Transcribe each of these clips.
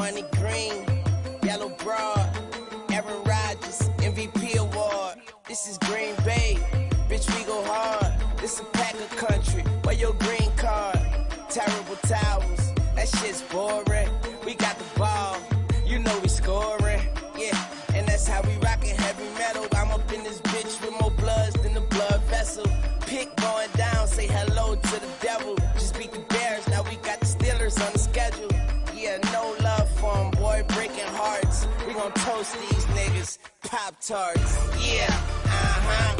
Money green, yellow broad, Aaron Rodgers, MVP award. This is Green Bay, bitch, we go hard. This a Packer country, where your green card? Terrible towers, that shit's boring. We got the ball, you know we scoring. Yeah, and that's how we rockin' heavy metal. I'm up in this bitch with more bloods than the blood vessel. Pick going down, say hello to the devil. Just beat the Bears, now we got the Steelers on the schedule. Yeah, no love for 'em, boy, breaking hearts. We gon' toast these niggas, Pop-Tarts. Yeah,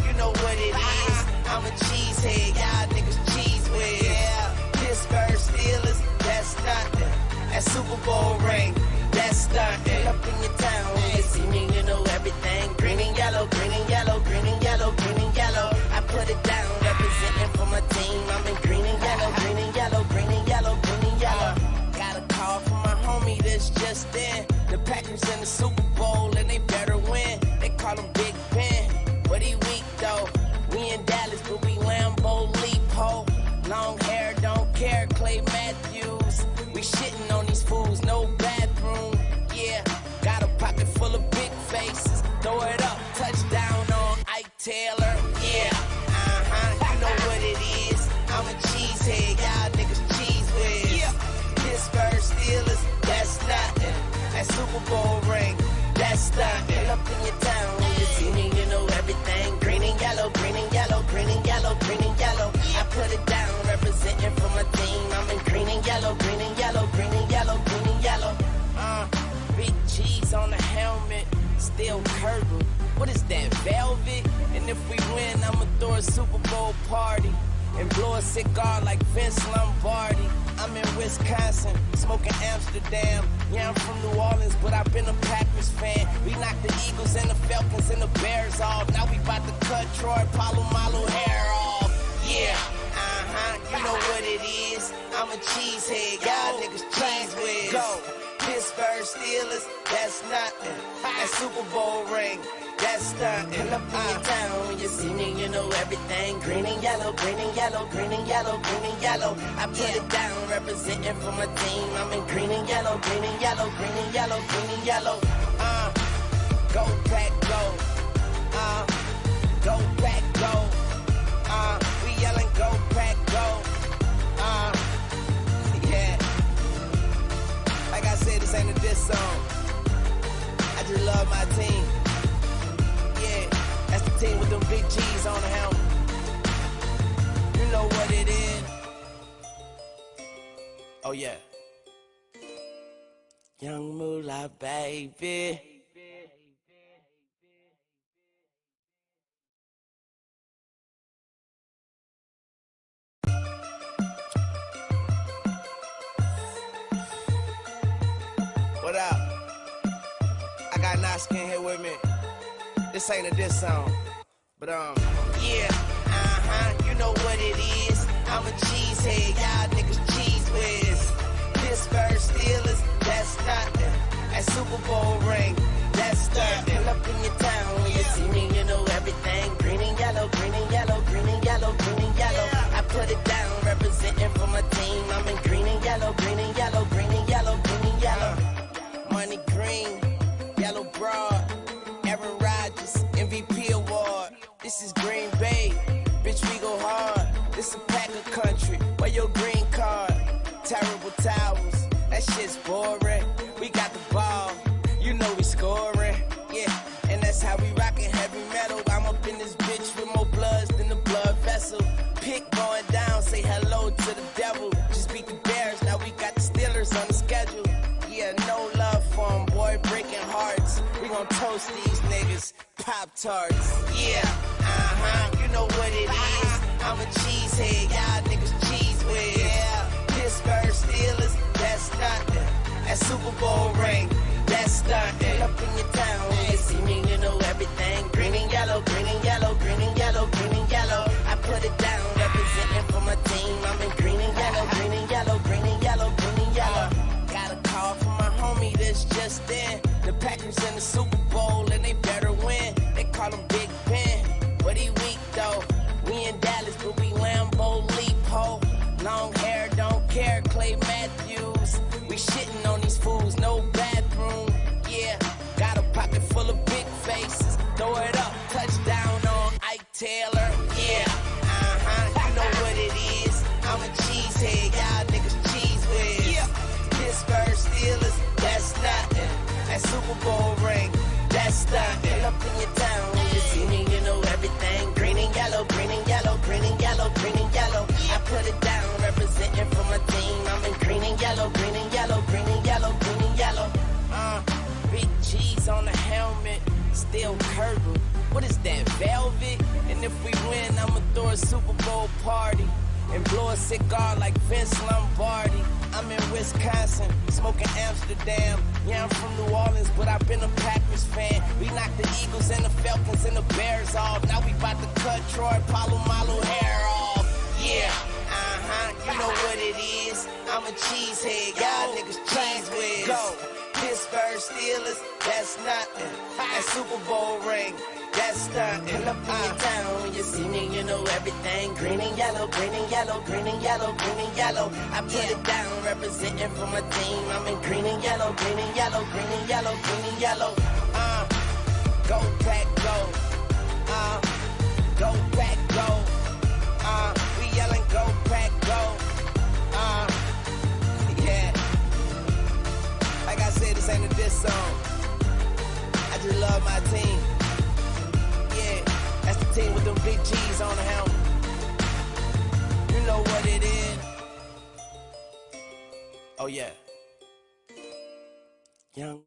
you know what it is. I'm a cheesehead, y'all niggas cheese whiz. Yeah, Pittsburgh Steelers, that's nothing. That Super Bowl ring, that's stunting. Up in your town, when you see me, you know everything. Green and yellow, green and yellow, green and yellow, green and yellow. I put it down, representing for my team. I'm in green and yellow, green and yellow, green and yellow, green and yellow. Got a call from my homie that's just in. The Packers in the Super Bowl and they better win. They call him Big Ben, but he weak though. We in Dallas, but we Lambeau leap ho. Long hair, don't care, Clay Matthews. We shitting on these fools, no bathroom. Yeah, got a pocket full of big faces. Throw it up, touchdown on Ike Taylor. Yeah, you know what it is. I'm a cheesehead, y'all niggas cheese whiz. Yeah. Pittsburgh Steelers, that's nothing. That Super Bowl ring, that's stunting. Up in your town, when you see me, you know everything. Green and yellow, green and yellow, green and yellow, green and yellow. I put it down, representing for my team. I'm in green and yellow, green and yellow, green and yellow, green and yellow. Big G's on the helmet, still curtain. What is that, velvet? And if we win, I'ma throw a Super Bowl party and blow a cigar like Vince Lombardi. I'm in Wisconsin, smoking Amsterdam. Yeah, I'm from New Orleans, but I've been a Packers fan. We knocked the Eagles and the Falcons and the Bears off. Now we about to cut Troy Polamalu hair off. Yeah, you know what it is. I'm a cheesehead, y'all niggas cheese whiz. Go, Pittsburgh Steelers, that's nothing. That Super Bowl ring, that's stunting. Up in your town, when you see me, you know everything. Green and yellow, green and yellow, green and yellow, green and yellow. I put it down, representing for my team. I'm in green and yellow, green and yellow, green and yellow, green and yellow. Go Pack, go. Go Pack, go. We yelling go Pack, go. Yeah. Like I said, this ain't a diss song. I just love my team. Yeah, that's the team with them big G's on the helmet. You know what it is. Oh yeah. Young Moolah, baby. What up? I got Naskin here with me. This ain't a diss song, but yeah, you know what it is. I'm a cheesehead, y'all niggas cheese whiz. Pittsburgh Steelers, that's nothing. That Super Bowl ring, that's stunting. Up in your town, when you see me, you know everything. Green and yellow, green and yellow, green and yellow, green and yellow. I put it down, representing for my team. I'm in green and yellow, green and yellow, green and yellow, green and yellow. Money green, yellow broad, Aaron Rodgers, MVP award. This is Green Bay, bitch, we go hard. This a Packer country, where your green card? Terrible towers, that shit's boring. We got the ball, you know we scoring. Yeah, and that's how we rockin' heavy metal. I'm up in this bitch with more bloods than the blood vessel. Pick going down, say hello to the devil. Just beat the Bears, now we got the Steelers on the schedule. Yeah, no love for 'em, boy, breaking hearts. We gon' toast these niggas, Pop-Tarts. Yeah, you know what it is. I'm a cheesehead, y'all niggas cheese whiz. Yeah, Pittsburgh Steelers, that's nothing. That Super Bowl ring, that's stunting. Up in your town, when you see me, you know everything. Green and yellow, green and yellow, green and yellow, green and yellow. I put it down, representing for my team. I'm in green and yellow, green and yellow, green and yellow, green and yellow. Got a call from my homie that's just in. The Packers in the Super Bowl and they better win. They call him Big Ben, but he weak though. We in Dallas, but we Lambeau leap ho. Long hair, don't care, Clay Matthews. We shitting on these fools, no back. Taylor, yeah, you know what it is. I'm a cheesehead, y'all niggas cheese whiz. Yeah. Pittsburgh Steelers, that's nothing. That Super Bowl ring, that's nothing. Pull up in your town, when you see me, you know everything. Green and yellow, green and yellow, green and yellow, green and yellow. I put it down, representing for my team. I'm in green and yellow, green and yellow, green and yellow, green and yellow. Big G's on the helmet, still curtain. What is that, velvet? And if we win, I'ma throw a Super Bowl party and blow a cigar like Vince Lombardi. I'm in Wisconsin, smoking Amsterdam. Yeah, I'm from New Orleans, but I've been a Packers fan. We knocked the Eagles and the Falcons and the Bears off. Now we about to cut Troy Polamalu hair off. Yeah, you know what it is. I'm a cheesehead, y'all niggas cheese whiz. Pittsburgh Steelers, that's nothing. That Super Bowl ring, that's nothing. Pull up in your town, when you see me, you know everything. Green and yellow, green and yellow, green and yellow, green and yellow. I put it down, representing for my team. I'm in green and yellow, green and yellow, green and yellow, green and yellow. Go Pack, go. Go Pack, go. We yelling go Pack, go. Yeah. Like I said, this ain't a diss song. I just love my team. Yeah, that's the team with them big G's on the helmet. You know what it is. Oh yeah. Young.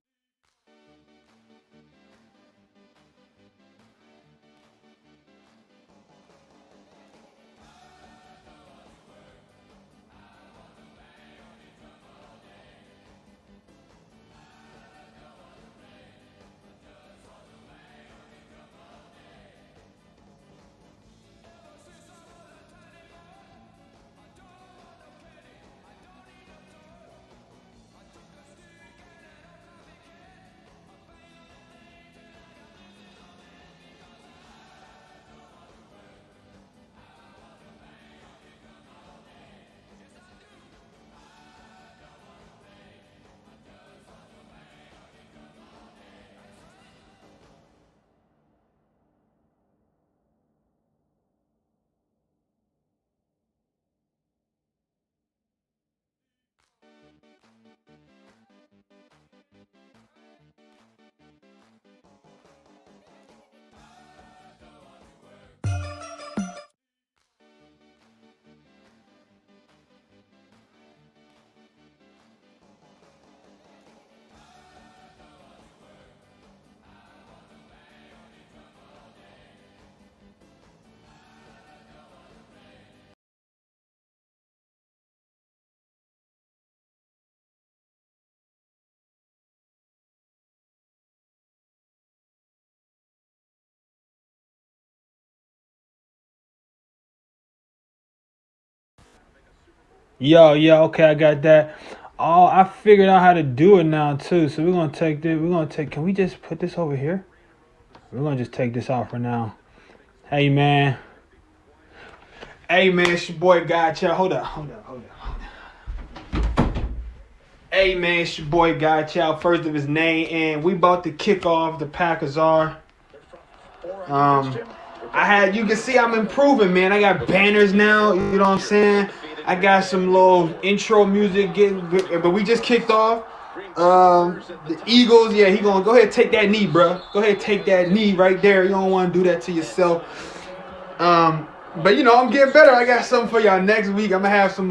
Yo, okay, I got that. Oh, I figured out how to do it now too. So we're gonna take this. Can we just put this over here? We're gonna just take this out for now. Hey man. Hey man, it's your boy God Chow. Hold up. Hey man, it's your boy God Chow, first of his name, and we about to kick off the Packers are. You can see I'm improving, man. I got banners now, you know what I'm saying? I got some little intro music but we just kicked off. The Eagles, yeah, he gonna go ahead and take that knee, bro. Go ahead and take that knee right there. You don't want to do that to yourself. But you know, I'm getting better. I got something for y'all next week. I'm gonna have some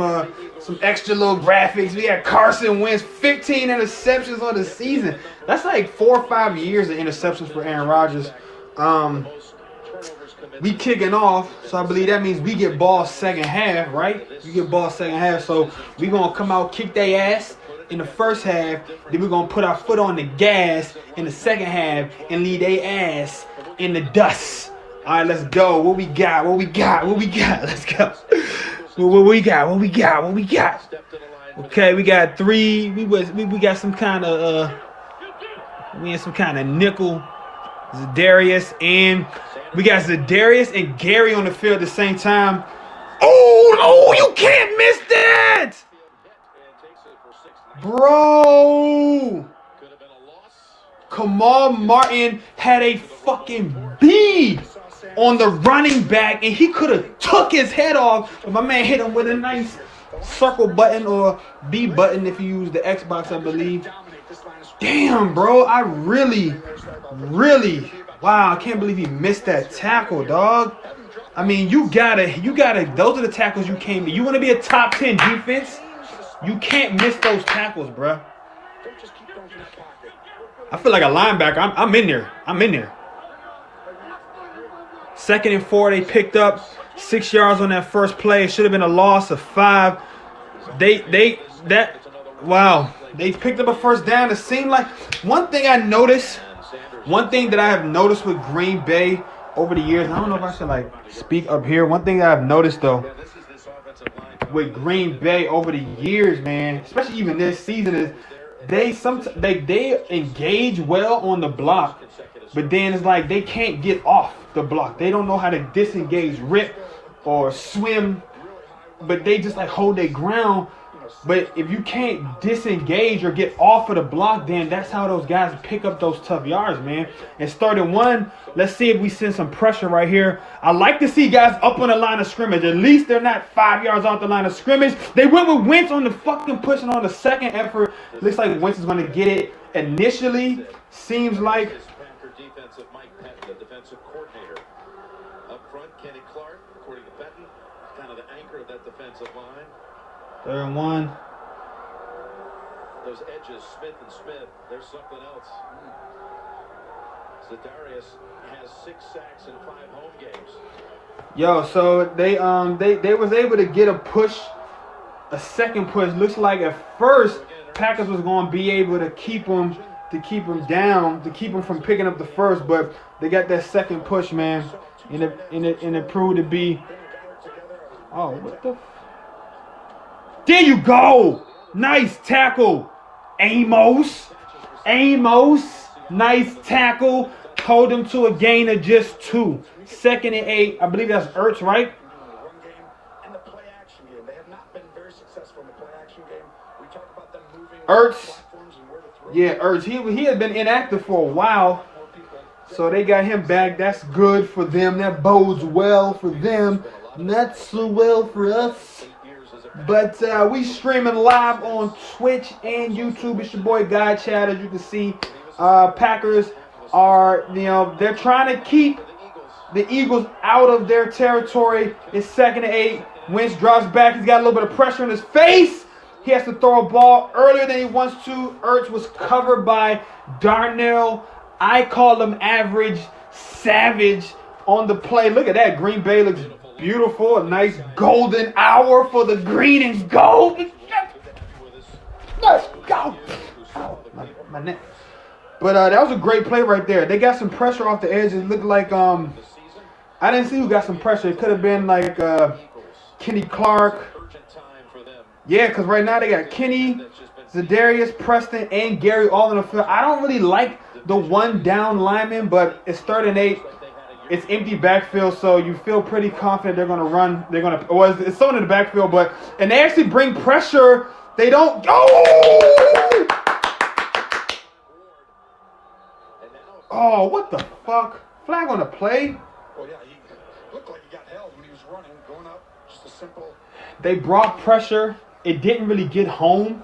extra little graphics. We got Carson Wentz, 15 interceptions on the season. That's like 4 or 5 years of interceptions for Aaron Rodgers. We kicking off, so I believe that means we get ball second half, right? We get ball second half, so we gonna come out, kick their ass in the first half. Then we're gonna put our foot on the gas in the second half and leave their ass in the dust. All right, let's go. What we got? Let's go. What we got? Okay, we got 3. We got some kind of we had some kind of nickel. Zadarius, and we got Zadarius and Gary on the field at the same time. Oh, you can't miss that! Bro! Kamal Martin had a fucking bead. on the running back, and he could have took his head off, but my man hit him with a nice circle button or B button if you use the Xbox, I believe. Damn, bro, I really, wow, I can't believe he missed that tackle, dog. I mean, you gotta, those are the tackles you can't be. You want to be a top 10 defense, you can't miss those tackles, bro. I feel like a linebacker. I'm in there. 2nd and 4, they picked up 6 yards on that first play. It should have been a loss of 5. They picked up a first down. It seemed like one thing that I have noticed with Green Bay over the years, I don't know if I should like speak up here. One thing that I've noticed though with Green Bay over the years, man, especially even this season, is they engage well on the block, but then it's like they can't get off the block. They don't know how to disengage, rip, or swim, but they just like hold their ground. But if you can't disengage or get off of the block, then that's how those guys pick up those tough yards, man. And 3rd and 1, let's see if we send some pressure right here. I like to see guys up on the line of scrimmage. At least they're not 5 yards off the line of scrimmage. They went with Wentz on the fucking push, and on the second effort, looks like Wentz is going to get it initially. Seems like. Defensive Mike Pettin, the defensive coordinator. Up front, Kenny Clark, according to Pettin, kind of the anchor of that defensive line. 3rd and 1. Those edges, Smith and Smith, there's something else. Za'Darius has 6 sacks in 5 home games. Yo, so they was able to get a second push. Looks like at first Packers was going to be able to keep them down, to keep them from picking up the first, but they got that second push, man, and it proved to be. Oh, what the? There you go. Nice tackle, Amos. Nice tackle. Hold him to a gain of just 2. 2nd and 8. I believe that's Ertz, right? Ertz. Yeah, Ertz. He had been inactive for a while, so they got him back. That's good for them. That bodes well for them. Not so well for us. But we streaming live on Twitch and YouTube. It's your boy Guy Chad. As you can see, Packers are, they're trying to keep the Eagles out of their territory. It's 2nd and 8. Wentz drops back. He's got a little bit of pressure in his face. He has to throw a ball earlier than he wants to. Ertz was covered by Darnell. I call him average savage on the play. Look at that. Green Bay looks beautiful. A nice golden hour for the green and gold. Let's go. Oh, my neck. But that was a great play right there. They got some pressure off the edge. It looked like I didn't see who got some pressure. It could have been like Kenny Clark. Yeah, because right now they got Kenny, Za'Darius, Preston, and Gary all in the field. I don't really like the one down lineman, but it's 3rd and 8. It's empty backfield, so you feel pretty confident they're going to run. It's someone in the backfield, and they actually bring pressure. They don't. Oh, what the fuck? Flag on the play? Well, yeah, he looked like he got held when he was running, going up. Just a simple. They brought pressure. It didn't really get home,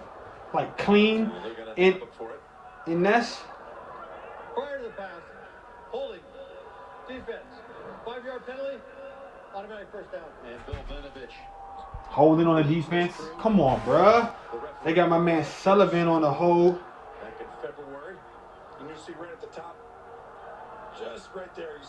like clean. And that's. Prior to the pass, holding, defense, 5-yard penalty, automatic first down. And Bill Vinovich. Holding on the defense. Come on, bruh. They got my man Sullivan on the hold. Back in February, and you see right at the top, just right there.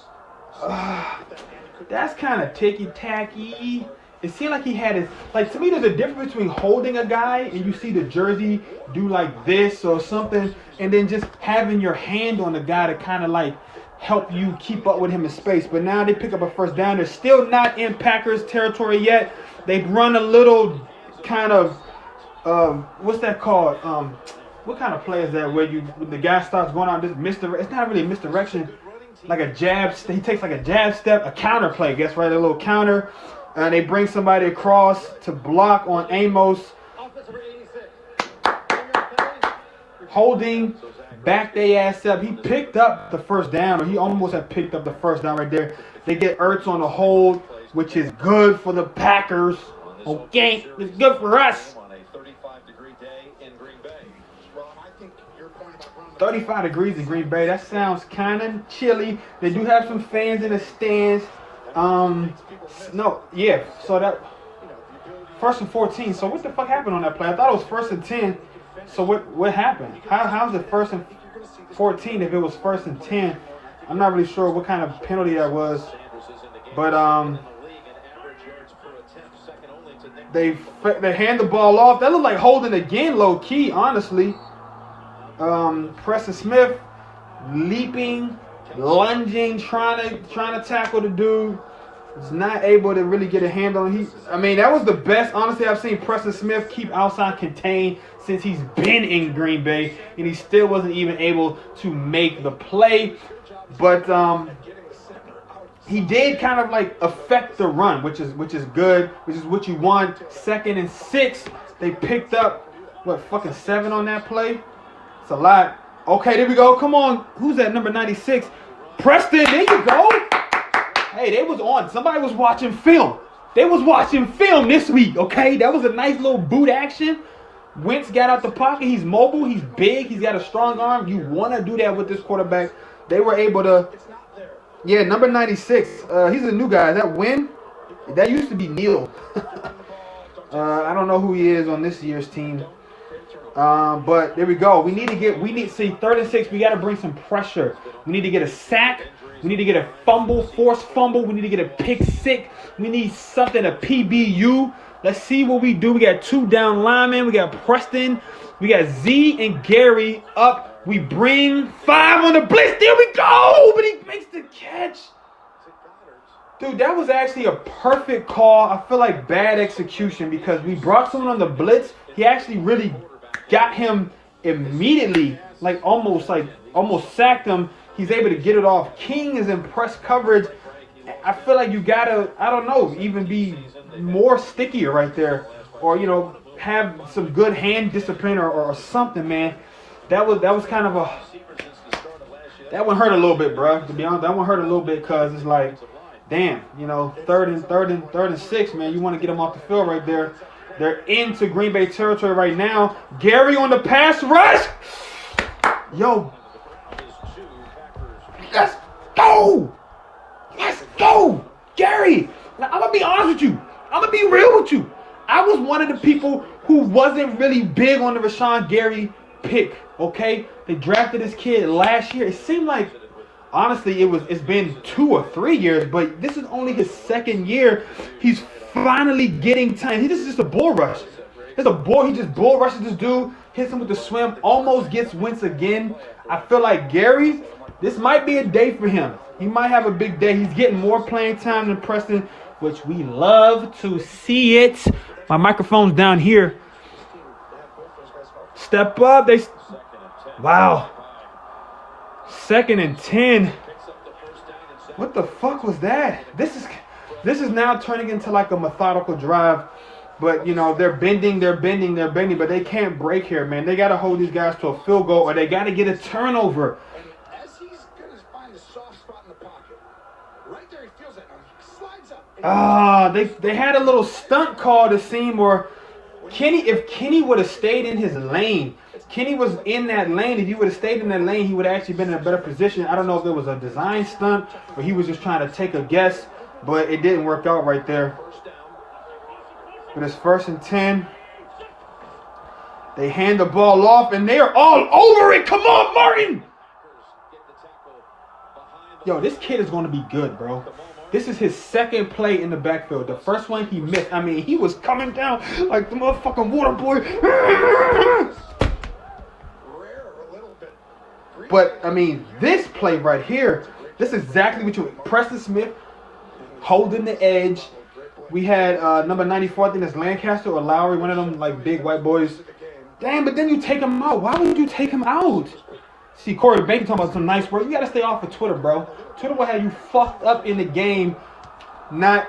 That's kind of ticky-tacky. It seemed like he had his, like, to me there's a difference between holding a guy and you see the jersey do like this or something, and then just having your hand on the guy to kind of like help you keep up with him in space. But now they pick up a first down. They're still not in Packers territory yet. They've run a little kind of, what's that called? What kind of play is that where the guy starts going out, just it's not really misdirection, like a jab, he takes like a jab step, a counter play, I guess, right? A little counter. And they bring somebody across to block on Amos. Holding, back their ass up. He picked up the first down, or he almost had picked up the first down right there. They get Ertz on the hold, which is good for the Packers. Okay, it's good for us. On a 35-degree day in Green Bay. Well, and I think your point about running 35 degrees in Green Bay. That sounds kind of chilly. They do have some fans in the stands. No, yeah. So that first and 14. So what the fuck happened on that play? I thought it was first and 10. So what happened? How's it first and 14 if it was first and 10? I'm not really sure what kind of penalty that was. But they hand the ball off. That looked like holding again, low key, honestly. Preston Smith leaping, lunging, trying to tackle the dude. Is not able to really get a handle on him. I mean, that was the best, honestly, I've seen Preston Smith keep outside contained since he's been in Green Bay, and he still wasn't even able to make the play. But he did kind of like affect the run, which is good, which is what you want. 2nd and 6, they picked up what, fucking 7 on that play. It's a lot. Okay, there we go. Come on, who's that number 96? Preston. There you go. Hey, they was on. Somebody was watching film. They was watching film this week, okay? That was a nice little boot action. Wentz got out the pocket. He's mobile. He's big. He's got a strong arm. You want to do that with this quarterback. They were able to. Yeah, number 96. He's a new guy. Is that Wynn? That used to be Neil. I don't know who he is on this year's team. But there we go. We need 3rd and 6. We got to bring some pressure. We need to get a sack. We need to get a forced fumble. We need to get a pick six. We need something, a PBU. Let's see what we do. We got 2 down linemen. We got Preston. We got Z and Gary up. We bring 5 on the blitz. There we go. But he makes the catch. Dude, that was actually a perfect call. I feel like bad execution because we brought someone on the blitz. He actually really got him immediately, almost sacked him. He's able to get it off. King is in press coverage. I feel like you gotta, I don't know, even be more stickier right there, or have some good hand discipline or something, man. That was kind of that one hurt a little bit, bro. To be honest, that one hurt a little bit because it's like, damn, 3rd and 6, man. You want to get them off the field right there. They're into Green Bay territory right now. Gary on the pass rush. Yo. Let's go! Let's go! Gary! Now, I'm going to be honest with you. I'm going to be real with you. I was one of the people who wasn't really big on the Rashawn Gary pick, okay? They drafted this kid last year. It seemed like, honestly, it's been 2 or 3 years, but this is only his 2nd year. He's finally getting time. This is just a bull rush. He just bull rushes this dude, hits him with the swim, almost gets Wentz again. I feel like Gary, this might be a day for him. He might have a big day. He's getting more playing time than Preston, which we love to see it. My microphone's down here. Step up. Wow. 2nd and 10. What the fuck was that? This is now turning into like a methodical drive. But, they're bending, but they can't break here, man. They got to hold these guys to a field goal, or they got to get a turnover. As he's going to find the soft spot in the pocket, right there he feels it. He slides up. They had a little stunt call to seem, or if Kenny would have stayed in his lane, Kenny was in that lane. If he would have stayed in that lane, he would have actually been in a better position. I don't know if it was a design stunt or he was just trying to take a guess, but it didn't work out right there. But it's 1st and 10. They hand the ball off, and they're all over it. Come on, Martin. Yo, this kid is going to be good, bro. This is his 2nd play in the backfield. The first one he missed. I mean, he was coming down like the motherfucking water boy. But, I mean, this play right here, this is exactly what Preston Smith holding the edge. We had number 94, I think that's Lancaster or Lowry, one of them like big white boys. Damn, but then you take him out. Why would you take him out? See, Corey Baker talking about some nice work. You got to stay off of Twitter, bro. Twitter will have you fucked up in the game. Not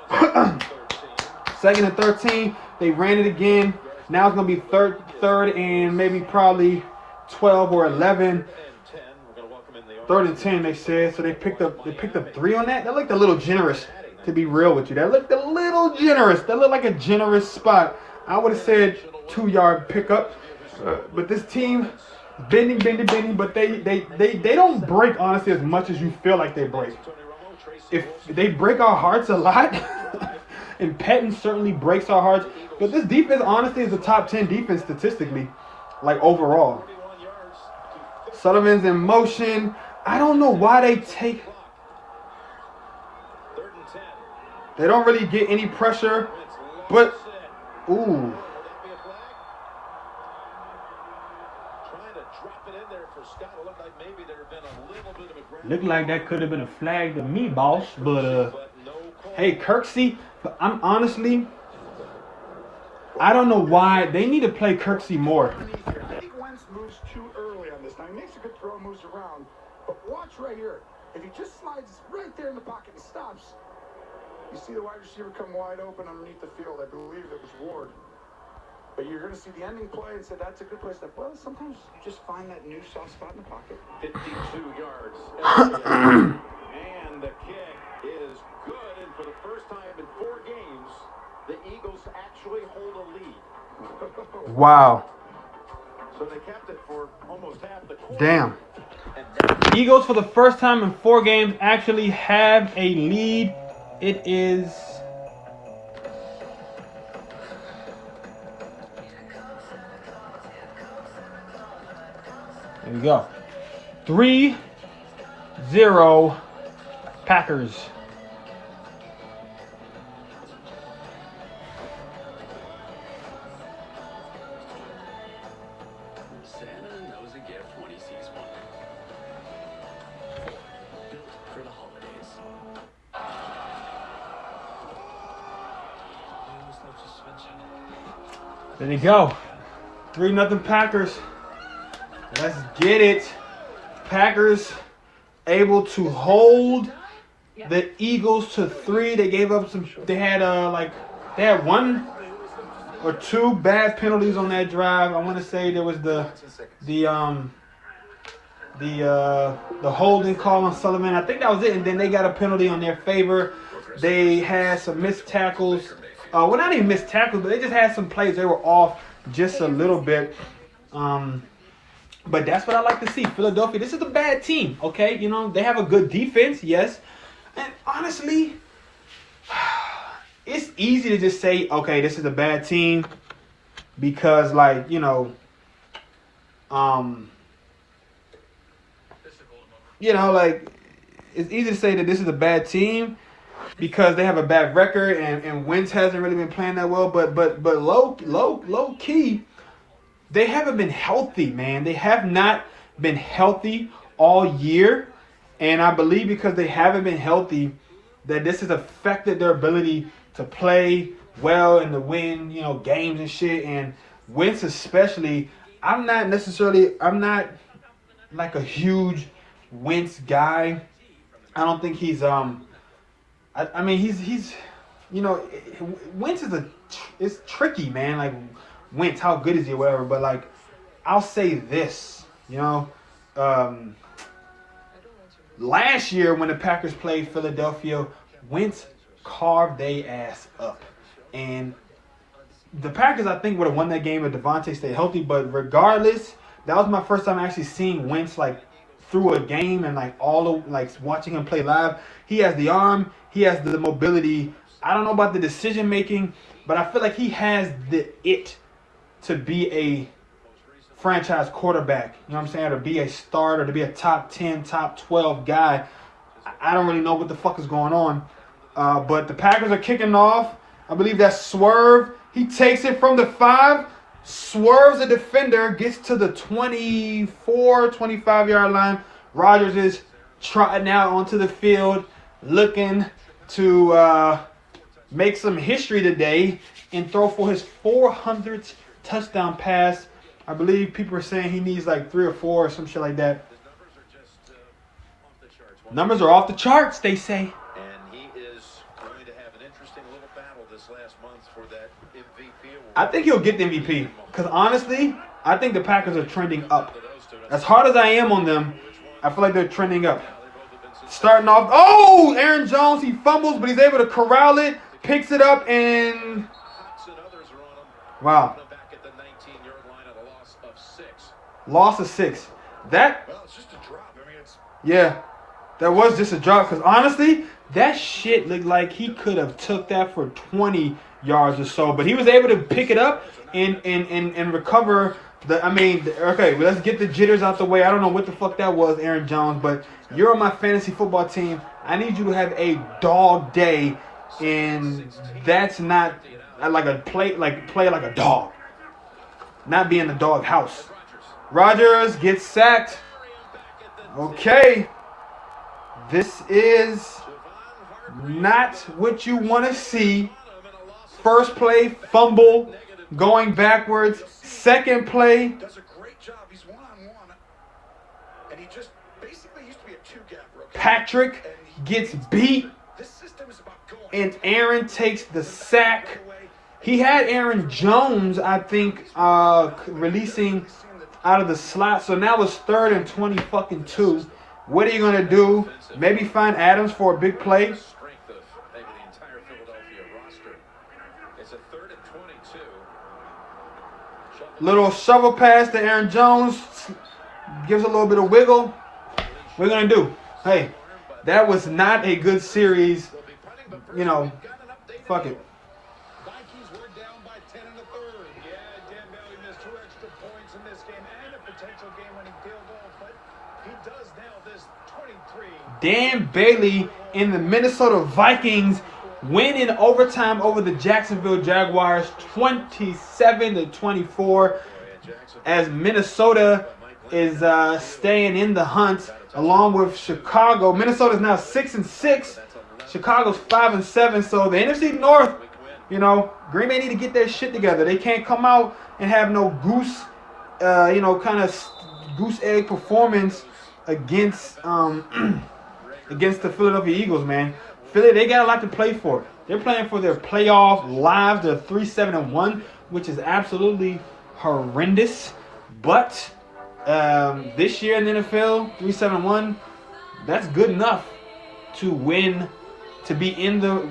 2nd and 13. They ran it again. Now it's going to be third and maybe probably 12 or 11. 10. We're going to welcome in the 3rd and 10, they said. So they picked up 3 on that. That looked a little generous, to be real with you. That looked a little generous. That looked like a generous spot. I would have said 2-yard pickup. But this team, bending, but they don't break, honestly, as much as you feel like they break. If they break our hearts a lot, and Pettin certainly breaks our hearts, but this defense, honestly, is a top 10 defense statistically, like overall. Sullivan's in motion. I don't know why they take. They don't really get any pressure, but ooh. Looked like that could have been a flag to me, boss. But hey, Kirksey. But I'm honestly, I don't know why they need to play Kirksey more. I think Wentz moves too early on this. Now he makes a good throw and moves around, but watch right here. If he just slides right there in the pocket and stops, you see the wide receiver come wide open underneath the field. I believe it was Ward. But you're going to see the ending play and say that's a good place to. Well, sometimes you just find that new soft spot in the pocket. 52 yards. And the kick is good. And for the first time in 4 games, the Eagles actually hold a lead. Wow. So they kept it for almost half the quarter. Damn. Eagles, for the first time in 4 games, actually have a lead. It is. There we go. 3-0 Packers. Santa knows a gift when he sees one. Built for the holidays. There you go. 3-0 Packers. Let's get it. Packers able to hold the Eagles to 3. They gave up some. They had 1 or 2 bad penalties on that drive. I want to say there was the holding call on Sullivan. I think that was it. And then they got a penalty on their favor. They had some missed tackles. Well, not even missed tackles, but they just had some plays. They were off just a little bit. But that's what I like to see. Philadelphia, this is a bad team, okay? You know, they have a good defense, yes. And honestly, it's easy to just say, okay, this is a bad team because, like, you know, like, it's easy to say that this is a bad team because they have a bad record and Wentz hasn't really been playing that well. But low key, they haven't been healthy, man. They have not been healthy all year. And I believe because they haven't been healthy, that this has affected their ability to play well and to win, you know, games and shit. And Wentz especially, I'm not like a huge Wentz guy. I don't think he's I mean he's you know, Wentz it's tricky, man. Like Wentz, how good is he or whatever, but like I'll say this, you know, last year when the Packers played Philadelphia, Wentz carved their ass up. And the Packers, I think, would have won that game if Devontae stayed healthy. But regardless, that was my first time actually seeing Wentz like through a game and like watching him play live. He has the arm, he has the mobility. I don't know about the decision making, but I feel like he has it to be a franchise quarterback. You know what I'm saying? To be a starter, to be a top 10, top 12 guy. I don't really know what the fuck is going on. But the Packers are kicking off. I believe that's Swerve. He takes it from the 5, swerves the defender, gets to the 24, 25-yard line. Rodgers is trotting out onto the field, looking to make some history today and throw for his 400th touchdown pass. I believe people are saying he needs like 3 or 4 or some shit like that. Numbers are off the charts, they say. And he is going to have an interesting little battle this last month for that MVP award. I think he'll get the MVP. Because honestly, I think the Packers are trending up. As hard as I am on them, I feel like they're trending up. Starting off, oh, Aaron Jones, he fumbles, but he's able to corral it, picks it up, and wow. Loss of 6. That, yeah, that was just a drop. Because honestly, that shit looked like he could have took that for 20 yards or so. But he was able to pick it up and recover the, okay, well, let's get the jitters out the way. I don't know what the fuck that was, Aaron Jones, but you're on my fantasy football team. I need you to have a dog day, and that's not like a play like a dog. Not be in the dog house. Rodgers gets sacked. Okay. This is not what you want to see. First play, fumble, going backwards. Second play. Does a great job. He's one-on-one. And he just basically used to be a two-gap rookie. Patrick gets beat. This system is about going. And Aaron takes the sack. He had Aaron Jones, I think, releasing out of the slot. So now it's 3rd and 22. What are you going to do? Maybe find Adams for a big play. Little shovel pass to Aaron Jones. Gives a little bit of wiggle. What are you going to do? Hey, that was not a good series. You know, fuck it. Vikings were down by 10 in the 3rd. Yeah, Dan Bailey missed 2 extra points in this game and a potential game-winning field goal, but he does now this 23. Dan Bailey in the Minnesota Vikings win in overtime over the Jacksonville Jaguars 27-24 as Minnesota is staying in the hunt along with Chicago. Minnesota is now 6-6. Chicago's 5-7. So the NFC North, you know, Green Bay need to get their shit together. They can't come out and have no goose egg performance against against the Philadelphia Eagles, man. Philly, they got a lot to play for. They're playing for their playoff lives. They're 3-7-1, which is absolutely horrendous. But this year in the NFL, 3-7-1, that's good enough to win, to be in the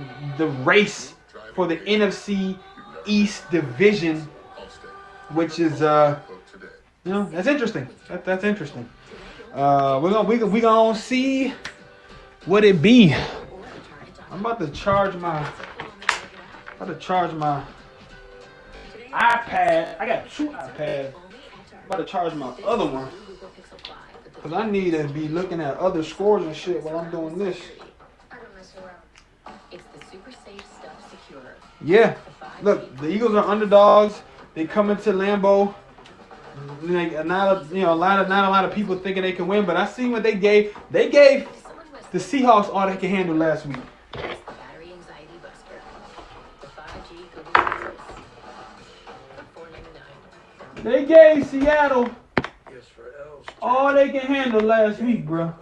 race for the NFC East division, which is that's interesting. That's interesting. We're gonna see what it be. I'm about to charge my iPad. I got 2 iPads. I'm about to charge my other one because I need to be looking at other scores and shit while I'm doing this. Yeah, look, the Eagles are underdogs. They come into Lambeau. Not a lot of people thinking they can win, but I see what they gave. They gave the Seahawks all they can handle last week. They gave Seattle all they can handle last week, bro.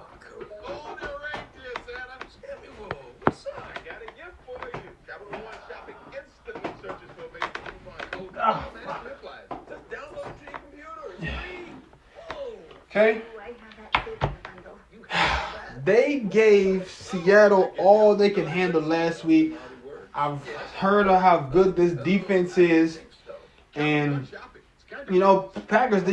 Okay. They gave Seattle all they can handle last week. I've heard of how good this defense is. And, you know, Packers,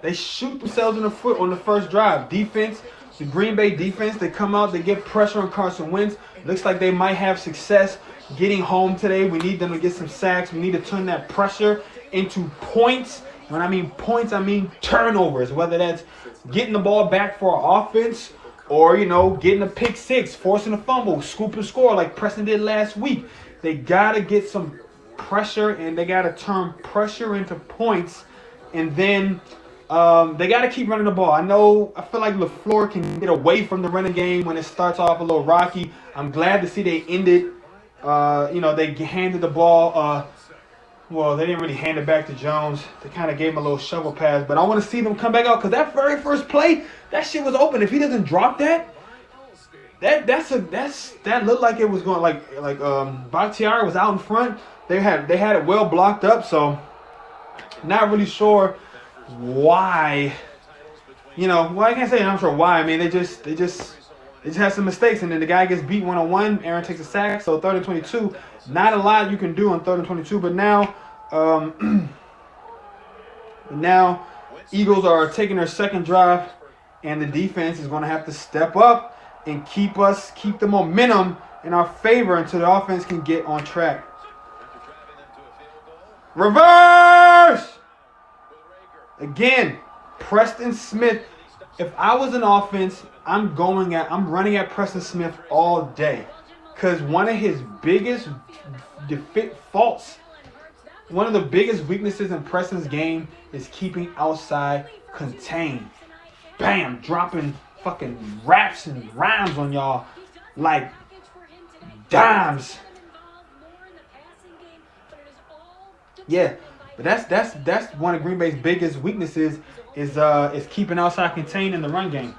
they shoot themselves in the foot on the first drive. Defense, the Green Bay defense, they come out, they get pressure on Carson Wentz. Looks like they might have success getting home today. We need them to get some sacks. We need to turn that pressure into points. When I mean points, I mean turnovers. Whether that's getting the ball back for our offense or, you know, getting a pick six, forcing a fumble, scoop and score like Preston did last week. They got to get some pressure, and they got to turn pressure into points. And then they got to keep running the ball. I feel like LaFleur can get away from the running game when it starts off a little rocky. I'm glad to see they ended. They handed the ball. Well, they didn't really hand it back to Jones. They kind of gave him a little shovel pass. But I want to see them come back out because that very first play, that shit was open. If he doesn't drop that looked like it was going like Bakhtiari was out in front. They had it well blocked up. So not really sure why You know, well, I can't say I'm sure why. I mean, they just had some mistakes, and then the guy gets beat 1-on-1. Aaron takes a sack, so 3rd and 22. Not a lot you can do on 3rd and 22, but now, now Eagles are taking their second drive, and the defense is going to have to step up and keep the momentum in our favor until the offense can get on track. Reverse! Again, Preston Smith. If I was an offense, I'm running at Preston Smith all day. Because one of his biggest faults, one of the biggest weaknesses in Preston's game is keeping outside contained. Bam! Dropping fucking raps and rhymes on y'all like dimes. Yeah, but that's one of Green Bay's biggest weaknesses is keeping outside contained in the run game.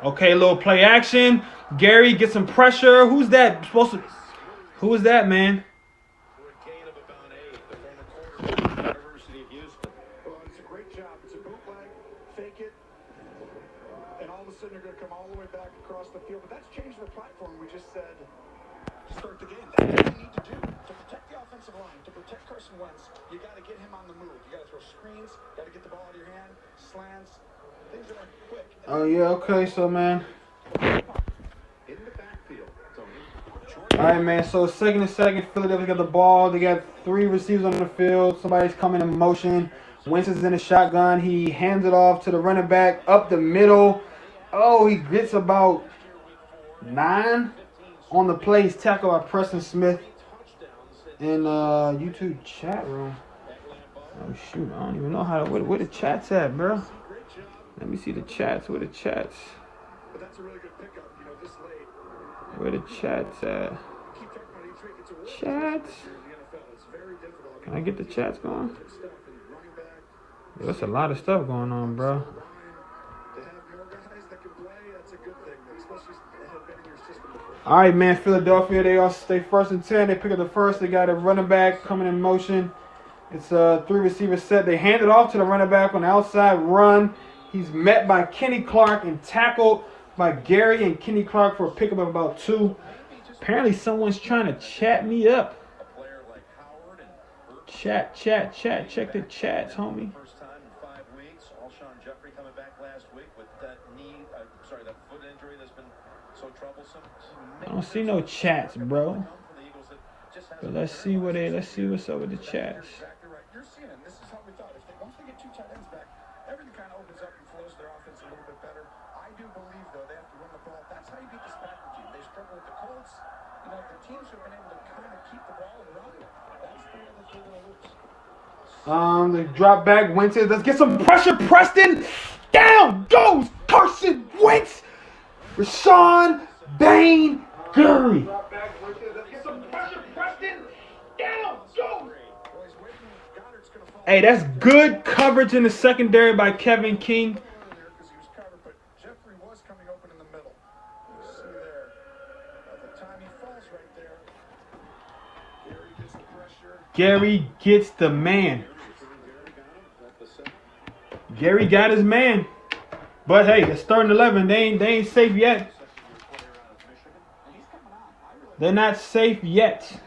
Okay, little play action. Gary gets some pressure. Who's that supposed to? Who is that, man? Well, it's a great job. It's a bootleg, fake it, and all of a sudden you're going to come all the way back across the field. But that's changed the platform. We just said to start the game. That's what you need to do to protect the offensive line, to protect Carson Wentz. You got to get him on the move. You got to throw screens. Got to get the ball out of your hand, slants, things that are quick. Oh yeah, okay, so man. All right, man. So 2nd and 2, Philadelphia got the ball. They got 3 receivers on the field. Somebody's coming in motion. Wentz is in a shotgun. He hands it off to the running back up the middle. Oh, he gets about 9 on the play. He's tackled by Preston Smith in YouTube chat room. Oh shoot, I don't even know how to where the chat's at, bro. Let me see the chats. Where the chats? But that's a really good pickup, you know, this late. Where the chats at? Chats. Can I get the chats going? There's a lot of stuff going on, bro. All right, man. Philadelphia, they 1st and 10. They pick up the first. They got a running back coming in motion. It's a 3 receiver set. They hand it off to the running back on the outside run. He's met by Kenny Clark and tackled by Gary and Kenny Clark for a pickup of about 2. Apparently someone's trying to chat me up. Chat. Check the chats, homie. First time in 5 weeks. Alshon Jeffrey coming back last week with that that foot injury that's been so troublesome. I don't see no chats, bro. But let's see what's up with the chats. You're seeing it. This is how we thought. Once they get 2 tight ends back, everything kind of opens up and flows their offense a little bit better. I do believe, though, they have to run the ball. That's how you beat this Packer team. They struggle with the Colts. You know, the teams have been able to kind of keep the ball and run it. That's the way that they're going to lose. The drop back, Wentz. Let's get some pressure, Preston. Down goes Carson Wentz. Rashawn Bain Gary. Let's get some pressure, Preston. Down goes. Hey, that's good coverage in the secondary by Kevin King. Gary gets the man. Gary got his man. But hey, it's 3rd and 11. They ain't safe yet. They're not safe yet.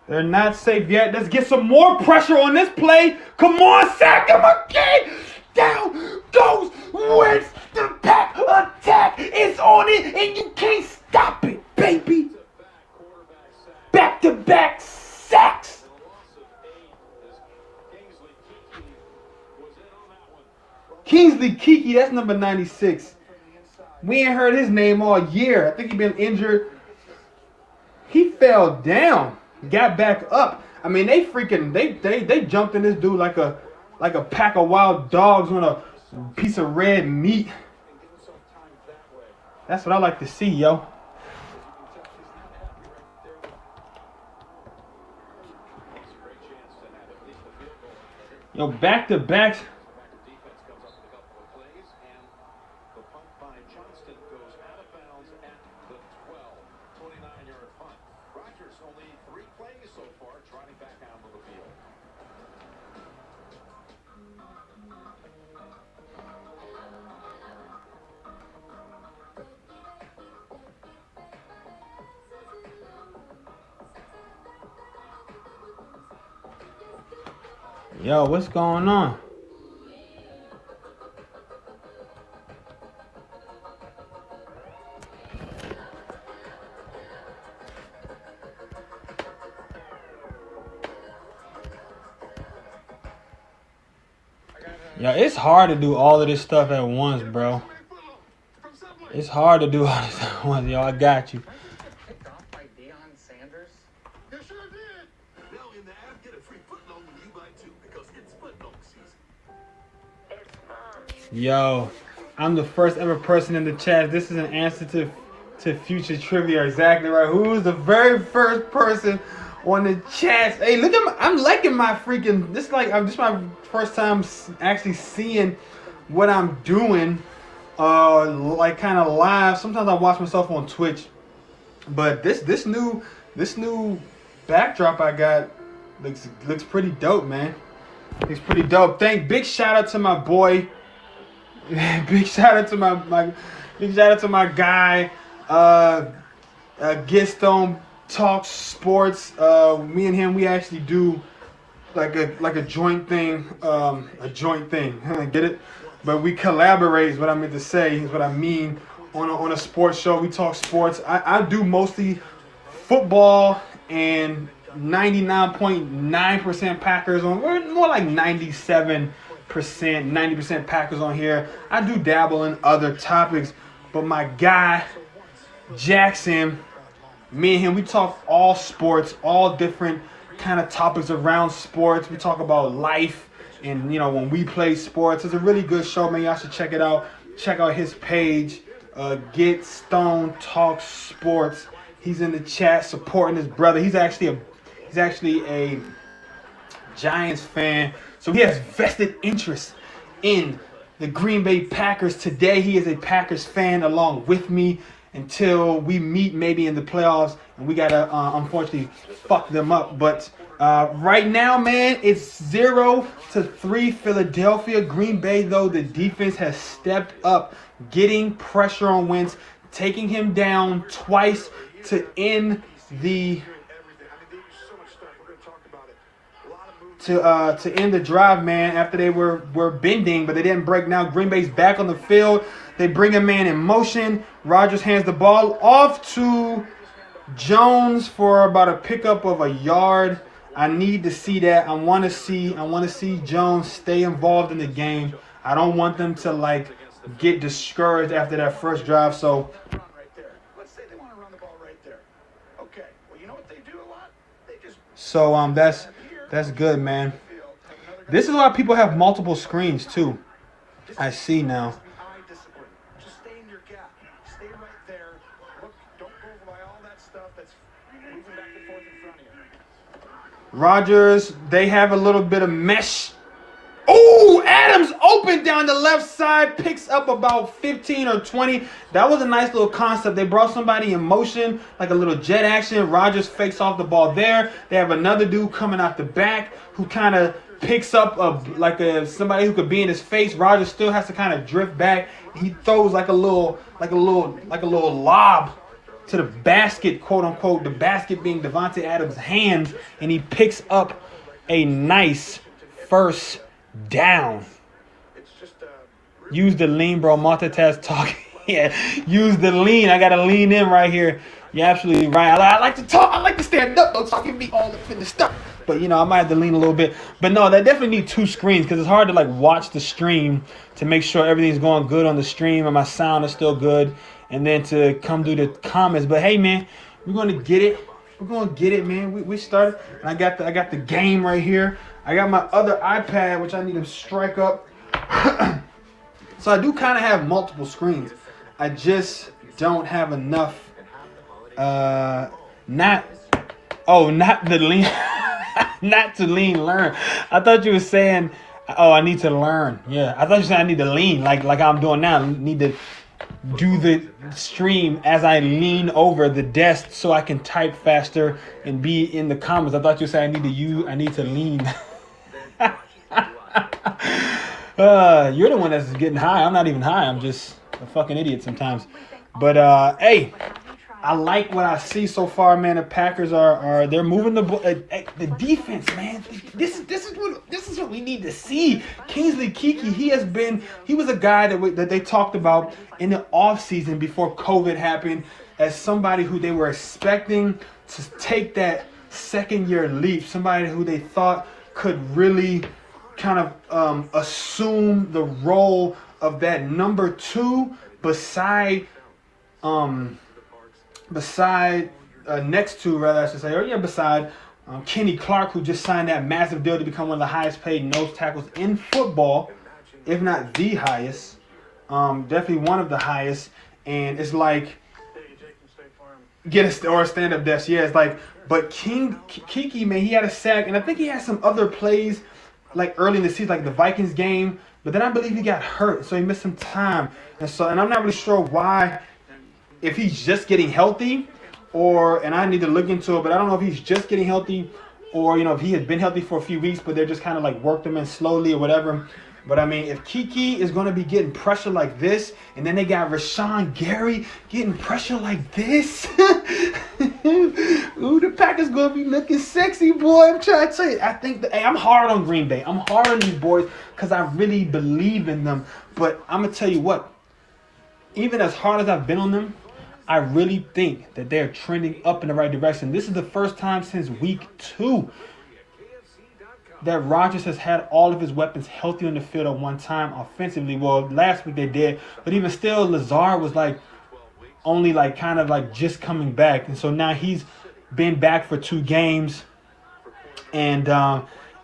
They're not safe yet. Let's get some more pressure on this play. Come on, sack him again. Down goes Wentz. The pack attack is on it, and you can't stop it, baby. Back-to-back sacks. Kingsley Kiki, that's number 96. We ain't heard his name all year. I think he been injured. He fell down, got back up. I mean, they jumped in this dude like a pack of wild dogs on a piece of red meat. That's what I like to see, yo. Yo, back-to-backs. Johnston goes out of bounds at the 12. 29-yard punt. Rodgers only 3 plays so far, trotting back out of the field. Yo, what's going on? Yo, it's hard to do all of this stuff at once, bro. It's hard to do all this at once, yo. I got you. Picked off by Deion Sanders. You sure did. Now in the app, get a free footlong when you buy 2 because it's footlong season. Yo, I'm the first ever person in the chat. This is an answer to future trivia. Exactly right. Who was the very first person on the chat? Hey, look at I'm liking my freaking. This is like this is my first time actually seeing what I'm doing, like kind of live. Sometimes I watch myself on Twitch, but this new backdrop I got looks pretty dope, man. It's pretty dope. Big shout out to my boy. Big shout out to my guy. Gistone Talks Sports. Me and him, we actually do like a joint thing. Get it? But we collaborate. Is what I meant to say. Is what I mean. On a sports show, we talk sports. I do mostly football and 99.9% Packers on. We're more like 97%, 90% Packers on here. I do dabble in other topics, but my guy Jackson, me and him, we talk all sports, all different kind of topics around sports. We talk about life and, when we play sports. It's a really good show, man. Y'all should check it out. Check out his page, Get Stone Talk Sports. He's in the chat supporting his brother. He's actually a Giants fan, so he has vested interest in the Green Bay Packers. Today, he is a Packers fan along with me until we meet maybe in the playoffs, and we gotta unfortunately fuck them up. But right now, man, it's 0-3 Philadelphia. Green Bay, though, the defense has stepped up, getting pressure on Wentz, taking him down twice to end the end the drive, man, after they were bending, but they didn't break. Now Green Bay's back on the field. They bring a man in motion. Rodgers hands the ball off to Jones for about a pickup of a yard. I need to see that. I want to see Jones stay involved in the game. I don't want them to get discouraged after that first drive. So Let's say they want to run the ball right there. Okay. Well, you know what they do a lot? They just that's good, man. This is why people have multiple screens too. I see now. eye discipline. Just stay in your gap. Stay right there. Look, don't go by all that stuff that's moving back and forth in front of you. Rodgers, they have a little bit of mesh. Oh, Adams open down the left side, picks up about 15 or 20. That was a nice little concept. They brought somebody in motion, like a little jet action. Rodgers fakes off the ball there. They have another dude coming out the back who kind of picks up somebody who could be in his face. Rodgers still has to kind of drift back. He throws like a little lob to the basket, quote unquote. The basket being Devontae Adams' hands, and he picks up a nice first down. Use the lean, bro. Multitask talk. Yeah, use the lean. I gotta lean in right here. You're absolutely right. I like to talk. I like to stand up. Don't talk to me all up in the stuff. But I might have to lean a little bit. But no, they definitely need 2 screens because it's hard to watch the stream to make sure everything's going good on the stream and my sound is still good, and then to come do the comments. But hey, man, we're gonna get it. We're gonna get it, man. We started. And I got the game right here. I got my other iPad, which I need to strike up. So I do kind of have multiple screens. I just don't have enough. Not the lean. Not to learn. I thought you were saying, I need to learn. Yeah, I thought you said I need to lean, like I'm doing now. I need to do the stream as I lean over the desk so I can type faster and be in the comments. I thought you said I need to lean. You're the one that's getting high. I'm not even high. I'm just a fucking idiot sometimes. But hey, I like what I see so far, man. The Packers they're moving the defense, man. This is what we need to see. Kingsley Keke, he was a guy that they talked about in the offseason before COVID happened as somebody who they were expecting to take that second year leap, somebody who they thought could really kind of assume the role of that number 2 beside Kenny Clark, who just signed that massive deal to become one of the highest paid nose tackles in football, if not the highest. Definitely one of the highest. And it's like, or a stand-up desk. Yeah, it's like, but Keke, man, he had a sack, and I think he had some other plays like early in the season, like the Vikings game. But then I believe he got hurt, so he missed some time. And I'm not really sure why, if he's just getting healthy, and I need to look into it, but I don't know if he's just getting healthy or, if he had been healthy for a few weeks, but they're just kind of like worked him in slowly or whatever. But I mean, if Keke is going to be getting pressure like this, and then they got Rashawn Gary getting pressure like this, ooh, the Packers going to be looking sexy, boy. I'm trying to tell you. I think I'm hard on Green Bay. I'm hard on these boys because I really believe in them. But I'm going to tell you what, even as hard as I've been on them, I really think that they're trending up in the right direction. This is the first time since week 2 that Rodgers has had all of his weapons healthy on the field at one time offensively. Well, last week they did, but even still, Lazard was only kind of just coming back. And so now he's been back for 2 games. And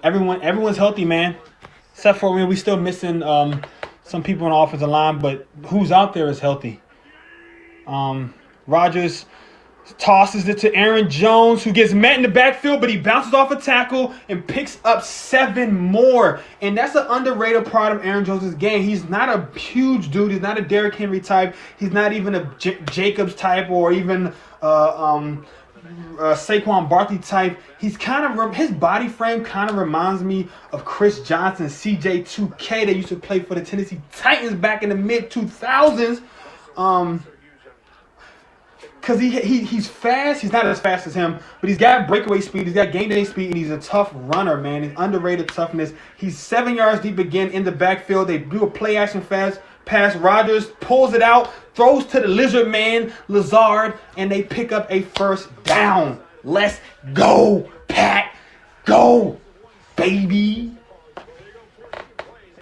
everyone's healthy, man. Except for we still missing some people on the offensive line, but who's out there is healthy. Rodgers tosses it to Aaron Jones, who gets met in the backfield, but he bounces off a tackle and picks up 7 more. And that's an underrated part of Aaron Jones' game. He's not a huge dude. He's not a Derrick Henry type. He's not even a Jacobs type or even Saquon Barkley type. He's his body frame kind of reminds me of Chris Johnson, CJ2K, that used to play for the Tennessee Titans back in the mid-2000s. Because he's fast. He's not as fast as him, but he's got breakaway speed. He's got game day speed, and he's a tough runner, man. He's underrated toughness. He's 7 yards deep again in the backfield. They do a play action fast pass. Rodgers pulls it out, throws to the lizard man, Lazard, and they pick up a first down. Let's go, Pack. Go, baby.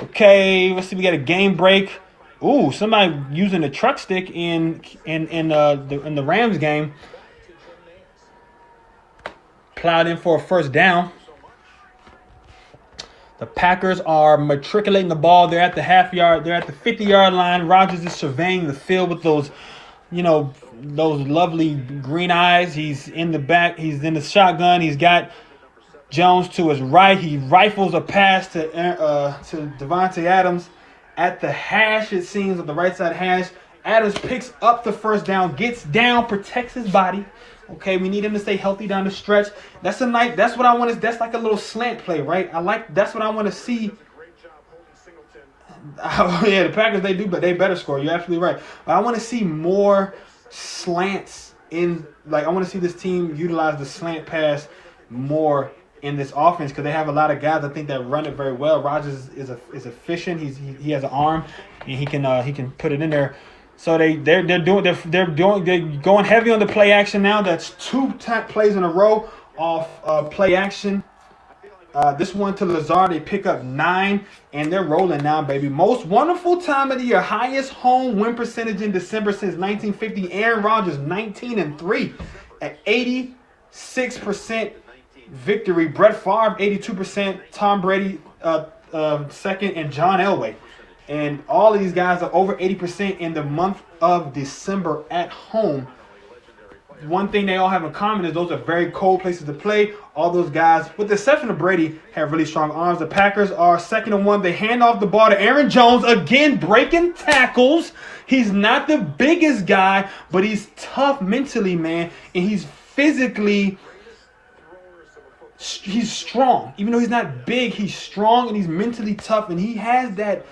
Okay, let's see. We got a game break. Ooh, somebody using a truck stick in the Rams game. Plowed in for a first down. The Packers are matriculating the ball. They're at the half-yard. They're at the 50-yard line. Rodgers is surveying the field with those lovely green eyes. He's in the back. He's in the shotgun. He's got Jones to his right. He rifles a pass to Devontae Adams. At the hash, it seems, at the right side hash, Adams picks up the first down, gets down, protects his body. Okay, we need him to stay healthy down the stretch. That's what I want. That's like a little slant play, right? That's what I want to see. Oh, yeah, the Packers, they do, but they better score. You're absolutely right. But I want to see more slants I want to see this team utilize the slant pass more in this offense, because they have a lot of guys I think that run it very well. Rodgers is efficient. He has an arm, and he can put it in there. So they're going heavy on the play action now. That's 2 plays in a row off play action. This one to Lazard, they pick up 9, and they're rolling now, baby. Most wonderful time of the year, highest home win percentage in December since 1950. Aaron Rodgers 19-3 at 86% victory. Brett Favre 82%, Tom Brady second, and John Elway. And all of these guys are over 80% in the month of December at home. one thing they all have in common is those are very cold places to play. All those guys, with the exception of Brady, have really strong arms. The Packers are 2nd and 1. They hand off the ball to Aaron Jones, again breaking tackles. He's not the biggest guy, but he's tough mentally, man, and he's physically. He's strong. Even though he's not big, he's strong and he's mentally tough, and he has that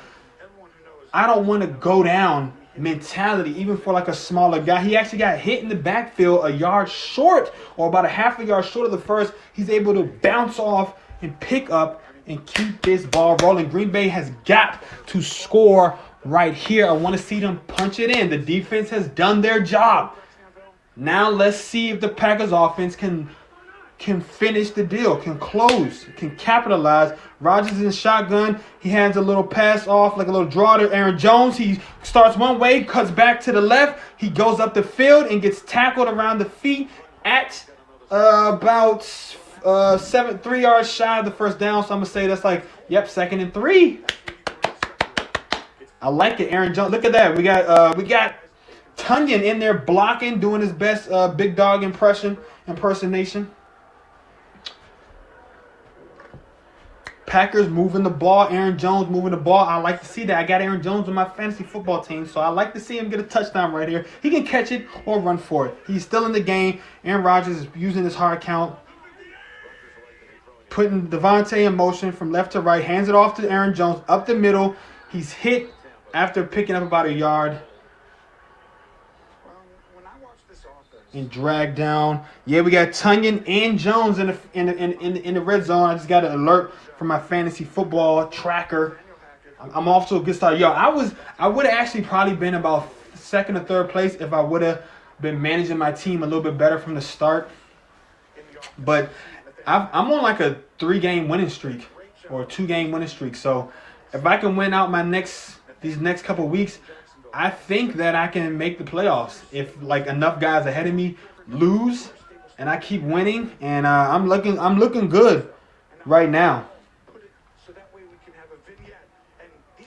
I don't want to go down mentality, even for like a smaller guy. He actually got hit in the backfield a yard short, or about a half a yard short of the first. He's able to bounce off and pick up and keep this ball rolling. Green Bay has got to score right here. I want to see them punch it in. The defense has done their job. Now let's see if the Packers offense can finish the deal, can close, can capitalize. Rodgers in the shotgun. He hands a little pass off, like a little draw to Aaron Jones. He starts one way, cuts back to the left. He goes up the field and gets tackled around the feet at about 3 yards shy of the first down. So I'm going to say that's like, yep, 2nd and 3. I like it, Aaron Jones. Look at that. We got Tunyon in there blocking, doing his best big dog impersonation. Packers moving the ball. Aaron Jones moving the ball. I like to see that. I got Aaron Jones on my fantasy football team, so I like to see him get a touchdown right here. He can catch it or run for it. He's still in the game. Aaron Rodgers is using his hard count, putting Devontae in motion from left to right, hands it off to Aaron Jones up the middle. He's hit after picking up about a yard and dragged down. Yeah, we got Tunyon and Jones in the red zone. I just got an alert from my fantasy football tracker. I'm off to a good start. Yo, I would have actually probably been about 2nd or 3rd place if I would have been managing my team a little bit better from the start. But I'm on like a 3-game winning streak or a 2-game winning streak. So if I can win out these next couple weeks, I think that I can make the playoffs if like enough guys ahead of me lose and I keep winning, and I'm looking good right now.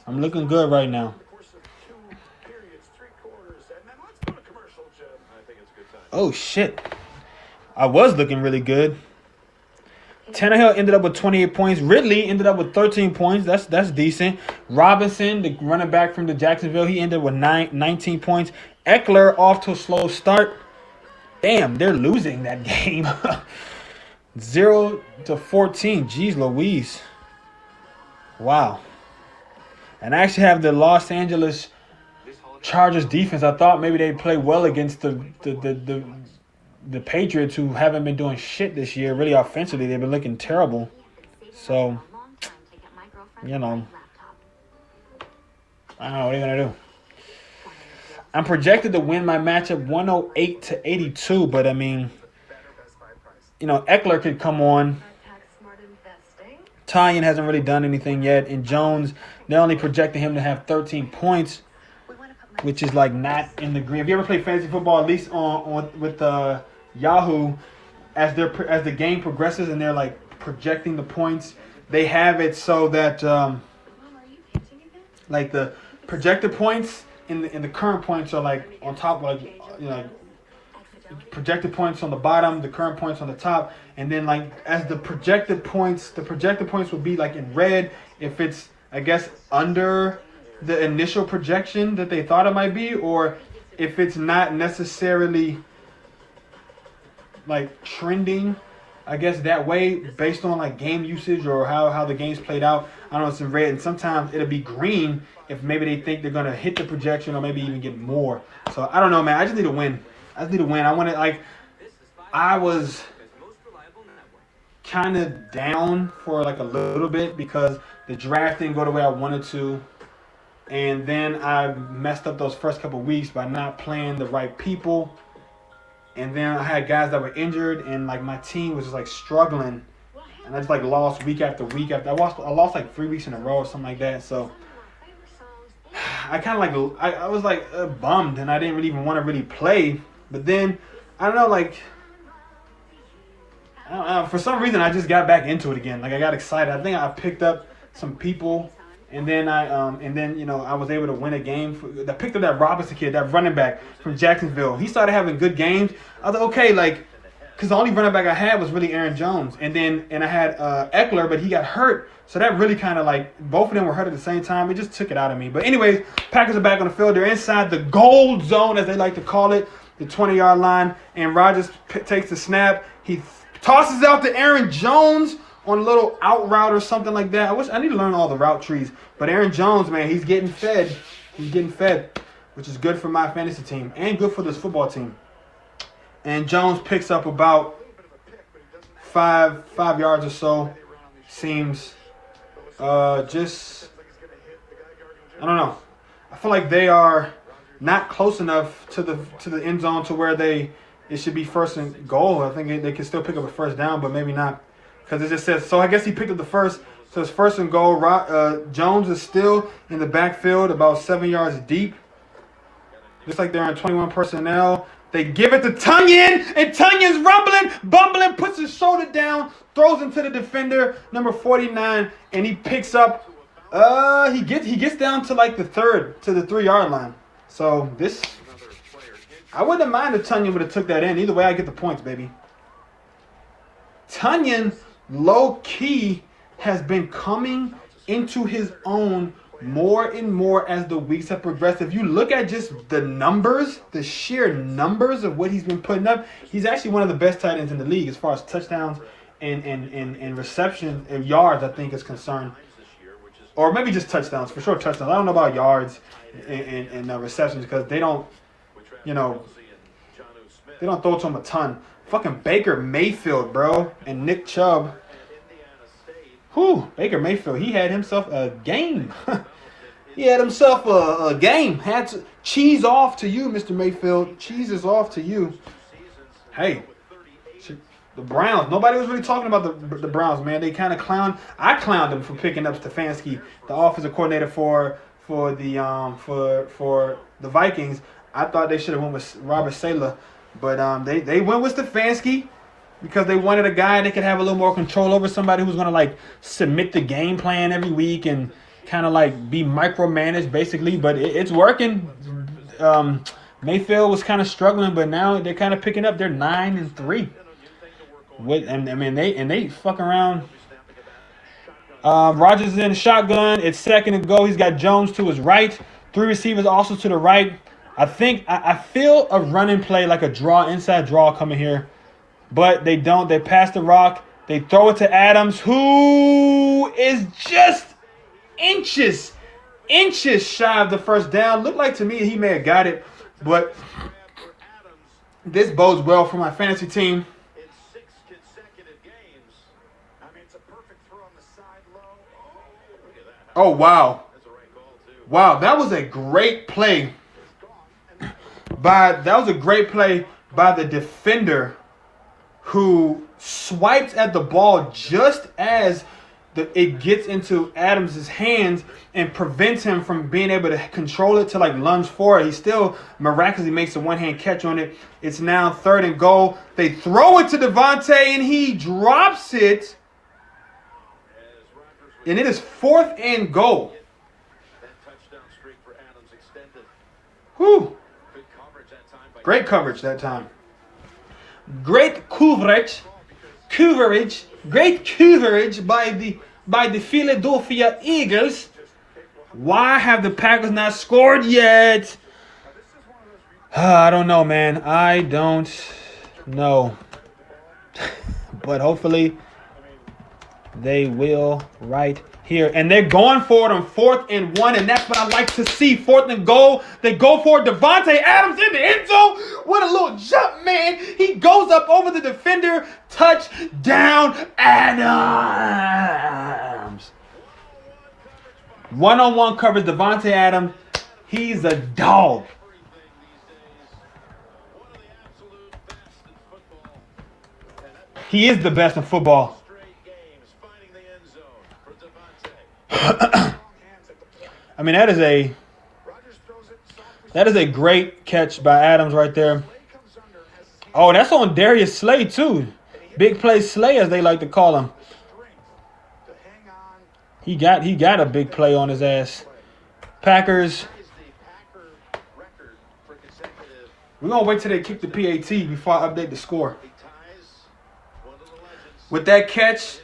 I'm looking good right now. Oh shit. I was looking really good. Tannehill ended up with 28 points. Ridley ended up with 13 points. That's decent. Robinson, the running back from the Jacksonville, he ended with 19 points. Eckler off to a slow start. Damn, they're losing that game. 0-14. Jeez Louise. Wow. And I actually have the Los Angeles Chargers defense. I thought maybe they'd play well against the Patriots, who haven't been doing shit this year. Really offensively, they've been looking terrible. So, you know, I don't know. What are you going to do? I'm projected to win my matchup 108-82, but I mean, you know, Eckler could come on. Tunyon hasn't really done anything yet. And Jones, they're only projecting him to have 13 points, which is like not in the green. Have you ever played fantasy football, at least with Yahoo, as the game progresses and they're like projecting the points, they have it so that like the projected points in the current points are like on top, like, you know, projected points on the bottom, the current points on the top, and then like as the projected points will be like in red if it's, I guess, under the initial projection that they thought it might be, or if it's not necessarily like trending, I guess, that way based on like game usage or how the game's played out. I don't know, it's in red, and sometimes it'll be green if maybe they think they're gonna hit the projection or maybe even get more. So I don't know, man. I just need to win. I want to, like, I was kind of down for like a little bit because the draft didn't go the way I wanted to. And then I messed up those first couple weeks by not playing the right people. And then I had guys that were injured, and like my team was just like struggling. And I just like lost week after week after. I lost like 3 weeks in a row or something like that. So I kind of like, I was like bummed, and I didn't really even want to really play. But then, I don't know, like, I don't know, for some reason I just got back into it again. Like, I got excited. I think I picked up some people And then I was able to win a game. I picked up that Robinson kid, that running back from Jacksonville. He started having good games. I was like, okay, like, because the only running back I had was really Aaron Jones. And I had Eckler, but he got hurt. So that really kind of like, both of them were hurt at the same time. It just took it out of me. But anyways, Packers are back on the field. They're inside the gold zone, as they like to call it, the 20-yard line. And Rodgers takes the snap. He tosses out to Aaron Jones on a little out route or something like that. I need to learn all the route trees. But Aaron Jones, man, he's getting fed. He's getting fed, which is good for my fantasy team and good for this football team. And Jones picks up about five yards or so. Seems just, I don't know. I feel like they are not close enough to the end zone to where it should be first and goal. I think they can still pick up a first down, but maybe not. Because it just says, so I guess he picked up the first. So it's first and goal. Jones is still in the backfield, about 7 yards deep. Just like they're in 21 personnel. They give it to Tunyon, and Tunyon's bumbling, puts his shoulder down, throws into the defender, number 49, and he picks up. He gets down to like the 3-yard line. So this, I wouldn't have minded if Tunyon would have took that in. Either way, I get the points, baby. Tunyon, low key, has been coming into his own more and more as the weeks have progressed. If you look at just the numbers, the sheer numbers of what he's been putting up, he's actually one of the best tight ends in the league as far as touchdowns and receptions and yards, I think, is concerned. Or maybe just touchdowns, for sure touchdowns. I don't know about yards and receptions because they don't, they don't throw to him a ton. Fucking Baker Mayfield, bro, and Nick Chubb. Whew, Baker Mayfield, he had himself a game. He had himself a game. Had to cheese off to you, Mr. Mayfield. Cheese is off to you. Hey, the Browns. Nobody was really talking about the Browns, man. They kind of clowned. I clowned them for picking up Stefanski, the offensive coordinator for the Vikings. I thought they should have went with Robert Saleh, but they went with Stefanski. Because they wanted a guy they could have a little more control over, somebody who's going to, like, submit the game plan every week and kind of, like, be micromanaged, basically. But it's working. Mayfield was kind of struggling, but now they're kind of picking up. They're 9-3. They fuck around. Rodgers is in the shotgun. It's second and go. He's got Jones to his right. 3 receivers also to the right. I feel a running play, like a inside draw coming here. But they don't. They pass the rock. They throw it to Adams, who is just inches shy of the first down. Looked like to me he may have got it. But this bodes well for my fantasy team. Oh, wow. Wow, that was a great play. By the defender, who swipes at the ball just as it gets into Adams' hands and prevents him from being able to control it to like lunge forward. He still miraculously makes a one-hand catch on it. It's now 3rd and goal. They throw it to Devontae and he drops it. And it is 4th and goal. Whew. Great coverage that time. Great coverage by the Philadelphia Eagles. Why have the Packers not scored yet? I don't know, man. I don't know. But hopefully they will right here. And they're going for it on 4th and 1, and that's what I like to see. 4th and goal. They go for it. Devontae Adams in the end zone. What a little jump, man. He goes up over the defender. Touchdown, Adams. One-on-one coverage, Devontae Adams. He's a dog. He is the best in football. I mean, that is a great catch by Adams right there. Oh, that's on Darius Slay too. Big play Slay, as they like to call him. He got a big play on his ass. Packers. We're gonna wait till they kick the PAT before I update the score. With that catch,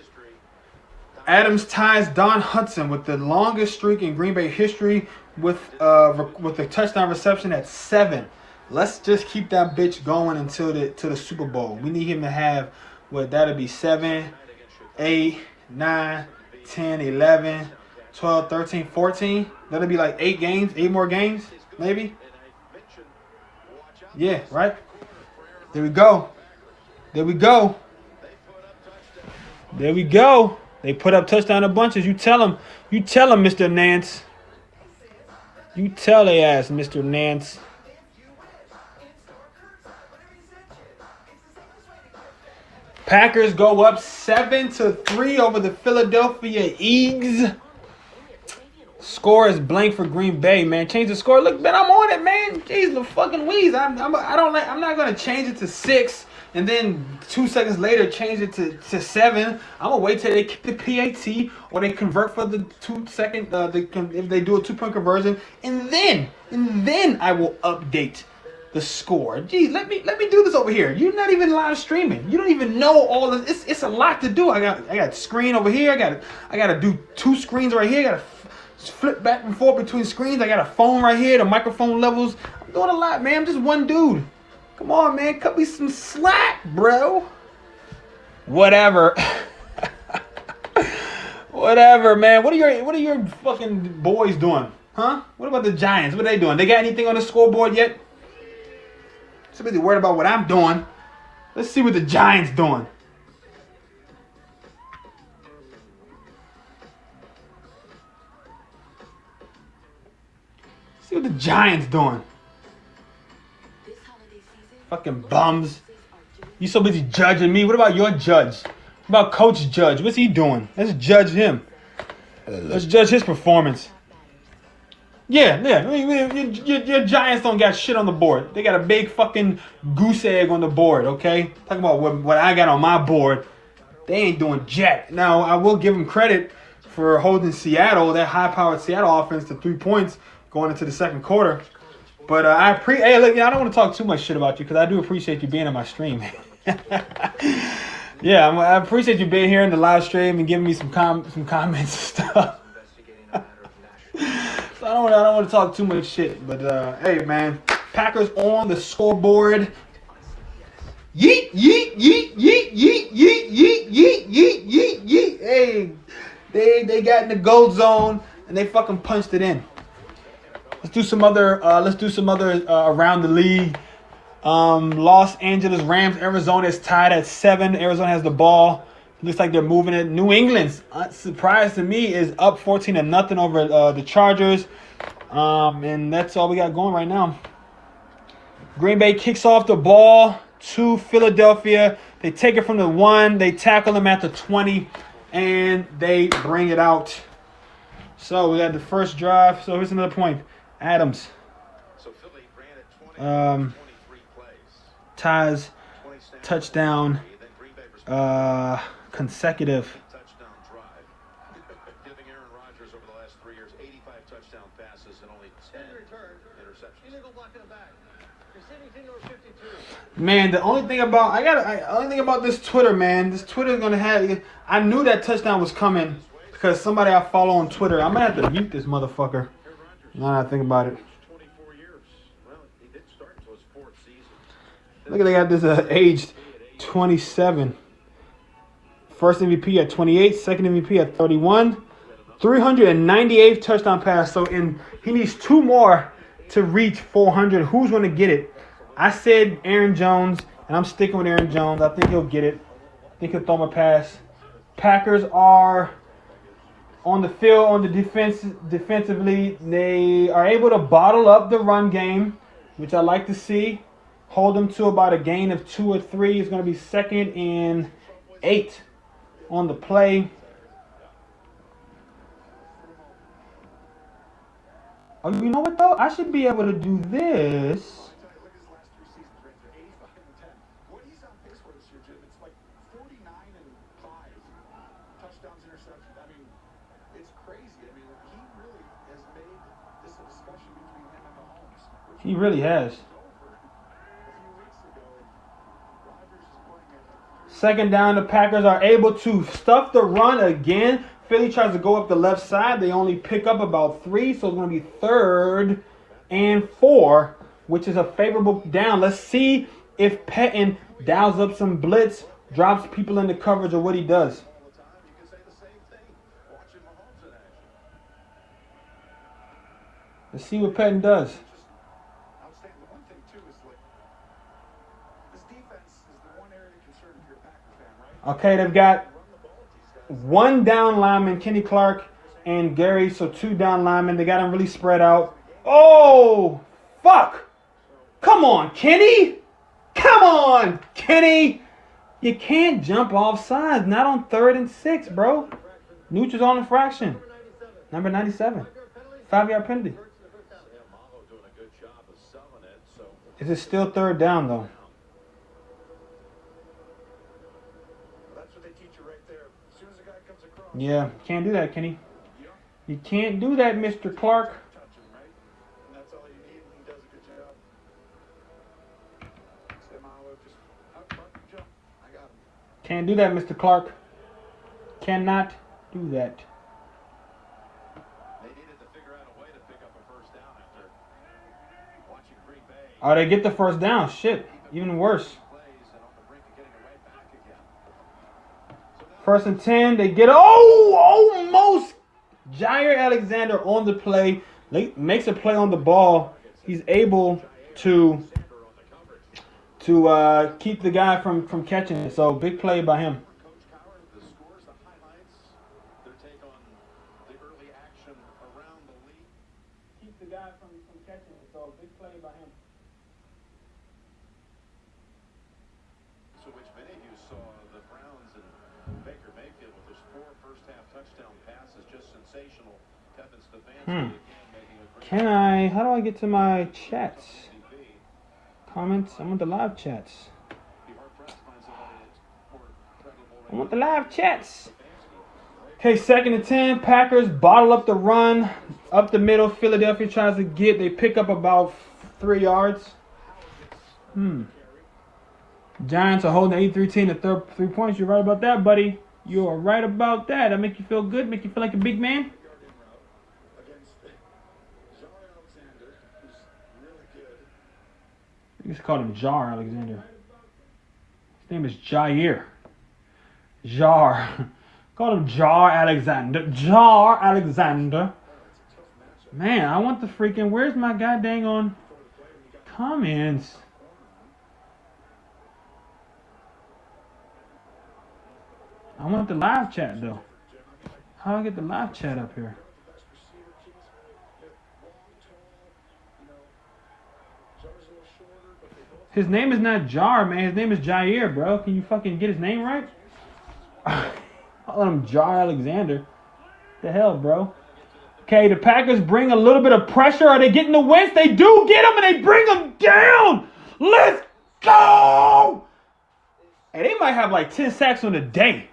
Adams ties Don Hudson with the longest streak in Green Bay history with a touchdown reception at 7. Let's just keep that bitch going until the Super Bowl. We need him to have that'll be 7, 8, 9, 10, 11, 12, 13, 14. That'll be like 8 more games, maybe. Yeah, right? There we go. There we go. There we go. They put up touchdown a bunches. You tell them, Mr. Nance. You tell they ass, Mr. Nance. Packers go up 7-3 over the Philadelphia Eagles. Score is blank for Green Bay, man. Change the score. Look, man, I'm on it, man. Jeez, the fucking Weez. I'm not gonna change it to 6 and then 2 seconds later change it to 7. I'm gonna wait till they kick the PAT or they convert for the 2 second. If they do a 2-point conversion, and then I will update the score. Geez, let me do this over here. You're not even live streaming. You don't even know all of this. It's a lot to do. I got screen over here. I gotta do 2 screens right here. I gotta flip back and forth between screens. I got a phone right here. The microphone levels. I'm doing a lot, man. I'm just one dude. Come on, man. Cut me some slack, bro. Whatever. Whatever, man. What are your fucking boys doing? Huh? What about the Giants? What are they doing? They got anything on the scoreboard yet? Somebody worried about what I'm doing. Let's see what the Giants doing. See what the Giants doing. Fucking bums. You so busy judging me. What about your judge? What about Coach Judge? What's he doing? Let's judge him. Let's judge his performance. Yeah. Your Giants don't got shit on the board. They got a big fucking goose egg on the board, okay? Talking about what I got on my board. They ain't doing jack. Now, I will give them credit for holding Seattle, that high-powered Seattle offense, to 3 points going into the second quarter. But hey, look, I don't want to talk too much shit about you because I do appreciate you being on my stream. Yeah, I appreciate you being here in the live stream and giving me some comments and stuff. So I don't want to talk too much shit, but hey, man, Packers on the scoreboard. Yeet, yeet, yeet, yeet, yeet, yeet, yeet, yeet, yeet, yeet, yeet. Hey, they got in the gold zone and they fucking punched it in. Let's do some other around the league. Los Angeles Rams, Arizona is tied at 7. Arizona has the ball. Looks like they're moving it. New England's surprise to me is up 14-0 over the Chargers. And that's all we got going right now. Green Bay kicks off the ball to Philadelphia. They take it from the 1. They tackle them at the 20. And they bring it out. So we got the first drive. So here's another point. Adams. Ties. Touchdown. Consecutive. Touchdown drive. Giving Aaron Rodgers over the last 3 years 85 touchdown passes and only 10 interceptions. Man, the only thing about this Twitter, man, this Twitter is gonna have. I knew that touchdown was coming because somebody I follow on Twitter. I'm gonna have to mute this motherfucker. Now that I think about it. 24 years. Well, he didn't start until his 4th season. Look at they got this aged 27. First MVP at 28, second MVP at 31. 398th touchdown pass. So he needs 2 more to reach 400. Who's going to get it? I said Aaron Jones, and I'm sticking with Aaron Jones. I think he'll get it. I think he'll throw him a pass. Packers are on the field on the defensively. They are able to bottle up the run game, which I like to see. Hold them to about a gain of 2 or 3. It's going to be 2nd and 8 on the play. Oh, you know what though? I should be able to do this. Look at his last 3 seasons right there, 85-10. What he's on pace for this year, Jim, it's like 49-5 touchdowns, interceptions. I mean, it's really has. Second down, the Packers are able to stuff the run again. Philly tries to go up the left side. They only pick up about 3, so it's going to be 3rd and 4, which is a favorable down. Let's see if Pettin dials up some blitz, drops people into coverage, or what he does. Let's see what Pettin does. Okay, they've got 1 down lineman, Kenny Clark and Gary, so 2 down linemen. They got them really spread out. Oh, fuck. Come on, Kenny. Come on, Kenny. You can't jump off sides, not on 3rd and 6, bro. Nooch is on infraction. Number 97. 5-yard penalty. Is it still 3rd down, though? Yeah, can't do that, Kenny. You can't do that, Mr. Clark. Can't do that, Mr. Clark. Cannot do that. They needed to figure out a way to pick up a first down after watching Green Bay. Oh, they get the first down. Shit, even worse. 1st and 10, they get almost Jair Alexander on the play. Makes a play on the ball. He's able to keep the guy from catching it. So big play by him. Keep the guy from catching it. So big play by him. So which many of you saw the Browns and Baker Mayfield with his 4 first-half touchdown passes, just sensational. Kevin Stefanski again making a great. How do I get to my chats? Comments? I want the live chats. I want the live chats. Okay, 2nd and 10. Packers bottle up the run. Up the middle. Philadelphia tries to get. They pick up about 3 yards. Giants are holding the 83-10 to 3 points. You're right about that, buddy. You are right about that. That make you feel good? Make you feel like a big man? You just called him Jar Alexander. His name is Jair. Jar. Call him Jar Alexander. Jar Alexander. Man, I want the freaking... Where's my goddamn on comments? I want the live chat, though. How do I get the live chat up here? His name is not Jar, man. His name is Jair, bro. Can you fucking get his name right? Call him Jar Alexander. The hell, bro? Okay, the Packers bring a little bit of pressure. Are they getting the wins? They do get them, and they bring them down. Let's go! Hey, they might have like 10 sacks on the day.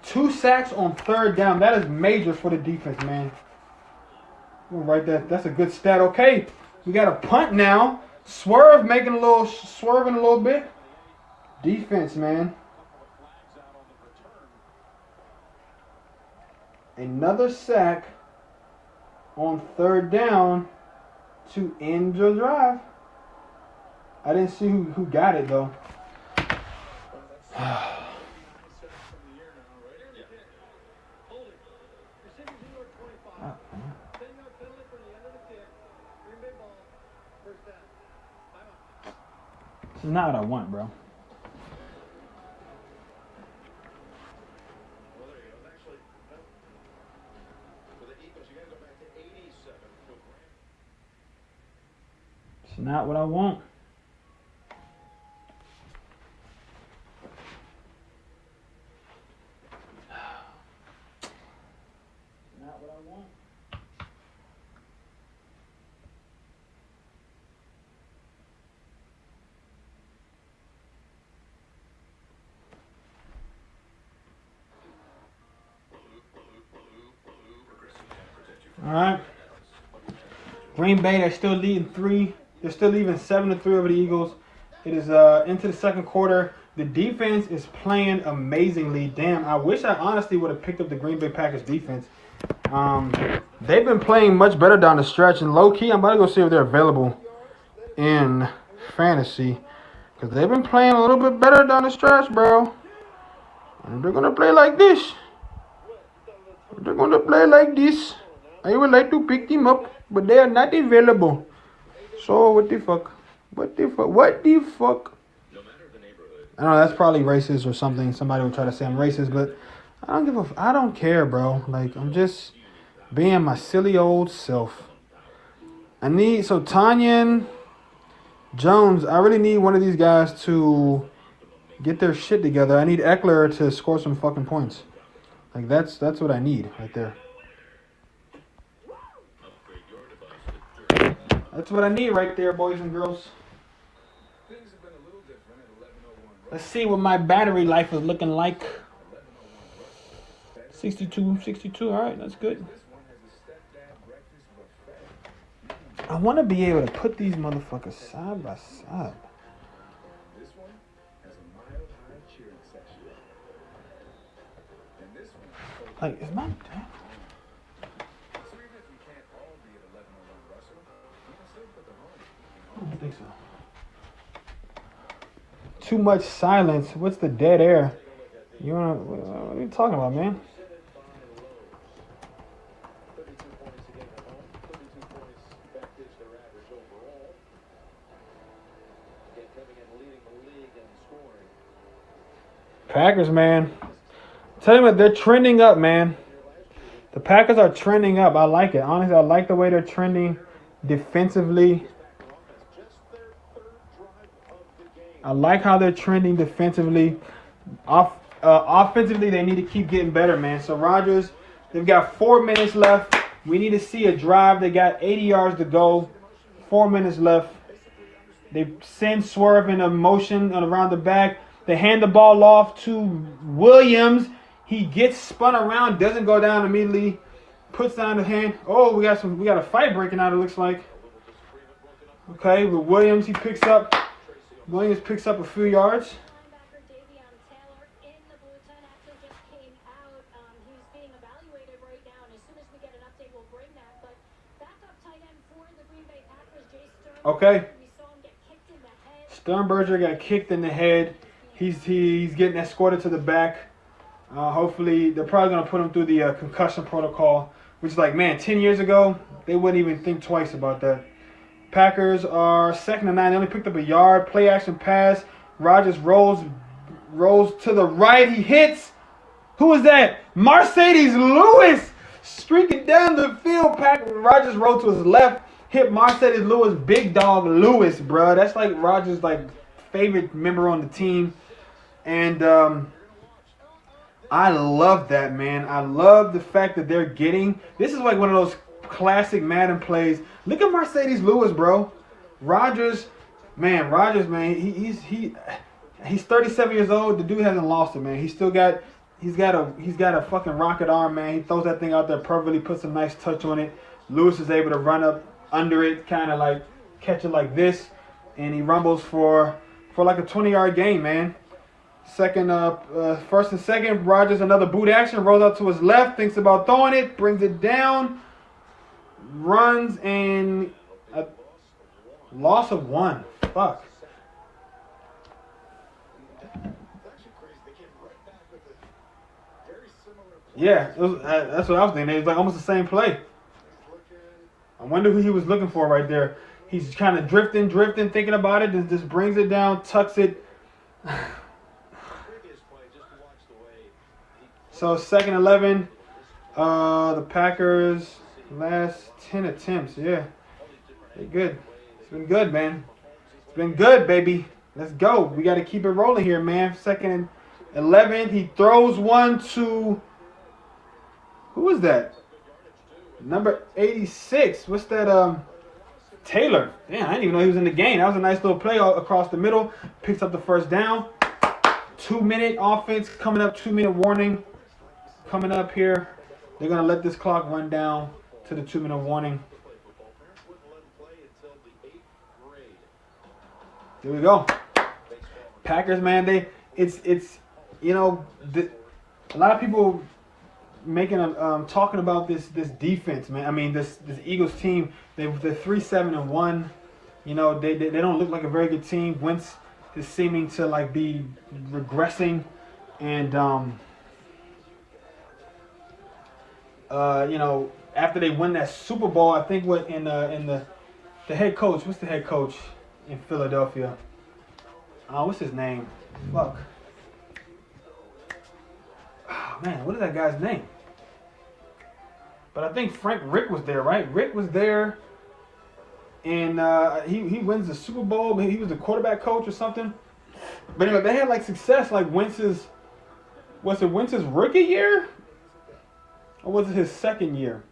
Two sacks on 3rd down. That is major for the defense, man. We'll write that. That's a good stat. Okay, we got a punt now. Swerving a little bit. Defense, man. Another sack on 3rd down to end the drive. I didn't see who got it though. This is not what I want, bro. It's not what I want. Not what I want. All right. Green Bay, they're still leading 3. They're still leaving 7-3 over the Eagles. It is into the second quarter. The defense is playing amazingly. Damn, I wish I honestly would have picked up the Green Bay Packers defense. They've been playing much better down the stretch. And low-key, I'm about to go see if they're available in fantasy. Because they've been playing a little bit better down the stretch, bro. And they're going to play like this. They're going to play like this. I would like to pick them up, but they are not available. So, what the fuck? What the fuck? What the fuck? I don't know, that's probably racist or something. Somebody will try to say I'm racist, but I don't care, bro. Like, I'm just being my silly old self. So Tanyan Jones, I really need one of these guys to get their shit together. I need Eckler to score some fucking points. Like, that's what I need right there. That's what I need right there, boys and girls. Let's see what my battery life is looking like. 62. All right, that's good. I want to be able to put these motherfuckers side by side. Like, is my... I don't think so. Too much silence. What's the dead air? What are you talking about, man? Packers, man. Tell you what, they're trending up, man. The Packers are trending up. I like it. Honestly, I like the way they're trending defensively. I like how they're trending defensively. Offensively, they need to keep getting better, man. So, Rodgers, they've got 4 minutes left. We need to see a drive. They got 80 yards to go. 4 minutes left. They send Swerve in a motion around the back. They hand the ball off to Williams. He gets spun around, doesn't go down immediately. Puts down the hand. Oh, we got a fight breaking out, it looks like. Okay, with Williams, Williams picks up a few yards. Okay. Sternberger got kicked in the head. He's getting escorted to the back. Hopefully, they're probably going to put him through the concussion protocol, which is like, man, 10 years ago, they wouldn't even think twice about that. Packers are 2nd and 9. They only picked up a yard. Play action pass. Rodgers rolls to the right. He hits. Who is that? Mercedes Lewis streaking down the field. Rodgers rolled to his left. Hit Mercedes Lewis. Big dog Lewis, bro. That's like Rodgers' favorite member on the team. And I love that, man. I love the fact that they're getting. This is like one of those classic Madden plays. Look at Mercedes Lewis, bro. Rodgers, man. He's 37 years old. The dude hasn't lost it, man. He's got a fucking rocket arm, man. He throws that thing out there perfectly, puts a nice touch on it. Lewis is able to run up under it, kind of like catch it like this, and he rumbles for like a 20-yard gain, man. First and second, Rodgers another boot action, rolls out to his left, thinks about throwing it, brings it down, runs, and a loss of 1. Fuck. Yeah, that's what I was thinking. It was like almost the same play. I wonder who he was looking for right there. He's kind of drifting, thinking about it, and just brings it down, tucks it. So 2nd and 11. The Packers last 10 attempts. Yeah, they're good. It's been good, man. It's been good, baby. Let's go. We got to keep it rolling here, man. 2nd and 11. He throws one to. Who is that? Number 86. What's that? Taylor. Damn, I didn't even know he was in the game. That was a nice little play across the middle. Picks up the first down. 2-minute offense coming up. 2-minute warning coming up here. They're going to let this clock run down to the 2-minute warning. Here we go. Packers, man, it's you know, a lot of people making talking about this defense, man. I mean, this Eagles team, they're 3-7-1. You know, they don't look like a very good team. Wentz is seeming to like be regressing, and you know, after they win that Super Bowl, I think the head coach, what's the head coach in Philadelphia? What's his name? Fuck. Oh, man, what is that guy's name? But I think Rick was there, right? Rick was there, and he wins the Super Bowl. He was the quarterback coach or something. But anyway, they had like success. Like Wentz's rookie year, or was it his second year?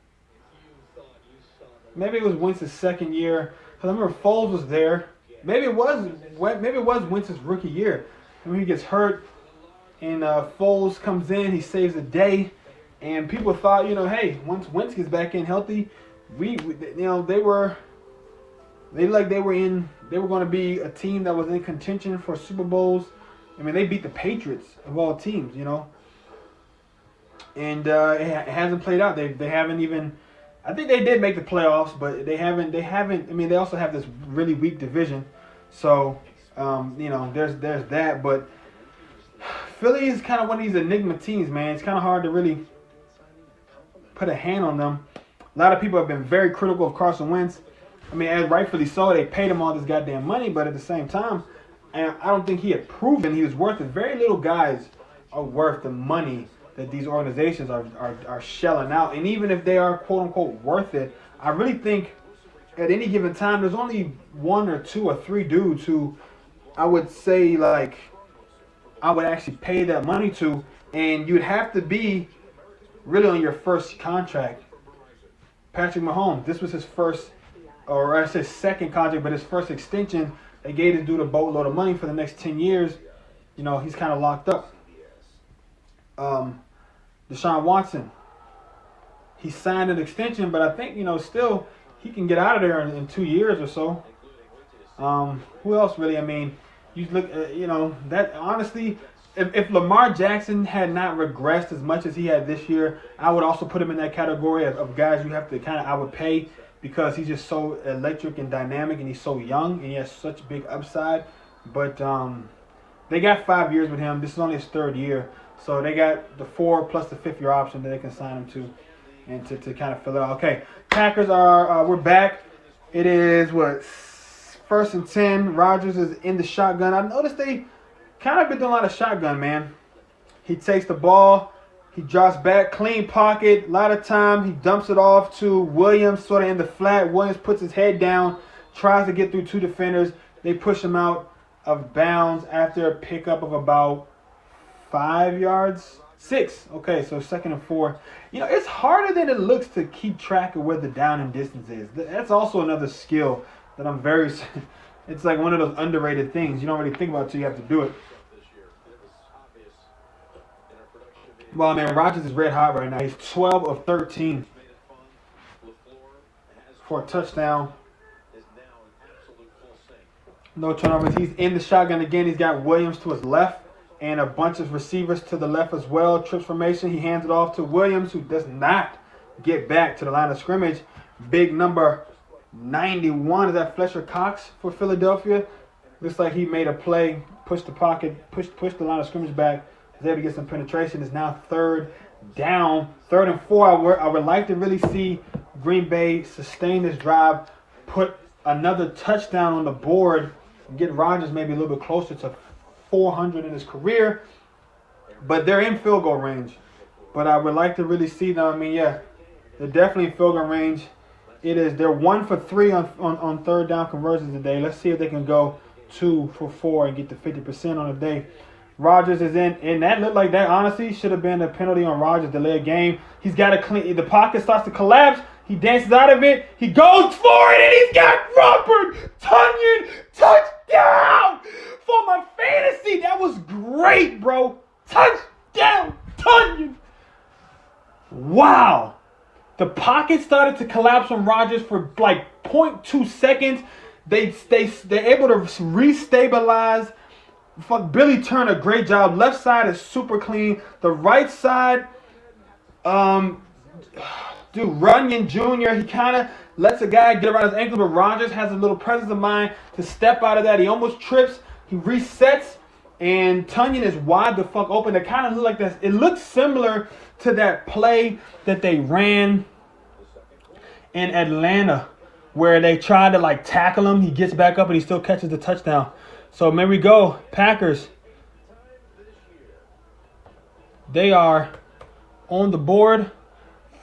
Maybe it was Wentz's second year. Cause I remember Foles was there. Maybe it was Wentz's rookie year. I mean, he gets hurt, and Foles comes in. He saves the day, and people thought, you know, hey, once Wentz gets back in healthy, they were going to be a team that was in contention for Super Bowls. I mean, they beat the Patriots of all teams, you know. And it hasn't played out. They haven't even. I think they did make the playoffs, but they haven't. I mean, they also have this really weak division, so you know, there's that. But Philly is kind of one of these enigma teams, man. It's kind of hard to really put a hand on them. A lot of people have been very critical of Carson Wentz. I mean, as rightfully so, they paid him all this goddamn money, but at the same time, and I don't think he had proven he was worth it. Very little guys are worth the money that these organizations are shelling out. And even if they are quote-unquote worth it, I really think at any given time, there's only 1 or 2 or 3 dudes who I would say, like, I would actually pay that money to, and you'd have to be really on your first contract. Patrick Mahomes, this was his first, or I say second contract, but his first extension. They gave this dude a boatload of money for the next 10 years. You know, he's kind of locked up. Deshaun Watson, he signed an extension, but I think, you know, still he can get out of there in 2 years or so. Who else really? I mean, you look, you know, that honestly, if Lamar Jackson had not regressed as much as he had this year, I would also put him in that category of guys you have to I would pay, because he's just so electric and dynamic, and he's so young, and he has such big upside. But they got 5 years with him. This is only his 3rd year. So they got the 4 plus the 5th year option that they can sign him to, and to kind of fill it out. Okay, Packers we're back. It is, 1st and 10. Rodgers is in the shotgun. I noticed they kind of been doing a lot of shotgun, man. He takes the ball. He drops back, clean pocket. A lot of time he dumps it off to Williams, sort of in the flat. Williams puts his head down, tries to get through 2 defenders. They push him out of bounds after a pickup of about 5 yards. 6. Okay, so 2nd and 4. You know, it's harder than it looks to keep track of where the down and distance is. That's also another skill that I'm very... It's like one of those underrated things. You don't really think about it until you have to do it. Well, man, Rodgers is red hot right now. He's 12 of 13 for a touchdown. No turnovers. He's in the shotgun again. He's got Williams to his left and a bunch of receivers to the left as well. Trips formation. He hands it off to Williams, who does not get back to the line of scrimmage. Big number 91. Is that Fletcher Cox for Philadelphia? Looks like he made a play, pushed the pocket, pushed the line of scrimmage back. Was able to get some penetration. It's now 3rd down. 3rd and 4. I would like to really see Green Bay sustain this drive, put another touchdown on the board, and get Rodgers maybe a little bit closer to 400 in his career. But they're in field goal range. But I would like to really see them. I mean, yeah, they're definitely in field goal range. They're 1 for 3 on 3rd down conversions today. Let's see if they can go 2 for 4 and get to 50% on the day. Rodgers is in, and that looked like that honestly should have been a penalty on Rodgers, delay a game. He's got to clean. The pocket starts to collapse. He dances out of it. He goes for it, and he's got Robert Tonyan touchdown for my fantasy. That was great, bro. Touchdown, Tonyan. Wow. The pocket started to collapse on Rodgers for like 0.2 seconds. They're able to restabilize. Fuck, Billy Turner, great job. Left side is super clean. The right side, dude, Runyon Jr., he kind of lets a guy get around his ankle, but Rodgers has a little presence of mind to step out of that. He almost trips. He resets, and Tunyon is wide the fuck open. It kind of looked like this. It looks similar to that play that they ran in Atlanta where they tried to like tackle him. He gets back up and he still catches the touchdown. So there we go. Packers. They are on the board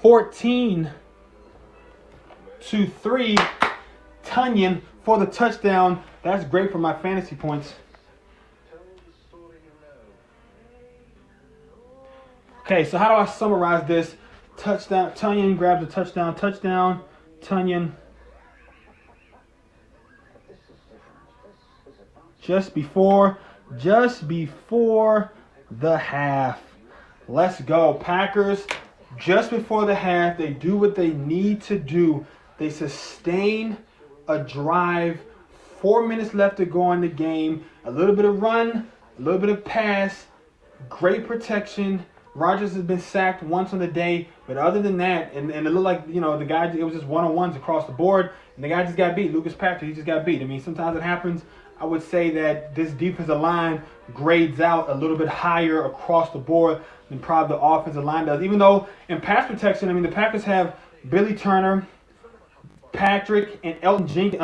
14-3. Tunyon for the touchdown. That's great for my fantasy points. Okay, so how do I summarize this? Touchdown. Tunyon grabs a touchdown. Touchdown. Tunyon. Just before the half. Let's go. Packers, just before the half, they do what they need to do. They sustain a drive. 4 minutes left to go in the game. A little bit of run, a little bit of pass. Great protection. Rodgers has been sacked once on the day, but other than that, and it looked like, the guy, it was just one-on-ones across the board, and the guy just got beat. Lucas Patrick, he just got beat. I mean, sometimes it happens. I would say that this defensive line grades out a little bit higher across the board than probably the offensive line does. Even though in pass protection, I mean, the Packers have Billy Turner, Patrick, and Elton Jenkins.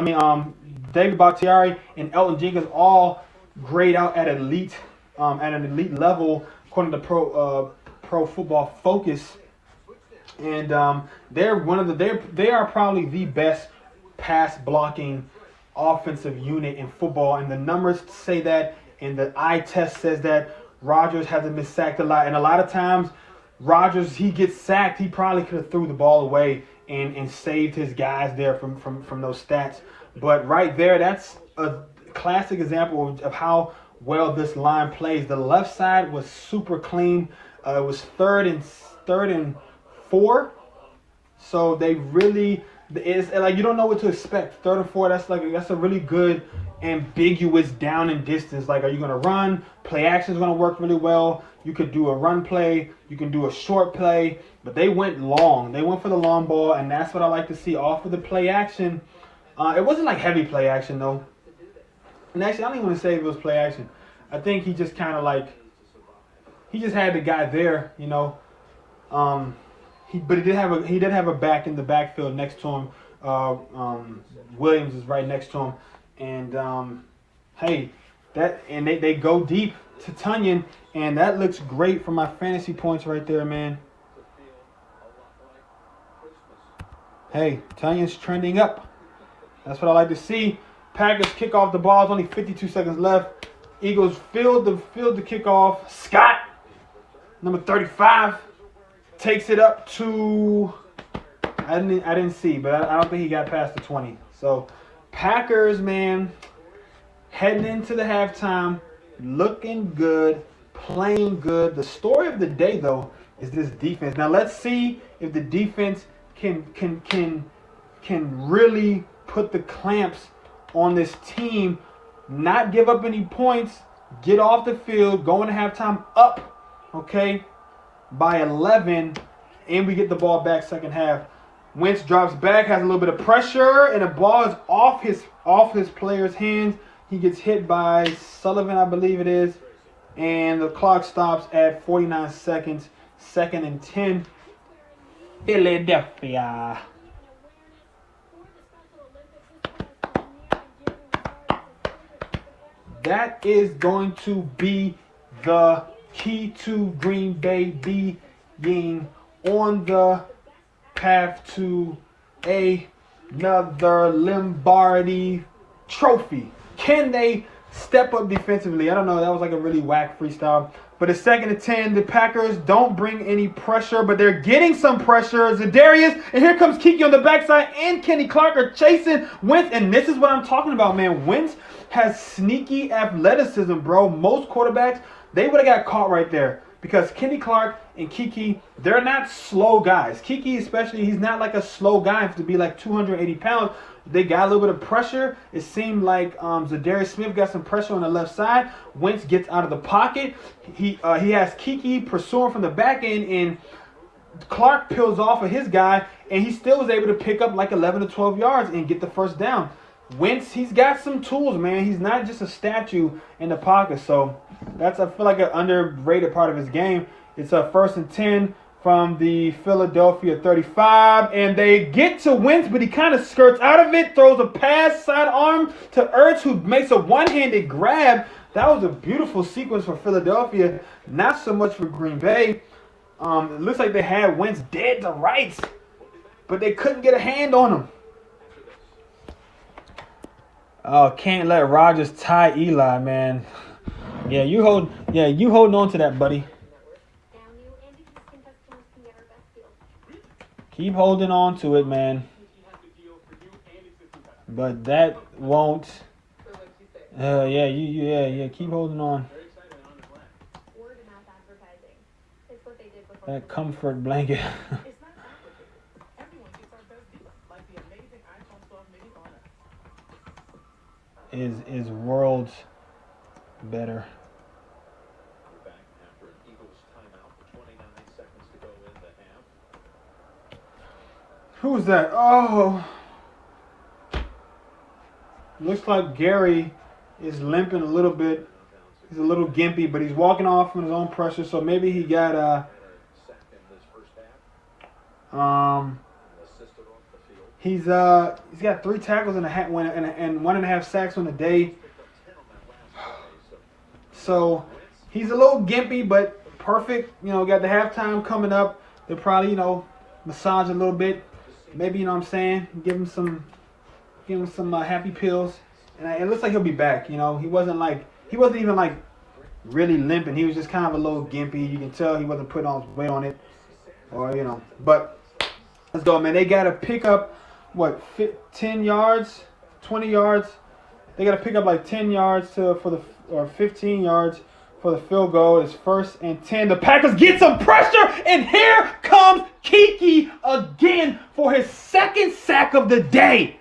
David Bakhtiari and Elton Jenkins all grade out at an elite level according to Pro Football Focus. And they are probably the best pass blocking offensive unit in football, and the numbers say that, and the eye test says that. Rodgers hasn't been sacked a lot, and a lot of times Rodgers, he gets sacked, he probably could have threw the ball away and saved his guys there from those stats. But right there, that's a classic example of how well this line plays. The left side was super clean. It was third and 4, so they really. It's like you don't know what to expect. 3rd and 4, that's a really good ambiguous down and distance. Like, are you gonna run? Play action is gonna work really well. You could do a run play, you can do a short play, but they went long. They went for the long ball, and that's what I like to see off of the play action. It wasn't like heavy play action though. And actually, I don't even want to say it was play action. I think he just kind of he just had the guy there, He did have a back in the backfield next to him. Williams is right next to him, and they go deep to Tunyon, and that looks great for my fantasy points right there, man. Hey, Tunyon's trending up. That's what I like to see. Packers kick off the ball. It's only 52 seconds left. Eagles field the kickoff. Scott, number 35. Takes it up to, I didn't see, but I don't think he got past the 20. So Packers, man, heading into the halftime, looking good, playing good. The story of the day, though, is this defense. Now let's see if the defense can really put the clamps on this team, not give up any points, get off the field, go into halftime up, okay, by 11, and we get the ball back second half. Wentz drops back, has a little bit of pressure, and the ball is off his player's hands. He gets hit by Sullivan, I believe it is, and the clock stops at 49 seconds, 2nd and 10. Philadelphia. That is going to be the key to Green Bay being on the path to another Lombardi trophy. Can they step up defensively? I don't know. That was like a really whack freestyle. But it's 2nd and 10. The Packers don't bring any pressure, but they're getting some pressure. Zadarius, and here comes Kiki on the backside, and Kenny Clark are chasing Wentz. And this is what I'm talking about, man. Wentz has sneaky athleticism, bro. Most quarterbacks, they would have got caught right there. because Kenny Clark and Kiki, they're not slow guys. Kiki especially, he's not like a slow guy to be like 280 pounds. They got a little bit of pressure. It seemed like Zadarius Smith got some pressure on the left side. Wentz gets out of the pocket. He has Kiki pursuing from the back end, and Clark peels off of his guy, and he still was able to pick up like 11 to 12 yards and get the first down. Wentz, he's got some tools, man. He's not just a statue in the pocket. So that's, I feel like, an underrated part of his game. It's a 1st and 10 from the Philadelphia 35, and they get to Wentz, but he kind of skirts out of it, throws a pass sidearm to Ertz, who makes a one-handed grab. That was a beautiful sequence for Philadelphia, not so much for Green Bay. It looks like they had Wentz dead to rights, but they couldn't get a hand on him. Oh, can't let Rodgers tie Eli, man. Yeah, you holding on to that, buddy. Keep holding on to it, man. But that won't. Keep holding on. That comfort blanket. is worlds better. Back after an Eagles timeout with 29 seconds to go in the half. Who's that? Oh. Looks like Gary is limping a little bit. He's a little gimpy, but he's walking off from his own pressure, so maybe he got he's got 3 tackles and 1.5 sacks on the day. So he's a little gimpy, but perfect. You know, got the halftime coming up. They'll probably, massage a little bit. Maybe, what I'm saying, give him some happy pills. And it looks like he'll be back. He wasn't even like really limping. He was just kind of a little gimpy. You can tell he wasn't putting all his weight on it. Or, but let's go, man. They got to pick up, 10 yards, 20 yards. They got to pick up like 10 yards or 15 yards for the field goal. It's 1st and 10. The Packers get some pressure, and here comes Kiki again for his 2nd sack of the day.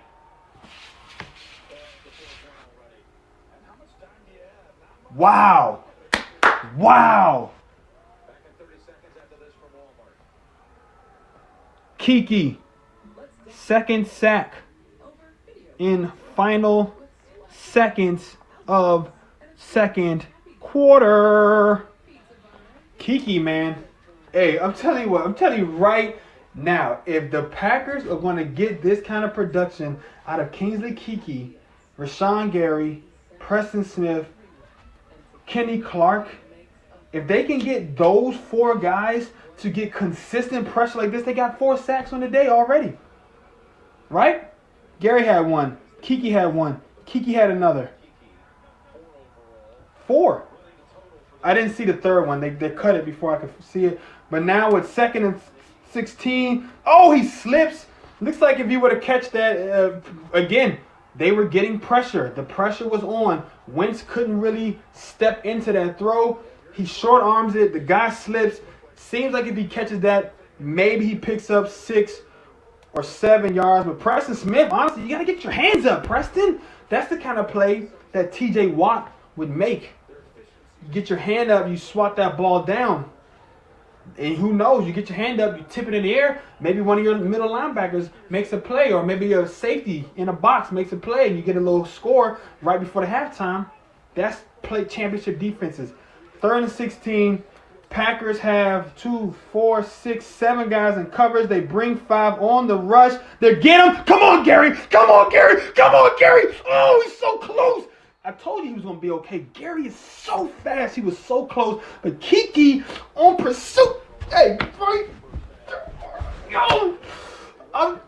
Wow. Kiki, 2nd sack in final seconds of 2nd quarter. Kiki, man. Hey, I'm telling you right now, if the Packers are going to get this kind of production out of Kingsley Kiki, Rashawn Gary, Preston Smith, Kenny Clark, if they can get those 4 guys to get consistent pressure like this, they got 4 sacks on the day already. Right? Gary had 1. Kiki had 1. Kiki had another. 4. I didn't see the 3rd one. They cut it before I could see it. But now with 2nd and 16, oh, he slips. Looks like if he would have catch that again, they were getting pressure. The pressure was on. Wentz couldn't really step into that throw. He short arms it. The guy slips. Seems like if he catches that, maybe he picks up 6 or 7 yards. But Preston Smith, honestly, you got to get your hands up, Preston. That's the kind of play that TJ Watt would make. You get your hand up, you swat that ball down. And who knows, you get your hand up, you tip it in the air, maybe one of your middle linebackers makes a play, or maybe a safety in a box makes a play, and you get a little score right before the halftime. That's play championship defenses. 3rd and 16, Packers have 2, 4, 6, 7 guys in coverage. They bring 5 on the rush. They get him. Come on, Gary. Come on, Gary. Come on, Gary. Oh, he's so close. I told you he was going to be okay. Gary is so fast. He was so close. But Kiki on pursuit. Hey, right. Yo. I'm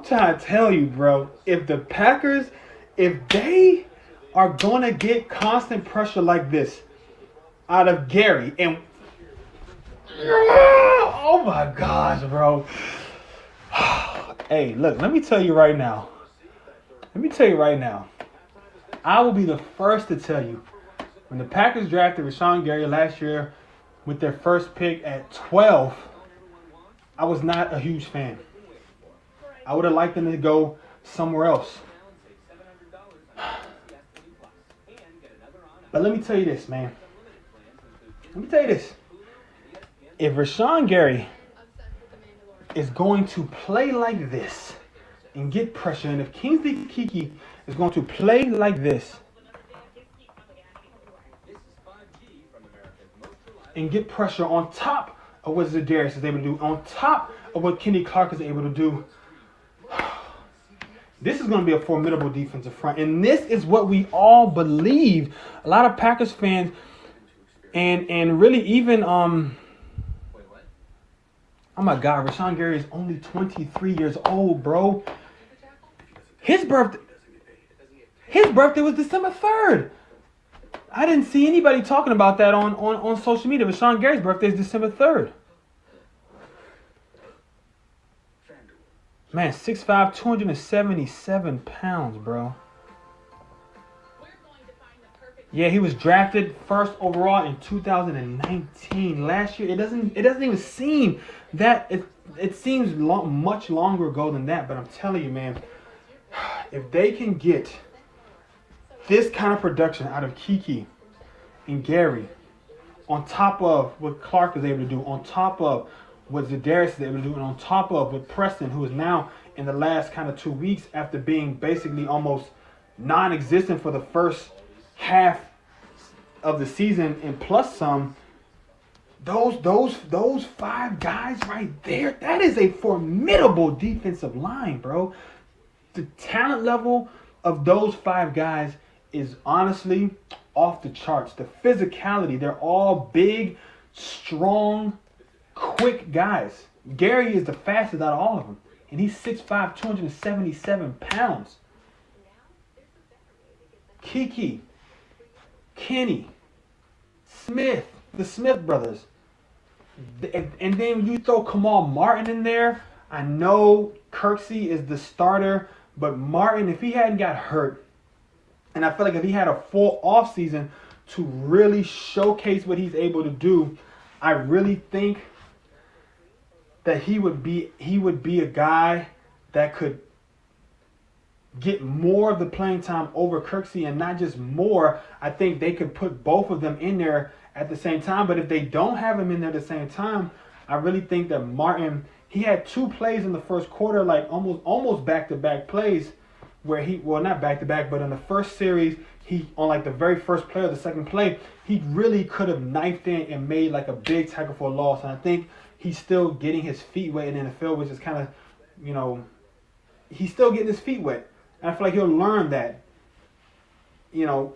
trying to tell you, bro. If the Packers, if they are going to get constant pressure like this out of Gary, and oh my gosh, bro. Hey, look, let me tell you right now. I will be the first to tell you, when the Packers drafted Rashawn Gary last year, with their first pick at 12, I was not a huge fan. I would have liked them to go somewhere else. But let me tell you this, man. Let me tell you this. If Rashawn Gary is going to play like this and get pressure, and if Kingsley Kiki is going to play like this and get pressure on top of what Za'Darius is able to do, on top of what Kenny Clark is able to do, this is going to be a formidable defensive front. And this is what we all believe. A lot of Packers fans and really even oh my God, Rashawn Gary is only 23 years old, bro. His birthday was December 3rd. I didn't see anybody talking about that on social media. Rashawn Gary's birthday is December 3rd. Man, 6'5", 277 pounds, bro. Yeah, he was drafted first overall in 2019. Last year, it doesn't even seem that it seems much longer ago than that. But I'm telling you, man, if they can get this kind of production out of Kiki and Gary, on top of what Clark is able to do, on top of what Za'Darius is able to do, and on top of what Preston, who is now in the last kind of 2 weeks after being basically almost non-existent for the first half of the season and plus some, those five guys right there, that is a formidable defensive line, bro. The talent level of those five guys is honestly off the charts. The physicality, they're all big, strong, quick guys. Gary is the fastest out of all of them. And he's 6'5", 277 pounds. Kiki, Kenny, Smith, the Smith brothers. And then you throw Kamal Martin in there. I know Kirksey is the starter, but Martin, if he hadn't got hurt, and I feel like if he had a full offseason to really showcase what he's able to do, I really think that he would be a guy that could get more of the playing time over Kirksey, and not just more. I think they could put both of them in there at the same time. But if they don't have him in there at the same time, I really think that Martin, he had two plays in the first quarter, like almost back-to-back plays where not back-to-back, but in the first series, he, on like the very first play or the second play, he really could have knifed in and made like a big tackle for a loss. And I think he's still getting his feet wet in the NFL, which is kind of, he's still getting his feet wet. And I feel like he'll learn that,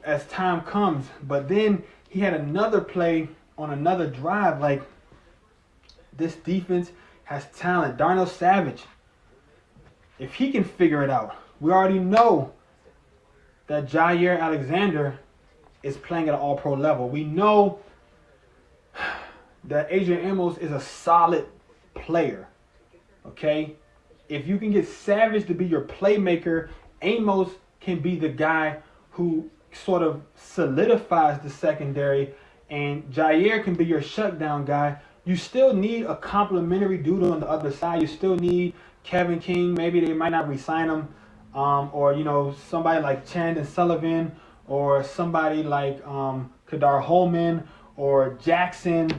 as time comes. But then he had another play on another drive. Like, this defense has talent. Darnell Savage, if he can figure it out, we already know that Jair Alexander is playing at an all-pro level. We know that Adrian Amos is a solid player, okay? If you can get Savage to be your playmaker, Amos can be the guy who sort of solidifies the secondary, and Jair can be your shutdown guy. You still need a complimentary dude on the other side. You still need Kevin King. Maybe they might not re-sign him. Or, somebody like Chandon Sullivan, or somebody like Kadar Holman or Jackson.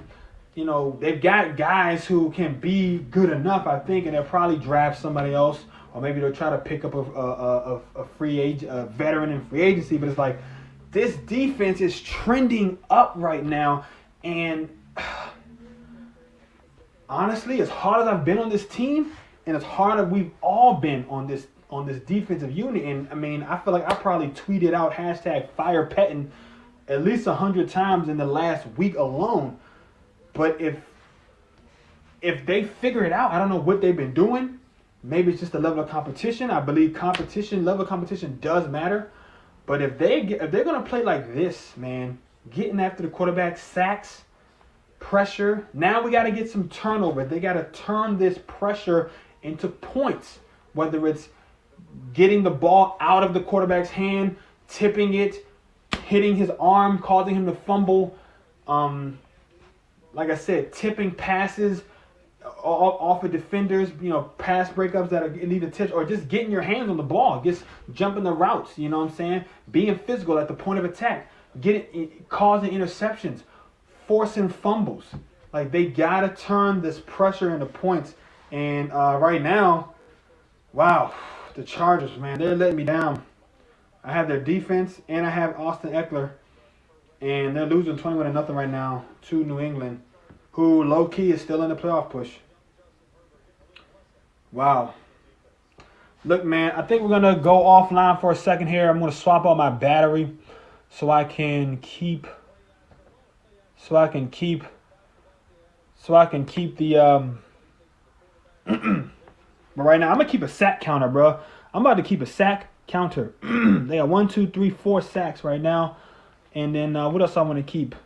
They've got guys who can be good enough, I think, and they'll probably draft somebody else, or maybe they'll try to pick up a free agent, a veteran in free agency. But it's like, this defense is trending up right now, and honestly, as hard as I've been on this team, and as hard as we've all been on this defensive unit, and I mean, I feel like I probably tweeted out #FirePetton at least 100 times in the last week alone. But if they figure it out, I don't know what they've been doing. Maybe it's just the level of competition. I believe level of competition does matter. But if they're gonna play like this, man, getting after the quarterback, sacks, pressure. Now we got to get some turnover. They got to turn this pressure into points, whether it's getting the ball out of the quarterback's hand, tipping it, hitting his arm, causing him to fumble. like I said, tipping passes off of defenders, pass breakups that need a tip, or just getting your hands on the ball, just jumping the routes, you know what I'm saying? Being physical at the point of attack, causing interceptions, forcing fumbles. Like, they got to turn this pressure into points. And right now, wow, the Chargers, man, they're letting me down. I have their defense, and I have Austin Eckler, and they're losing 21-0 right now to New England, who low-key is still in the playoff push. Wow. Look, man, I think we're going to go offline for a second here. I'm going to swap out my battery so I can keep the but right now I'm going to keep a sack counter, bro. I'm about to keep a sack counter. They got 1, 2, 3, 4 sacks right now. And then what else I want to keep?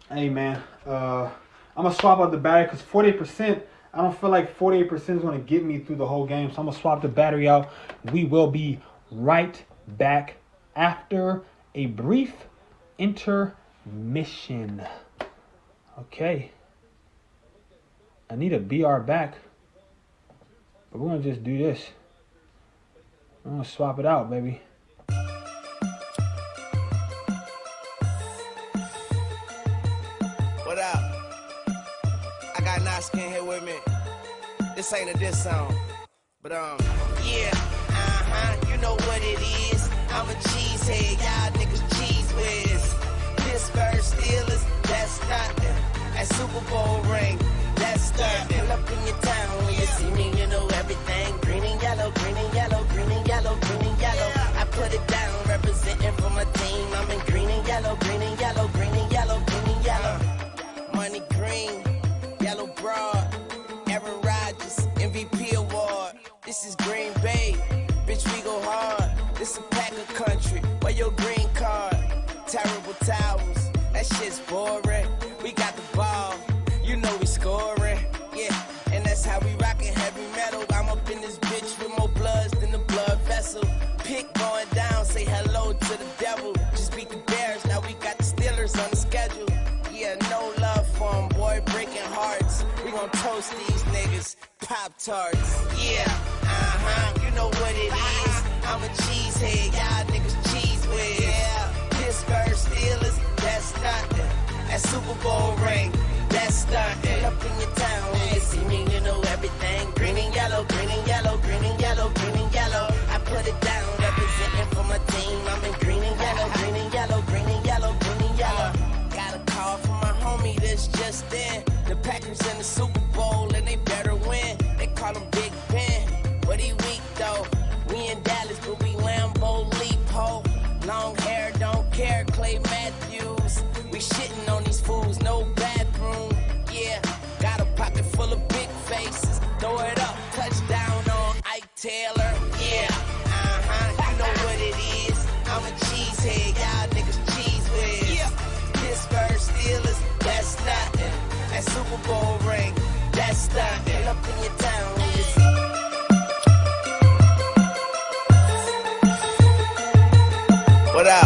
Hey, man, I'm going to swap out the battery because 48%, I don't feel like 48% is going to get me through the whole game. So I'm going to swap the battery out. We will be right back after a brief intermission. Okay. I need a BR back. But we're going to just do this. I'm going to swap it out, baby. What up? I got Naskin here with me. This ain't a diss song. But yeah, you know what it is. I'm a cheesehead, y'all niggas cheese whiz. Pittsburgh Steelers, that's nothing. That Super Bowl ring, that's nothing. Pull up in your town when you see me, you know everything. Green and yellow, green and yellow, green and yellow, green and yellow. I put it down, representing for my team. I'm in green and yellow, green and yellow, green and yellow, green and yellow. Money green, yellow broad, Aaron Rodgers, MVP award. This is Green Bay, bitch, we go hard. This a Packer country, where your green card. Terrible towels, that shit's boring. We got the ball, you know we scoring. Yeah, and that's how we rockin' heavy metal. I'm up in this bitch with more bloods than the blood vessel. Pick going down, say hello to the devil. Just beat the Bears, now we got the Steelers on the schedule. Yeah, no love for them, boy, breaking hearts. We gon' toast these niggas, Pop-Tarts. Yeah, you know what it is. I'm a cheesehead, y'all niggas cheese whiz. Yeah, Pittsburgh Steelers, that's nothing. That Super Bowl ring, that's nothing. Up in your town, when you see me, you know everything. Green and yellow, green and yellow, green and yellow, green and yellow. I put it down, representing for my team. I'm in green and yellow, green and yellow, green and yellow, green and yellow. Got a call from my homie that's just in. The Packers in the Super Bowl and they better win. They call him Big Ben, but he weak though. We in Dallas, but we Lambeau Leap ho. Long hair, don't care, Clay Matthews. We shitting on these fools, no bathroom. Yeah, got a pocket full of big faces. Throw it up, touchdown on Ike Taylor. Yeah, you know what it is. I'm a cheesehead, y'all niggas cheese whiz. Yeah. Pittsburgh Steelers, that's nothing. That Super Bowl ring, that's nothing. Up in your town, when you see. What up?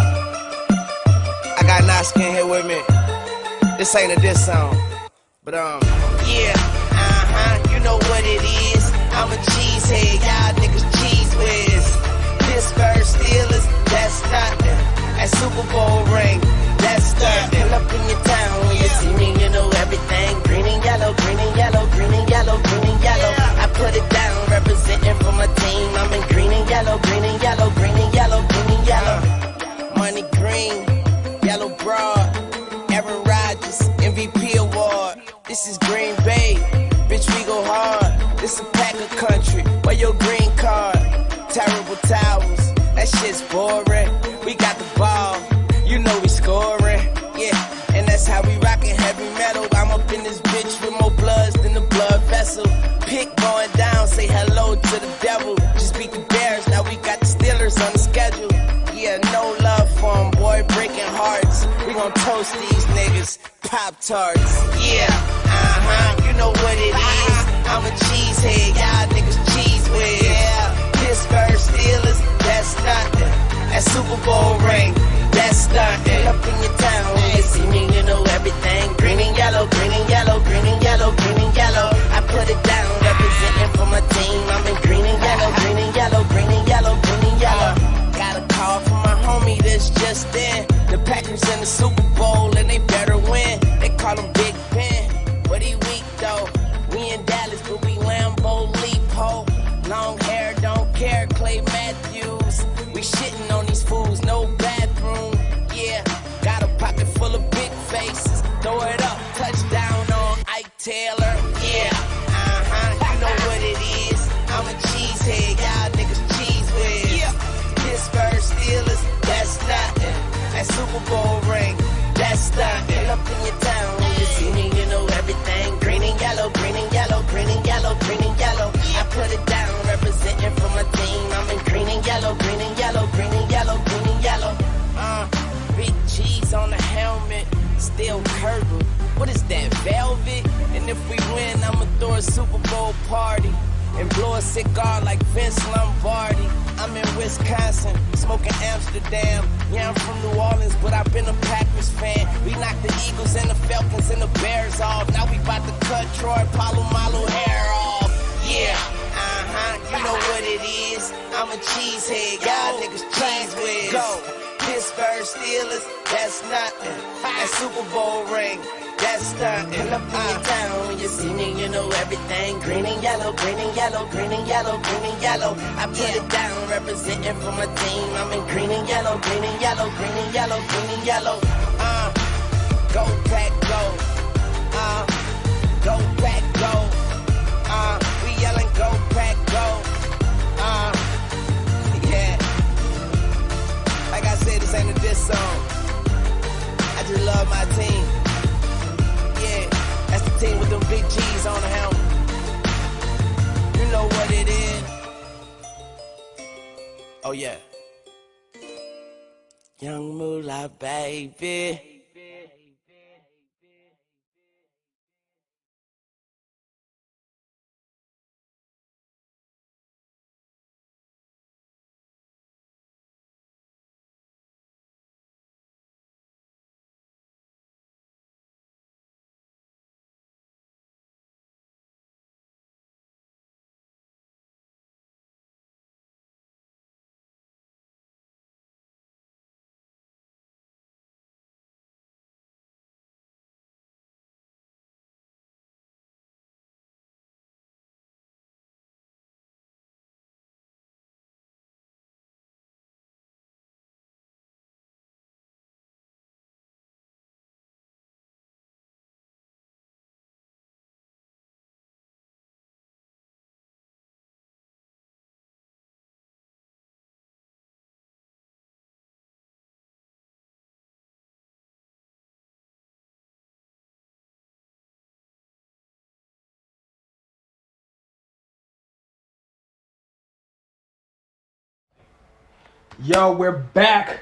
I got Naskin here with me. This ain't a diss song. But yeah, you know what it is. I'm a cheesehead, y'all niggas cheese whiz. Pittsburgh Steelers, that's nothing. That Super Bowl ring, that's nothing. Pull up in your town when you see me, you know everything. Green and yellow, green and yellow, green and yellow, green and yellow. I put it down, representing for my team. I'm in green and yellow, green and yellow, green and yellow, green and yellow. Money green, yellow broad, Aaron Rodgers, MVP award. This is Green Bay, bitch, we go hard. This a Packer country, where your green card. Terrible towels, that shit's boring. We got the ball, you know we scoring. Yeah, and that's how we rockin' heavy metal. I'm up in this bitch with more bloods than the blood vessel. Pick going down, say hello to the devil. Just beat the Bears, now we got the Steelers on the schedule. Yeah, no love for them, boy, breaking hearts. We gon' toast these niggas, Pop-Tarts. Yeah, you know what it is. I'm a cheesehead, y'all niggas cheese whiz. Yeah, Pittsburgh Steelers, that's nothing. That Super Bowl ring, that's nothing. Up in your town, when you see me, you know everything. Super Bowl and they better win. They call him Big Ben, but he weak though. We in Dallas, but we Lambeau Leap ho. Long hair, don't care, Clay Matthews. We shitting on these fools, no bathroom. Yeah, got a pocket full of big faces. Throw it up, touchdown on Ike Taylor. Yeah, you know what it is. I'm a cheesehead, y'all niggas cheese whiz. Yeah. Pittsburgh Steelers, that's nothing. That Super Bowl ring, that's nothing. Up in your town, you see me, you know everything. Green and yellow, green and yellow, green and yellow, green and yellow. I put it down, representing for my team. I'm in green and yellow, green and yellow, green and yellow, green and yellow. Big G's on the helmet, still curtain. What is that, velvet? And if we win, I'ma throw a Super Bowl party and blow a cigar like Vince Lombardi. I'm in Wisconsin, smoking Amsterdam. Yeah, I'm from New Orleans, but I've been a Packers fan. We knocked the Eagles and the Falcons and the Bears off. Now we about to cut Troy Polamalu hair off. Yeah, you know what it is. I'm a cheesehead, y'all niggas cheese whiz. Go, Pittsburgh Steelers, that's nothing. That Super Bowl ring, that's nothing. Up in your town, when you see me, you know everything. Green and yellow, green and yellow, green and yellow, green and yellow. I put it down, representing for my team. I'm in green and yellow, green and yellow, green and yellow, green and yellow. Go Pack, go. Go Pack, go. We yelling go Pack, go. Yeah. Like I said, this ain't a diss song. I just love my team. Yeah, that's the team with them big G's on the helmet. You know what it is. Oh yeah. Young Moolah, baby. Yo, we're back.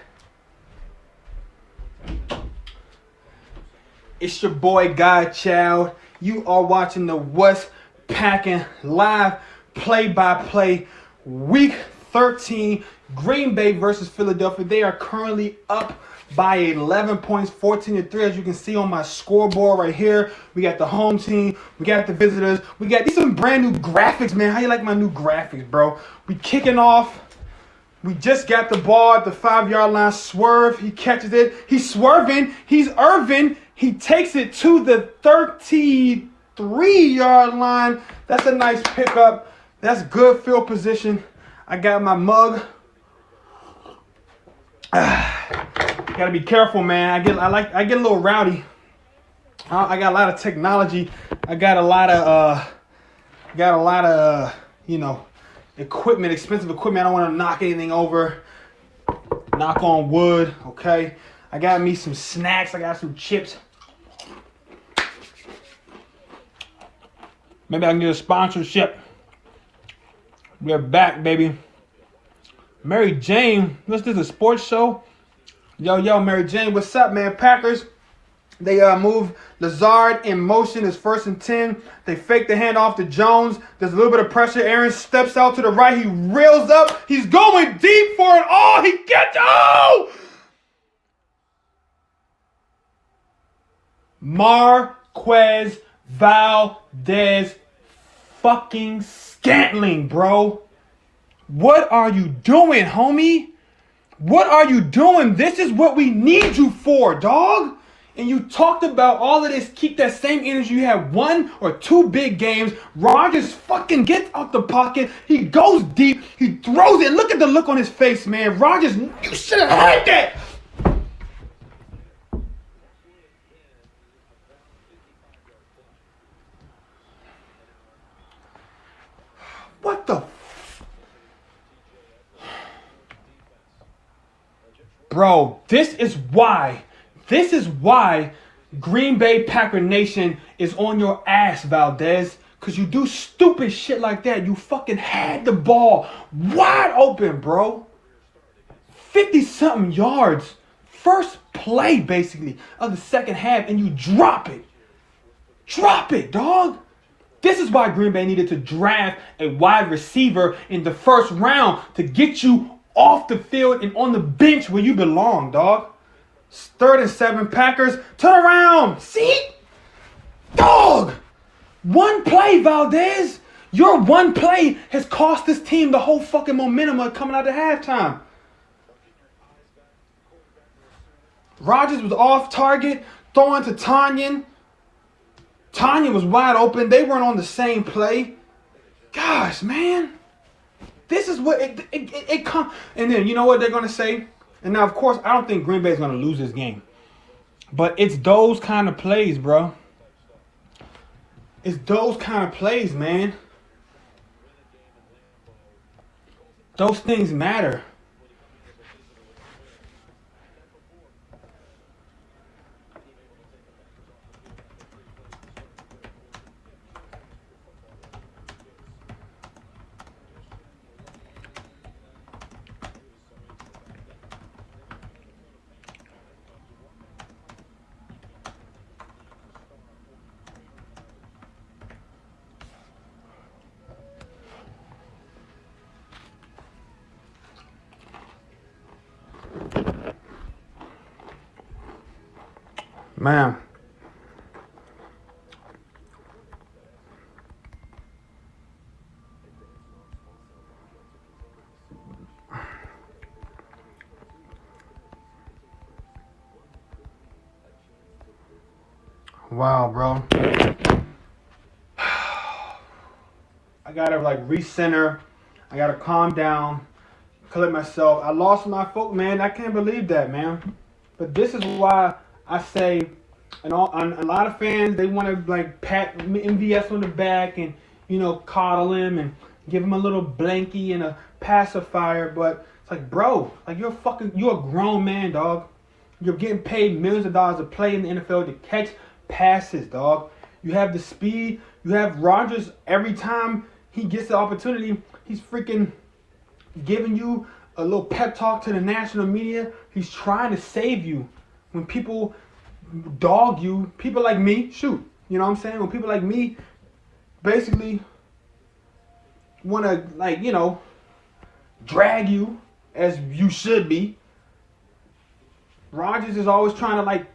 It's your boy Godchild. You are watching the What's Packing live play-by-play week 13 Green Bay versus Philadelphia. They are currently up by 11 points, 14-3, as you can see on my scoreboard right here. We got the home team, we got the visitors, we got these some brand new graphics, man. How you like my new graphics, bro? We kicking off. We just got the ball at the 5-yard line. Swerve. He catches it. He's swerving. He's Irvin. He takes it to the 33-yard line. That's a nice pickup. That's good field position. I got my mug. Gotta be careful, man. I get a little rowdy. I got a lot of technology. I got a lot of equipment, expensive equipment. I don't want to knock anything over. Knock on wood, okay? I got me some snacks. I got some chips. Maybe I can get a sponsorship. We're back, baby. Mary Jane, what's this, a sports show? Yo, Mary Jane, what's up, man? Packers, they move Lazard in motion. It's 1st and 10. They fake the handoff to Jones. There's a little bit of pressure. Aaron steps out to the right. He reels up. He's going deep for it all. He gets Marquez Valdez fucking Scantling, bro. What are you doing, homie? What are you doing? This is what we need you for, dog. And you talked about all of this. Keep that same energy. You had 1 or 2 big games. Rodgers fucking gets out the pocket. He goes deep. He throws it. Look at the look on his face, man. Rodgers, you should have had that. What the? Bro, this is why Green Bay Packer Nation is on your ass, Valdez. Because you do stupid shit like that. You fucking had the ball wide open, bro. 50-something yards. First play, basically, of the second half, and you drop it. Drop it, dog. This is why Green Bay needed to draft a wide receiver in the first round to get you off the field and on the bench where you belong, dog. 3rd and 7, Packers. Turn around. See? Dog. 1 play, Valdez. Your 1 play has cost this team the whole fucking momentum of coming out of halftime. Rodgers was off target, throwing to Tanyan. Tanya was wide open. They weren't on the same play. Gosh, man. This is what it comes. And then you know what they're going to say? And now, of course, I don't think Green Bay is going to lose this game. But it's those kind of plays, bro. It's those kind of plays, man. Those things matter. Man. Wow, bro. I gotta recenter. I gotta calm down, collect myself. I lost my focus, man. I can't believe that, man. But this is why I say, and a lot of fans, they want to pat MVS on the back and coddle him and give him a little blankie and a pacifier. But it's bro, you're a grown man, dog. You're getting paid millions of dollars to play in the NFL to catch passes, dog. You have the speed. You have Rodgers. Every time he gets the opportunity, he's freaking giving you a little pep talk to the national media. He's trying to save you. When people dog you, people like me, shoot. You know what I'm saying? When people like me basically want to, drag you as you should be, Rodgers is always trying to,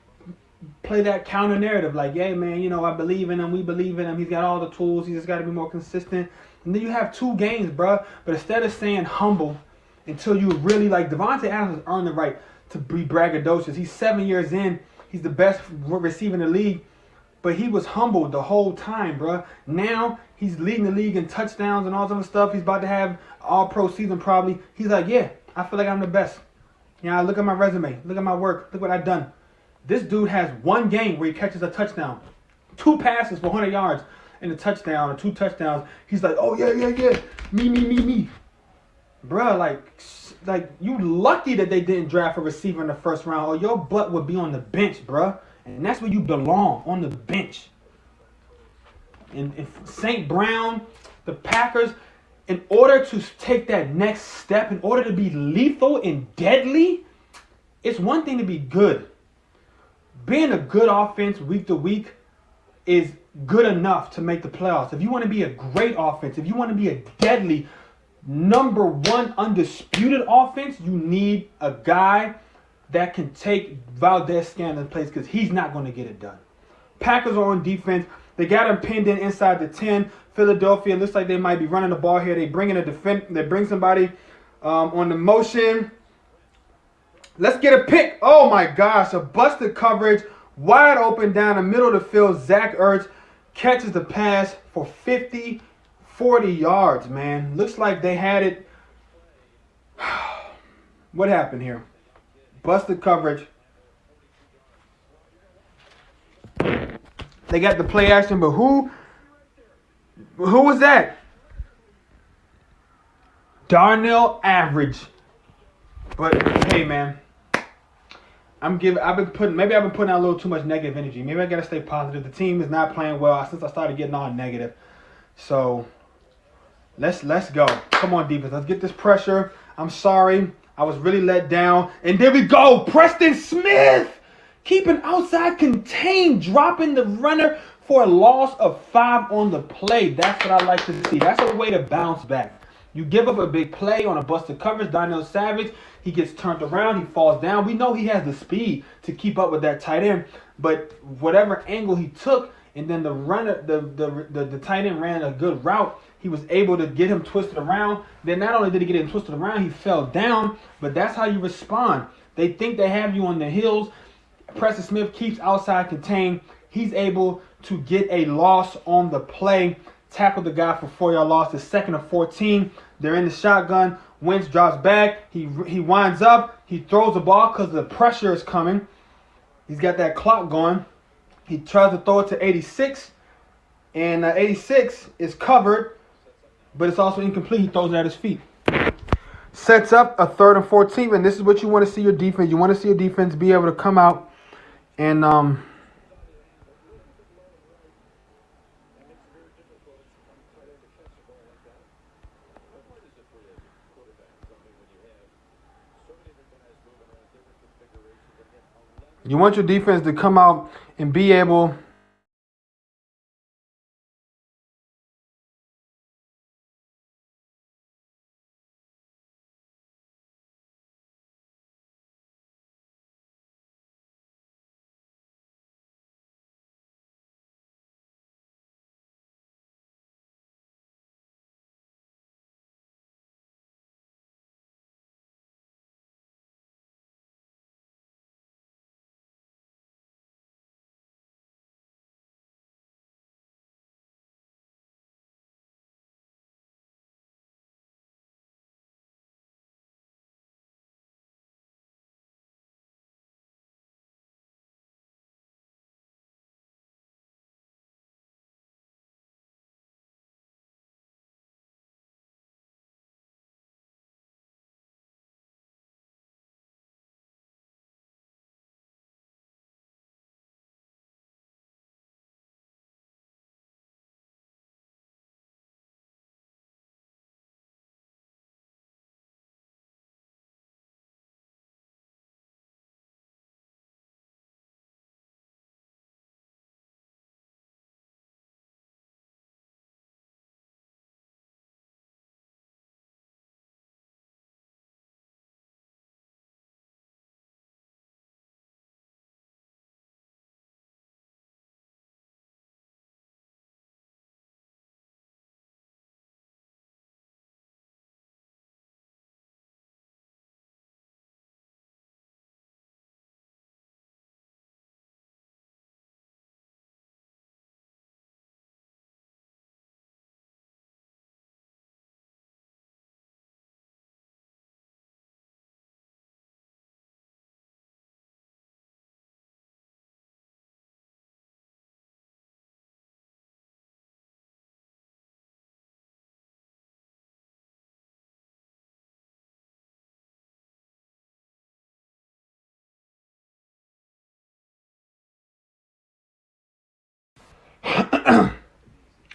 play that counter narrative. Yeah, man, I believe in him. We believe in him. He's got all the tools. He just got to be more consistent. And then you have 2 games, bro. But instead of staying humble until you really, Devontae Adams has earned the right to be braggadocious. He's 7 years in. He's the best receiver in the league. But he was humbled the whole time, bro. Now he's leading the league in touchdowns and all this other stuff. He's about to have all-pro season probably. He's yeah, I feel like I'm the best. Look at my resume. Look at my work. Look what I've done. This dude has 1 game where he catches a touchdown. 2 passes for 100 yards and a touchdown or 2 touchdowns. He's oh, yeah. Me. Bruh, you lucky that they didn't draft a receiver in the first round, or your butt would be on the bench, bruh. And that's where you belong, on the bench. And St. Brown, the Packers, in order to take that next step, in order to be lethal and deadly, it's one thing to be good. Being a good offense week to week is good enough to make the playoffs. If you want to be a great offense, if you want to be a deadly number 1 undisputed offense, you need a guy that can take Valdez-Scantlin's place, because he's not going to get it done. Packers are on defense. They got him pinned in inside the 10. Philadelphia looks like they might be running the ball here. They bring in they bring somebody on the motion. Let's get a pick. Oh my gosh, a busted coverage, wide open down the middle of the field. Zach Ertz catches the pass for 50, 40 yards, man. Looks like they had it. What happened here? Busted coverage. They got the play action, but who was that? Darnell Average. But hey, man, I've been putting out a little too much negative energy. Maybe I gotta stay positive. The team is not playing well since I started getting all negative. So let's go. Come on, defense. Let's get this pressure. I'm sorry. I was really let down. And there we go. Preston Smith keeping outside contained, dropping the runner for a loss of 5 on the play. That's what I like to see. That's a way to bounce back. You give up a big play on a busted coverage. Darnell Savage, he gets turned around. He falls down. We know he has the speed to keep up with that tight end. But whatever angle he took, and then the runner, the tight end ran a good route. He was able to get him twisted around. Then not only did he get him twisted around, he fell down. But that's how you respond. They think they have you on the heels. Preston Smith keeps outside contained. He's able to get a loss on the play. Tackled the guy for 4-yard loss. The 2nd of 14. They're in the shotgun. Wentz drops back. He winds up. He throws the ball because the pressure is coming. He's got that clock going. He tries to throw it to 86. And 86 is covered. But it's also incomplete. He throws it at his feet. Sets up a 3rd and 14. And this is what you want to see your defense. You want to see your defense be able to come out and you want your defense to come out and be able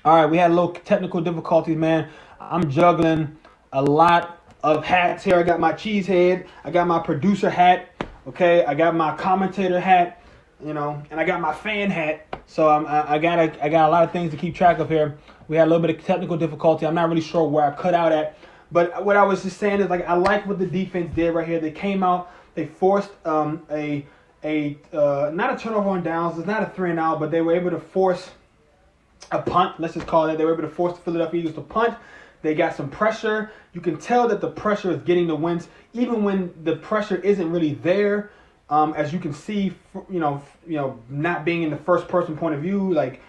all right, we had a little technical difficulties, man. I'm juggling a lot of hats here. I got my cheese head. I got my producer hat. Okay, I got my commentator hat. And I got my fan hat. So I got a lot of things to keep track of here. We had a little bit of technical difficulty. I'm not really sure where I cut out at. But what I was just saying is, I like what the defense did right here. They came out. They forced not a turnover on downs. It's not a 3-and-out, but they were able to force a punt, let's just call it. They were able to force the Philadelphia Eagles to punt. They got some pressure. You can tell that the pressure is getting the Wentz, even when the pressure isn't really there. As you can see, not being in the first person point of view, like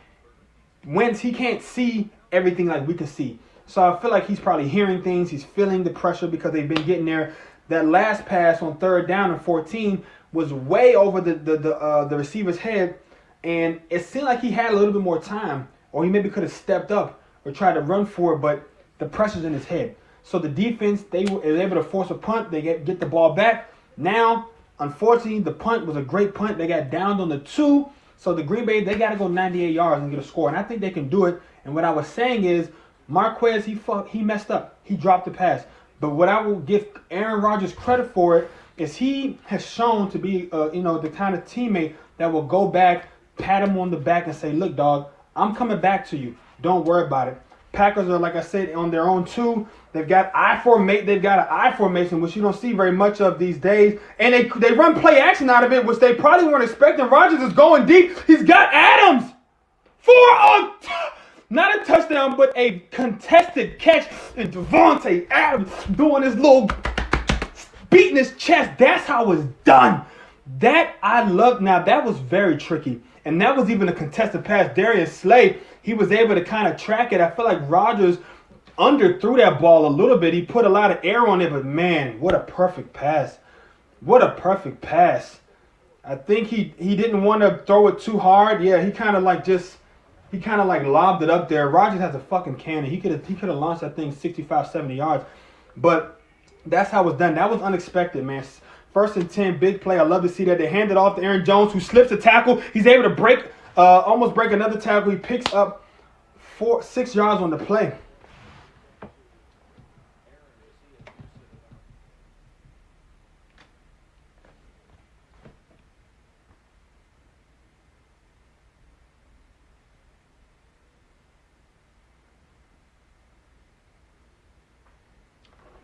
Wentz, he can't see everything like we can see. So I feel like he's probably hearing things. He's feeling the pressure because they've been getting there. That last pass on 3rd down and 14 was way over the receiver's head, and it seemed like he had a little bit more time, or he maybe could have stepped up or tried to run for it, but the pressure's in his head. So the defense, they were able to force a punt. They get the ball back. Now, unfortunately, the punt was a great punt. They got downed on the 2. So the Green Bay, they got to go 98 yards and get a score. And I think they can do it. And what I was saying is, Marquez, he messed up. He dropped the pass. But what I will give Aaron Rodgers credit for it is he has shown to be, the kind of teammate that will go back, pat him on the back, and say, "Look, dog, I'm coming back to you. Don't worry about it." Packers are, like I said, on their own too. They've got They've got an I formation, which you don't see very much of these days, and they run play action out of it, which they probably weren't expecting. Rodgers is going deep. He's got Adams not a touchdown, but a contested catch, and Devontae Adams doing his little beating his chest. That's how it's done. That I love. Now that was very tricky, and that was even a contested pass. Darius Slay, he was able to kind of track it. I feel like Rodgers underthrew that ball a little bit. He put a lot of air on it, but man, what a perfect pass. What a perfect pass. I think he didn't want to throw it too hard. Yeah, he kind of lobbed it up there. Rodgers has a fucking cannon. He could have launched that thing 65, 70 yards. But that's how it was done. That was unexpected, man. 1st and 10, big play. I love to see that. They hand it off to Aaron Jones, who slips a tackle. He's able to almost break another tackle. He picks up 6 yards on the play.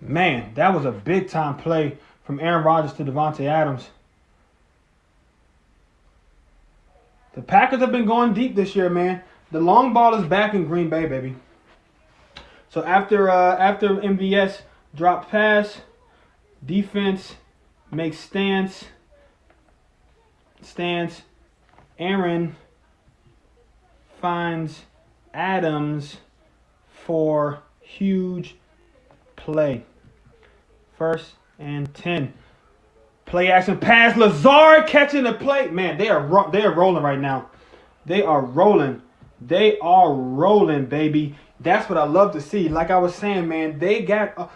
Man, that was a big-time play from Aaron Rodgers to Devontae Adams. The Packers have been going deep this year, man. The long ball is back in Green Bay, baby. So after MVS dropped pass, defense makes stance. Aaron finds Adams for huge play. 1st and 10. Play action pass. Lazard catching the play. Man, they are rolling right now. They are rolling. They are rolling, baby. That's what I love to see. Like I was saying, man, they got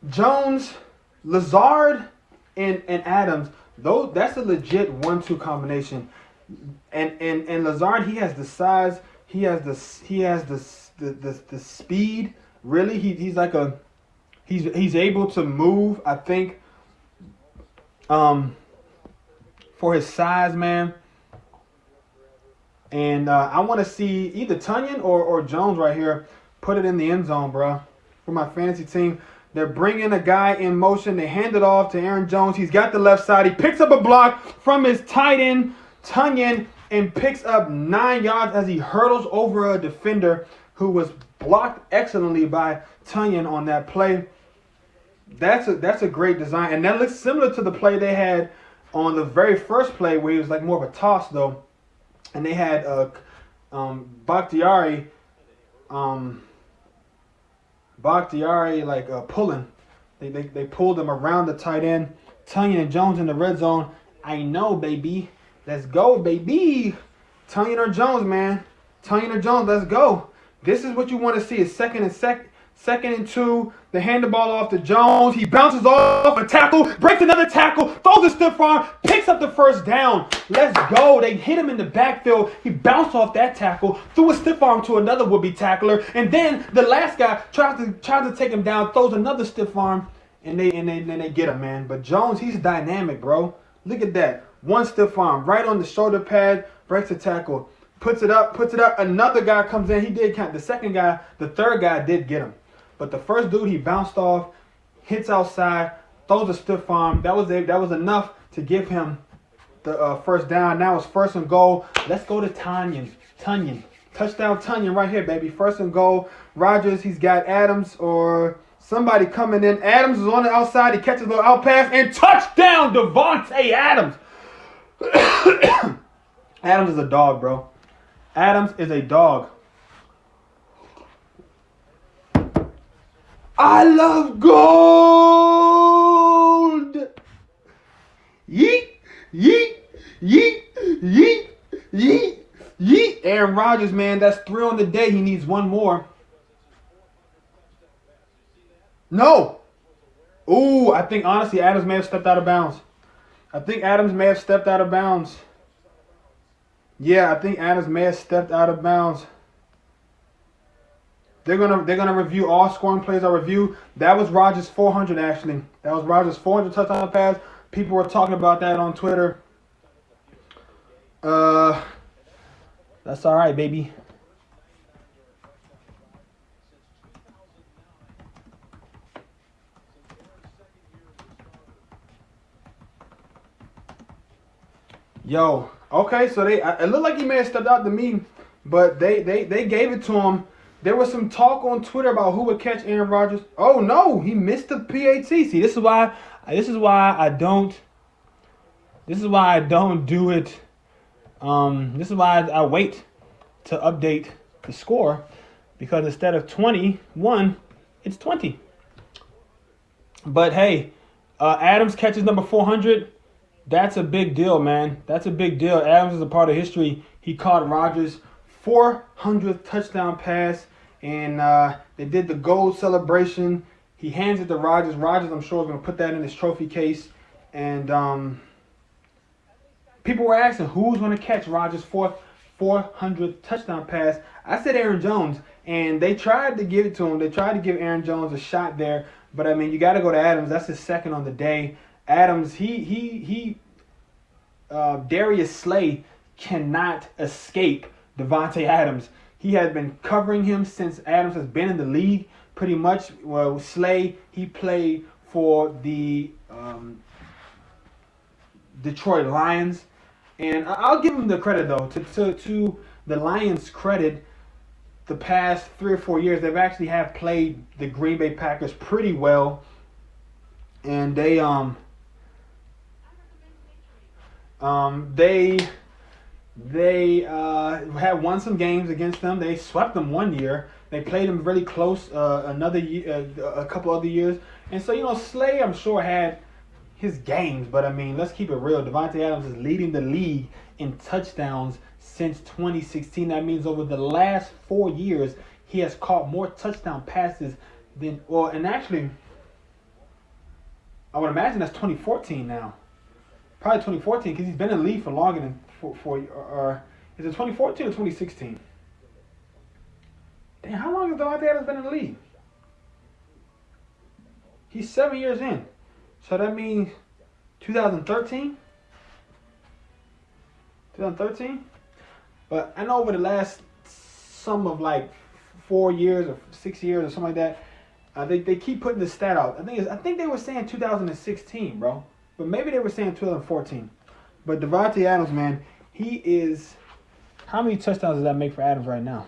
Jones, Lazard, and Adams. That's a legit 1-2 combination. And Lazard, he has the size. He has the speed. Really, he's able to move, I think, for his size, man. And I want to see either Tunyon or Jones right here put it in the end zone, bro. For my fantasy team, they're bringing a guy in motion. They hand it off to Aaron Jones. He's got the left side. He picks up a block from his tight end, Tunyon, and picks up 9 yards as he hurdles over a defender who was blocked excellently by Tunyon on that play. That's a great design, and that looks similar to the play they had on the very first play where he was like more of a toss though, and they had Bakhtiari pulling. They pulled him around the tight end. Tunyon and Jones in the red zone. I know, baby. Let's go, baby. Tunyon or Jones, man. Tunyon or Jones, let's go. This is what you want to see. Is second and 2. They hand the ball off to Jones. He bounces off a tackle, breaks another tackle, throws a stiff arm, picks up the 1st down. Let's go. They hit him in the backfield. He bounced off that tackle, threw a stiff arm to another would-be tackler, and then the last guy tries to take him down, throws another stiff arm, and they get him, man. But Jones, he's dynamic, bro. Look at that. One stiff arm right on the shoulder pad, breaks the tackle, puts it up. Another guy comes in. He did count. The 3rd guy did get him. But the first dude, he bounced off, hits outside, throws a stiff arm. That was enough to give him the 1st down. Now it's 1st and goal. Let's go to Tunyon. Touchdown Tunyon right here, baby. First and goal. Rodgers, he's got Adams or somebody coming in. Adams is on the outside. He catches a little out pass. And touchdown, Devontae Adams. Adams is a dog, bro. Adams is a dog. I love gold. Yeet, yeet, yeet, yeet, yeet, yeet. Aaron Rodgers, man, that's 3 on the day. He needs 1 more. No. Ooh, I think, honestly, Adams may have stepped out of bounds. Yeah, I think Adams may have stepped out of bounds. They're gonna review all scoring plays. I review. That was Rodgers 400 actually. That was Rodgers 400 touchdown pass. People were talking about that on Twitter. That's all right, baby. Yo, okay, so it looked like he may have stepped out to me, but they gave it to him. There was some talk on Twitter about who would catch Aaron Rodgers. Oh no, he missed the PAT. See, this is why I don't do it. This is why I wait to update the score, because instead of 21, it's 20. But hey, Adams catches number 400. That's a big deal, man. That's a big deal. Adams is a part of history. He caught Rodgers' 400th touchdown pass, and they did the gold celebration. He hands it to Rodgers. Rodgers, I'm sure, is going to put that in his trophy case. And people were asking who's going to catch Rodgers' 400th touchdown pass. I said Aaron Jones, and they tried to give it to him. They tried to give Aaron Jones a shot there. But, I mean, you got to go to Adams. That's his second on the day. Adams, Darius Slay cannot escape Devontae Adams. He has been covering him since Adams has been in the league, pretty much. Well, Slay, he played for the Detroit Lions, and I'll give him the credit though. To the Lions' credit, the past 3 or 4 years they've actually have played the Green Bay Packers pretty well, and they had won some games against them. They swept them one year. They played them really close another year, a couple other years. And so, Slay, I'm sure, had his games. But, I mean, let's keep it real. Devontae Adams is leading the league in touchdowns since 2016. That means over the last 4 years, he has caught more touchdown passes than, and actually, I would imagine that's 2014 now. Probably 2014, because he's been in the league for longer than or is it 2014 or 2016? Damn, how long has Devontae Adams been in the league? He's 7 years in. So that means 2013? 2013? But I know over the last sum of like 4 years or 6 years or something like that, they keep putting the stat out. I think they were saying 2016, bro. But maybe they were saying 2014. But Devontae Adams, man, he is... How many touchdowns does that make for Adams right now?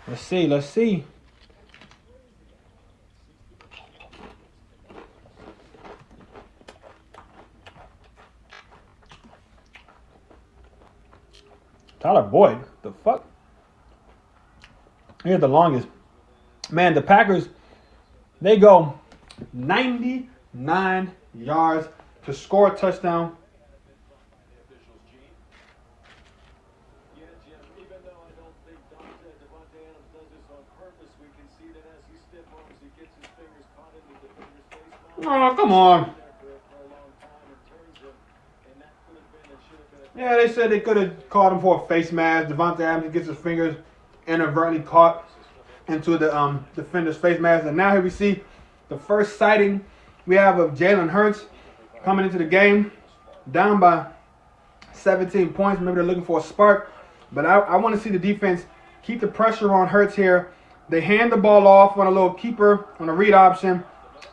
Let's see. Tyler Boyd, the fuck? Here's the longest. Man, the Packers, they go 99 yards to score a touchdown. Yeah, Jim, even though I don't think Devontae Adams does this on purpose, we can see that as he stiff arms, he gets his fingers caught into the defender's face mask. Oh, come on. For a long time and turns him, and that could have been and should have been. Yeah, they said they could have caught him for a face mask. Devontae Adams gets his fingers inadvertently caught into the defender's face mask. And now here we see the first sighting we have of Jalen Hurts coming into the game, down by 17 points. Maybe they're looking for a spark. But I want to see the defense keep the pressure on Hurts here. They hand the ball off on a little keeper on a read option.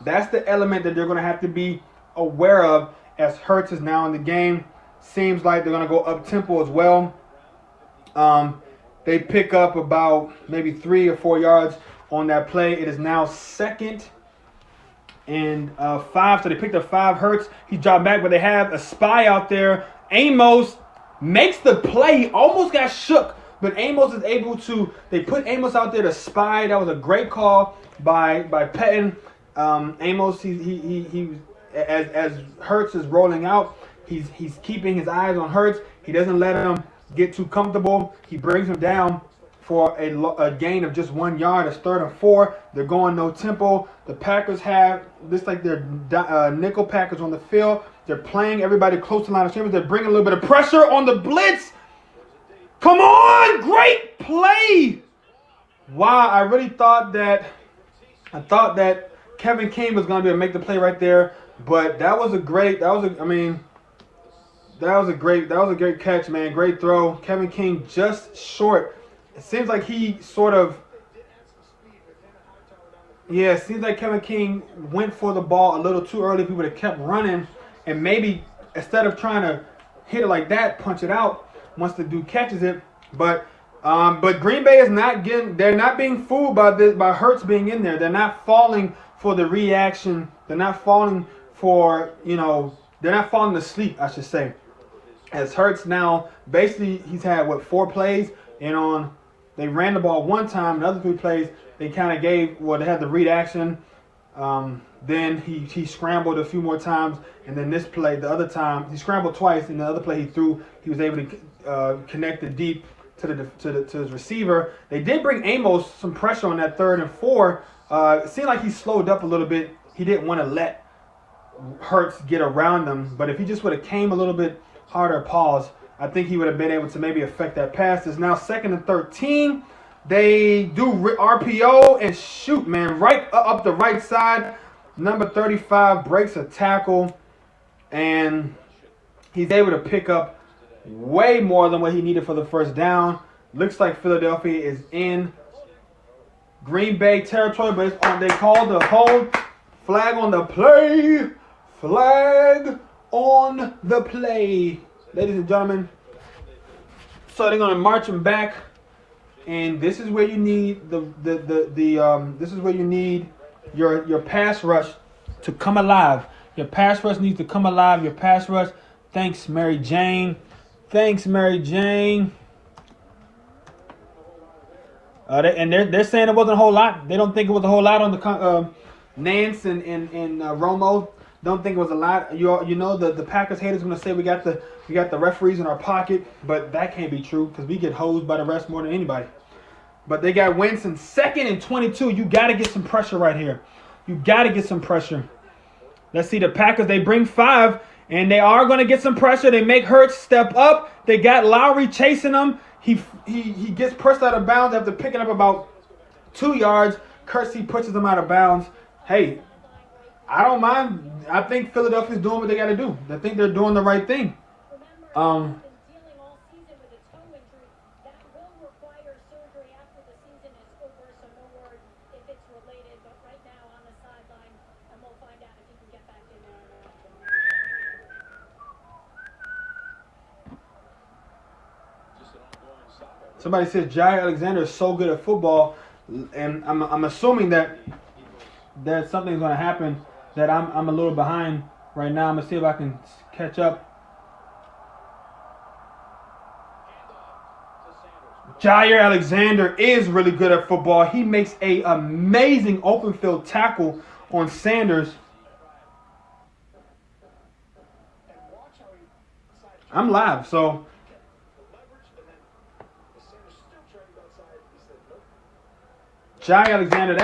That's the element that they're going to have to be aware of as Hurts is now in the game. Seems like they're going to go up-tempo as well. They pick up about maybe 3 or 4 yards on that play. It is now 2nd and 5. So they picked up 5. Hurts, he dropped back, but they have a spy out there. Amos makes the play. Almost got shook, but Amos is able to. They put Amos out there to spy. That was a great call by Pettin. Amos, he as Hurts is rolling out, he's keeping his eyes on Hurts. He doesn't let him get too comfortable. He brings him down for a gain of just 1 yard. It's 3rd and 4. They're going no tempo. The Packers have this like their nickel Packers on the field. They're playing everybody close to the line of scrimmage. They're bringing a little bit of pressure on the blitz. Come on, great play! Wow, I really thought that Kevin King was going to be able to make the play right there, but that was a great catch, man. Great throw. Kevin King just short. It seems like he it seems like Kevin King went for the ball a little too early. If he would have kept running and maybe instead of trying to hit it like that, punch it out once the dude catches it. But Green Bay is they're not being fooled by Hurts being in there. They're not falling for the reaction. They're not falling asleep, I should say. As Hurts now, basically he's had 4 plays, and they ran the ball 1 time. The other 3 plays they kind of they had the read action. Then he scrambled a few more times, and then this play, the other time he scrambled twice, and the other play he was able to connect it deep to his receiver. They did bring Amos some pressure on that 3rd and 4. It seemed like he slowed up a little bit. He didn't want to let Hurts get around him, but if he just would have came a little bit harder pause, I think he would have been able to maybe affect that pass. It's now 2nd and 13. They do RPO and shoot, man, right up the right side. Number 35 breaks a tackle, and he's able to pick up way more than what he needed for the first down. Looks like Philadelphia is in Green Bay territory, but it's on. They called the hold. Flag on the play. Flag on the play, ladies and gentlemen. So they're gonna march him back, and this is where you need this is where you need your pass rush to come alive. Your pass rush needs to come alive. Your pass rush. Thanks, Mary Jane. Thanks, Mary Jane. They're saying it wasn't a whole lot. They don't think it was a whole lot on the Nance and Romo. Don't think it was a lot. You know the Packers haters going to say we got the referees in our pocket, but that can't be true because we get hosed by the refs more than anybody. But they got Winston 2nd and 22. You got to get some pressure right here. You got to get some pressure. Let's see the Packers. They bring 5, and they are going to get some pressure. They make Hurts step up. They got Lowry chasing them. He gets pressed out of bounds after picking up about 2 yards. Kersey pushes him out of bounds. Hey, I don't mind. I think Philadelphia's doing what they got to do. I think they're doing the right thing. Somebody says Jair Alexander is so good at football, and I'm assuming that something's going to happen. That I'm a little behind right now. I'm gonna see if I can catch up. Jair Alexander is really good at football. He makes an amazing open field tackle on Sanders. I'm live, so. Jair Alexander,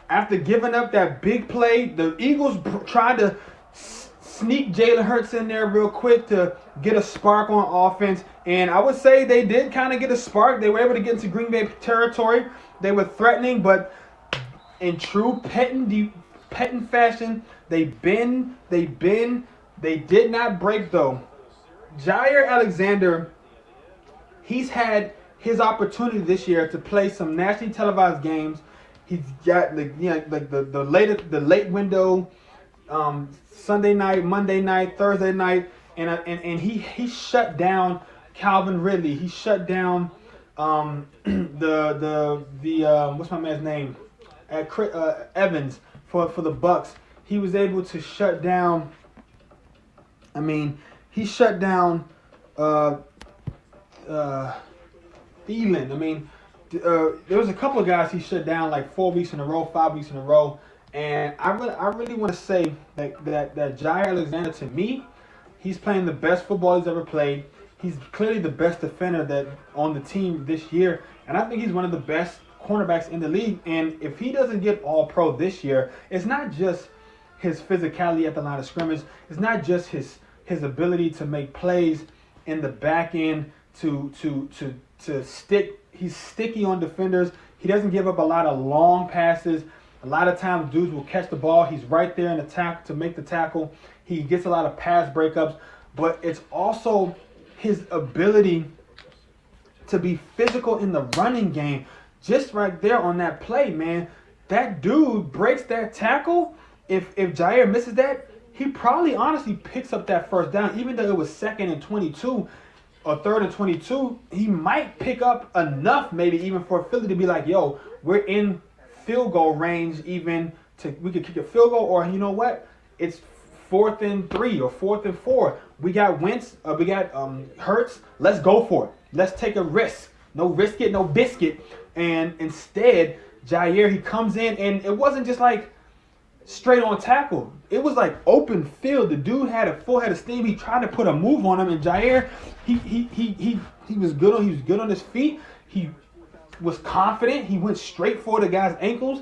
after giving up that big play, the Eagles tried to sneak Jalen Hurts in there real quick to get a spark on offense. And I would say they did kind of get a spark. They were able to get into Green Bay territory. They were threatening, but in true Pettin fashion, they did not break though. Jair Alexander, he's had his opportunity this year to play some nationally televised games. He's got the late window Sunday night, Monday night, Thursday night, and he shut down Calvin Ridley. He shut down the what's my man's name? Evans for the Bucks. He was able to shut down. I mean, he shut down Thielen. I mean, there was a couple of guys he shut down like 4 weeks in a row, 5 weeks in a row. And I really want to say that Jair Alexander, to me, he's playing the best football he's ever played. He's clearly the best defender that on the team this year, and I think he's one of the best cornerbacks in the league. And if he doesn't get All-Pro this year, it's not just his physicality at the line of scrimmage. It's not just his ability to make plays in the back end to stick. He's sticky on defenders. He doesn't give up a lot of long passes. A lot of times dudes will catch the ball. He's right there in the tackle to make the tackle. He gets a lot of pass breakups. But it's also his ability to be physical in the running game. Just right there on that play, man. That dude breaks that tackle. If Jair misses that, he probably honestly picks up that first down. Even though it was 2nd and 22 or 3rd and 22, he might pick up enough maybe even for Philly to be like, yo, we're in field goal range even we could kick a field goal, or you know what? It's 4th and 3 or 4th and 4. We got Wentz, we got Hurts. Let's go for it. Let's take a risk. No risk it, no biscuit. And instead, Jair, he comes in, and it wasn't just like straight on tackle. It was like open field. The dude had a full head of steam. He tried to put a move on him, and Jair, he was good on. He was good on his feet. He was confident. He went straight for the guy's ankles.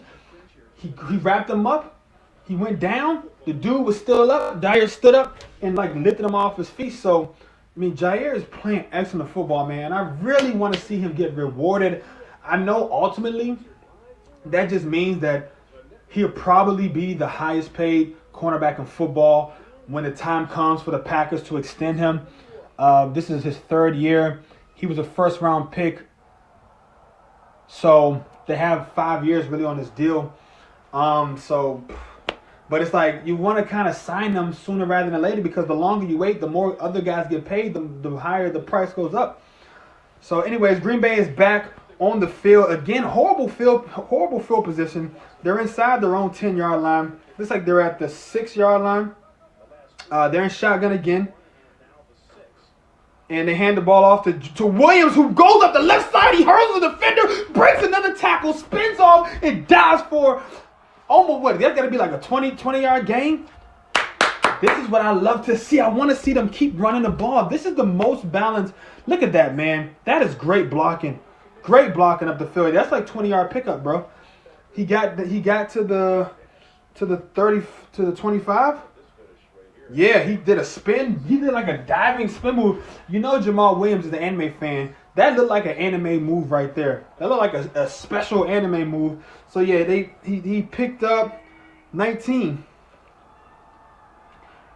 He wrapped him up. He went down. The dude was still up. Jair stood up and like lifted him off his feet. So, I mean, Jair is playing excellent football, man. I really want to see him get rewarded. I know ultimately that just means that he'll probably be the highest paid cornerback in football when the time comes for the Packers to extend him. This is his 3rd year. He was a first-round pick. So they have 5 years really on this deal. But it's like you want to kind of sign them sooner rather than later, because the longer you wait, the more other guys get paid, the higher the price goes up. So anyways, Green Bay is back on the field. Again, horrible field position. They're inside their own 10-yard line. Looks like they're at the 6-yard line. They're in shotgun again. And they hand the ball off to Williams, who goes up the left side. He hurls the defender, breaks another tackle, spins off, and dives for almost what? That's got to be like a 20-yard gain. This is what I love to see. I want to see them keep running the ball. This is the most balanced. Look at that, man. That is great blocking. Great blocking up the field. That's like 20-yard pickup, bro. He got to the 30 to the 25. Yeah, he did a spin. He did like a diving spin move. You know Jamal Williams is an anime fan. That looked like an anime move right there. That looked like a special anime move. So yeah, he picked up 19.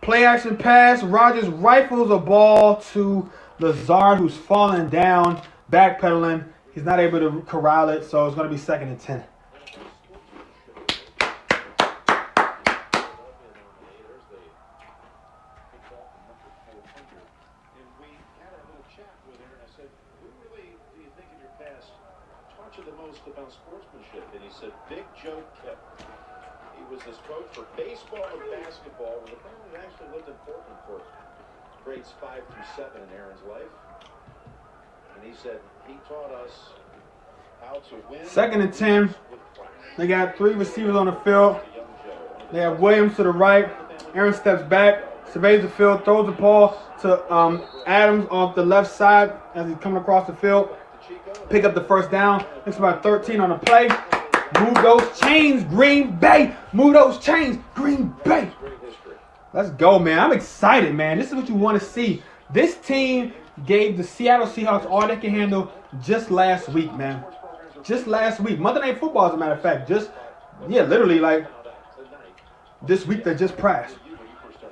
Play action pass. Rodgers rifles a ball to Lazard, who's falling down, backpedaling. He's not able to corral it, so it's going to be 2nd and 10. About sportsmanship, and he said Big Joe Kip. He was this coach for baseball and basketball, where the family actually lived in Portland for grades 5 through 7 in Aaron's life. And he said he taught us how to win. 2nd and 10. They got 3 receivers on the field. They have Williams to the right. Aaron steps back, surveys the field, throws the ball to Adams off the left side as he's coming across the field. Pick up the first down. It's about 13 on the play. Move those chains, Green Bay. Move those chains, Green Bay. Let's go, man. I'm excited, man. This is what you want to see. This team gave the Seattle Seahawks all they can handle just last week, man. Just last week. Monday Night Football, as a matter of fact. Literally like this week that just passed.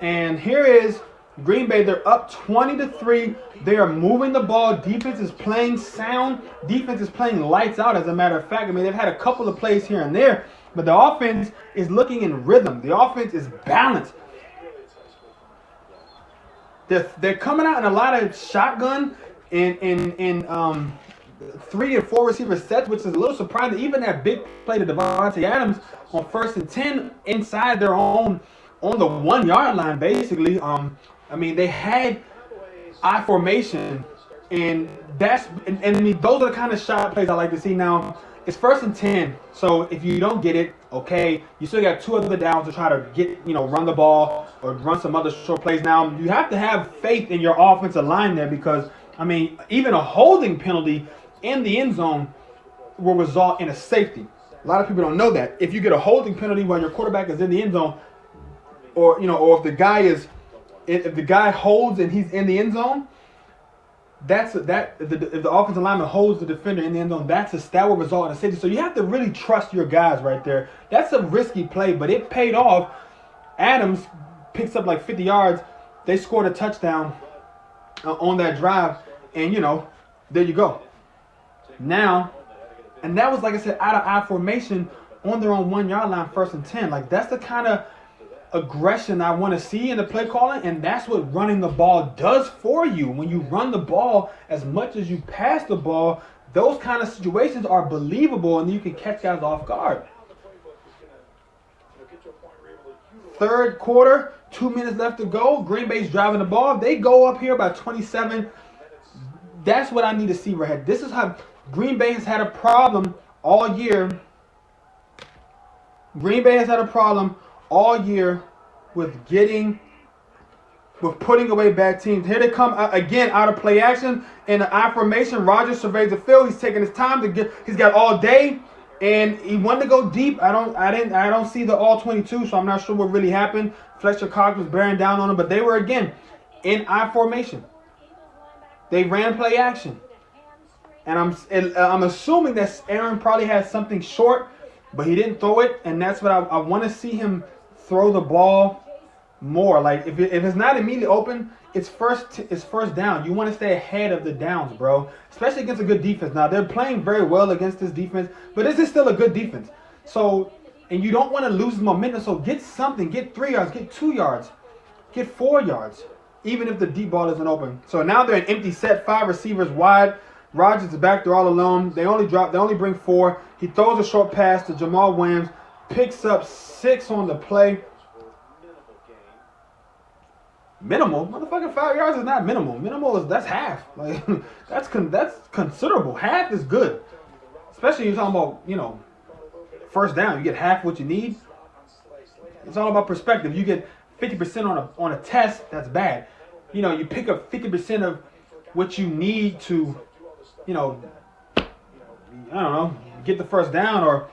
And here is Green Bay. They're up 20-3. They are moving the ball. Defense is playing sound. Defense is playing lights out, as a matter of fact. I mean, they've had a couple of plays here and there But the offense is looking in rhythm. The offense is balanced. They're coming out in a lot of shotgun in 3 and 4 receiver sets, which is a little surprising. Even that big play to Devontae Adams on 1st and 10 inside their own on the 1 yard line, basically. I mean, they had I formation, and I mean, those are the kind of shot plays I like to see. Now, it's 1st and 10, so if you don't get it, okay, you still got 2 other downs to try to get, run the ball or run some other short plays. Now, you have to have faith in your offensive line there because, I mean, even a holding penalty in the end zone will result in a safety. A lot of people don't know that. If you get a holding penalty while your quarterback is in the end zone, or if the guy holds and he's in the end zone, if the offensive lineman holds the defender in the end zone, that will result in a safety. So you have to really trust your guys right there. That's a risky play, but it paid off. Adams picks up like 50 yards. They scored a touchdown on that drive, and there you go. Now, and that was, like I said, out of I formation on their own 1 yard line, 1st and 10. Like, that's the kind of aggression I want to see in the play calling, and that's what running the ball does for you. When you run the ball as much as you pass the ball, those kind of situations are believable, and you can catch guys off guard. 3rd quarter, 2 minutes left to go. Green Bay's driving the ball. They go up here by 27. That's what I need to see right here. This is how Green Bay has had a problem all year. Green Bay has had a problem all year with putting away bad teams. Here they come again out of play action in the I formation. Rodgers surveys the field. He's taking his time he's got all day, and he wanted to go deep. I don't see the all 22, so I'm not sure what really happened. Fletcher Cox was bearing down on him, but they were again in I formation. They ran play action, and I'm assuming that Aaron probably had something short, but he didn't throw it, and that's what I want to see him throw the ball more. Like if it's not immediately open, it's first down. You want to stay ahead of the downs, bro. Especially against a good defense. Now they're playing very well against this defense, but this is still a good defense. So, and you don't want to lose momentum. So get something. Get 3 yards. Get 2 yards. Get 4 yards. Even if the deep ball isn't open. So now they're an empty set. 5 receivers wide. Rodgers is back there all alone. They only bring 4. He throws a short pass to Jamal Williams. Picks up 6 on the play. Minimal? Motherfucking 5 yards is not minimal. That's half. Like that's considerable. Half is good. Especially you're talking about, first down. You get half what you need. It's all about perspective. You get 50% on a test, that's bad. You pick up 50% of what you need to, I don't know, get the first down, or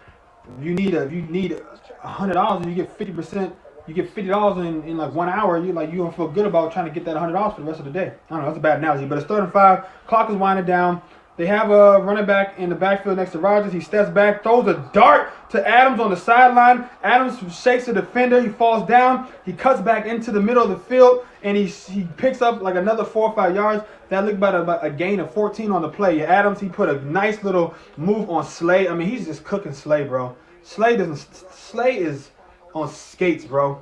if you need $100 and you get 50%, you get $50 in like 1 hour, you don't feel good about trying to get that $100 for the rest of the day. I don't know, that's a bad analogy, but it's 3rd and 5, clock is winding down. They have a running back in the backfield next to Rodgers. He steps back, throws a dart to Adams on the sideline. Adams shakes the defender. He falls down. He cuts back into the middle of the field, and he picks up like another 4 or 5 yards. That looked about a gain of 14 on the play. Yeah, Adams, he put a nice little move on Slay. I mean, he's just cooking Slay, bro. Slay is on skates, bro.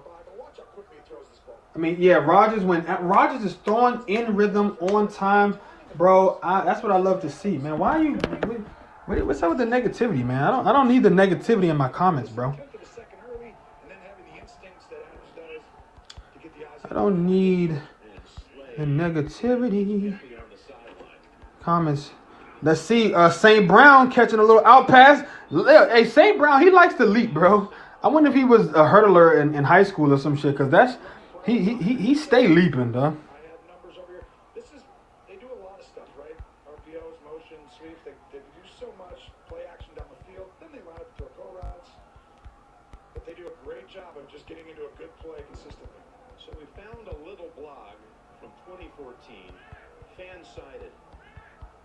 I mean, yeah, Rodgers is throwing in rhythm on time. Bro, that's what I love to see, man. What's up with the negativity, man? I don't need the negativity in my comments, bro. I don't need the negativity. Comments. Let's see. St. Brown catching a little out pass. Hey, St. Brown, he likes to leap, bro. I wonder if he was a hurdler in high school or some shit, because he stay leaping, dog. Fan-sided.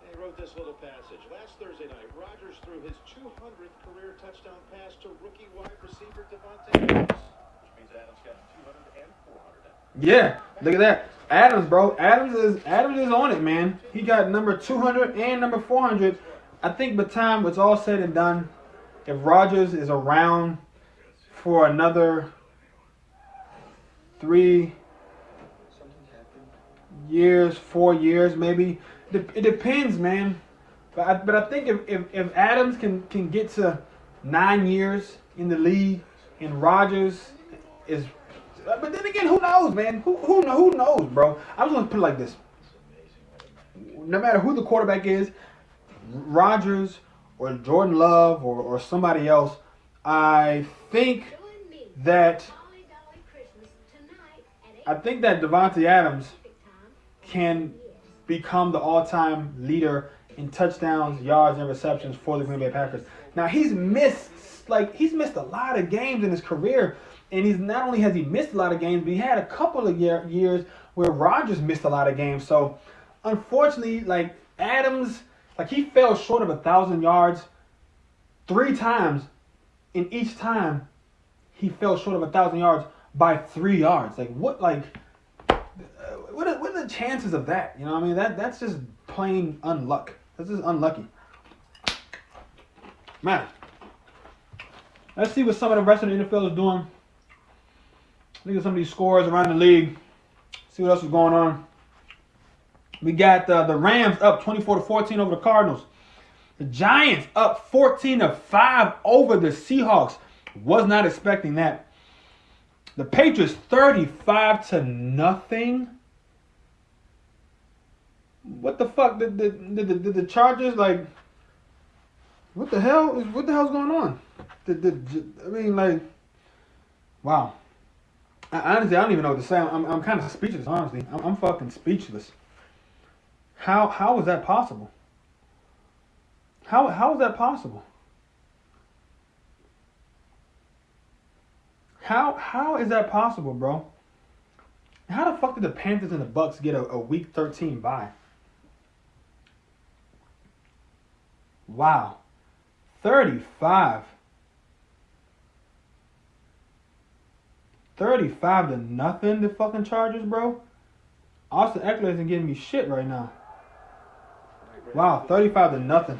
He wrote this little passage. Last Thursday night, Rodgers threw his 200th career touchdown pass to rookie wide receiver Devontae Adams, which means Adams got 200 and 400. Yeah, look at that. Adams, bro. Adams is on it, man. He got number 200 and number 400. I think by the time it's all said and done, if Rodgers is around for another 3 years, 4 years, maybe. It depends, man. But I think if Adams can get to 9 years in the league and Rodgers is, but then again, who knows, man? Who knows, bro? I'm just gonna put it like this: no matter who the quarterback is, Rodgers or Jordan Love or somebody else, I think that Devontae Adams can become the all-time leader in touchdowns, yards, and receptions for the Green Bay Packers. Now he's missed a lot of games in his career, and he's not only has he missed a lot of games, but he had a couple of years where Rodgers missed a lot of games. So unfortunately, like Adams, like he fell short of 1,000 yards 3 times, and each time he fell short of 1,000 yards by 3 yards. Like what? Like what are the chances of that? You know what I mean? That's just plain unluck. That's just unlucky. Man, let's see what some of the rest of the NFL is doing. Look at some of these scores around the league. See what else is going on. We got the Rams up 24-14 over the Cardinals. The Giants up 14-5 over the Seahawks. Was not expecting that. The Patriots 35-0. What the fuck? Did the Chargers, like, what the hell's going on? I mean, like, wow. Honestly, I don't even know what to say. I'm kind of speechless, honestly. I'm fucking speechless. How is that possible? How is that possible? How is that possible, bro? How the fuck did the Panthers and the Bucks get a week 13 bye? Wow. 35-0, the fucking Chargers, bro. Austin Eckler isn't getting me shit right now. Wow, 35-0.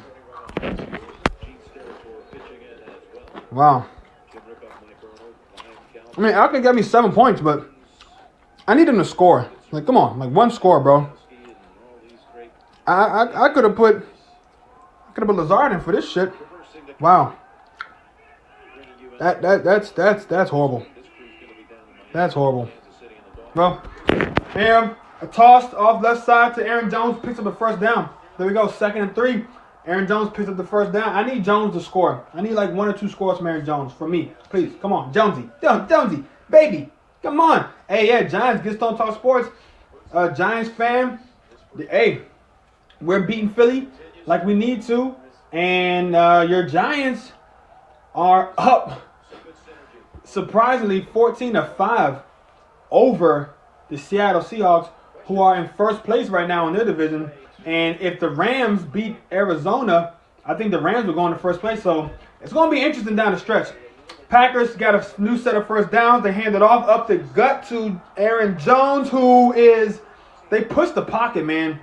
Wow. I mean, Eckler got me 7 points, but I need him to score. Like, come on, like one score, bro. I could have put Lazard in for this shit. Wow. That's horrible. That's horrible. Well, bam, a toss off left side to Aaron Jones, picks up the first down. There we go, 2nd and 3. Aaron Jones picks up the first down. I need Jones to score. I need like 1 or 2 scores from Aaron Jones for me. Please, come on, Jonesy, baby, come on. Hey, yeah, Giants, get Stone Talk Sports. Giants fan, hey, we're beating Philly like we need to, and your Giants are up, surprisingly, 14-5 over the Seattle Seahawks, who are in first place right now in their division. And if the Rams beat Arizona, I think the Rams will go into first place. So it's going to be interesting down the stretch. Packers got a new set of first downs. They hand it off up the gut to Aaron Jones, they pushed the pocket, man.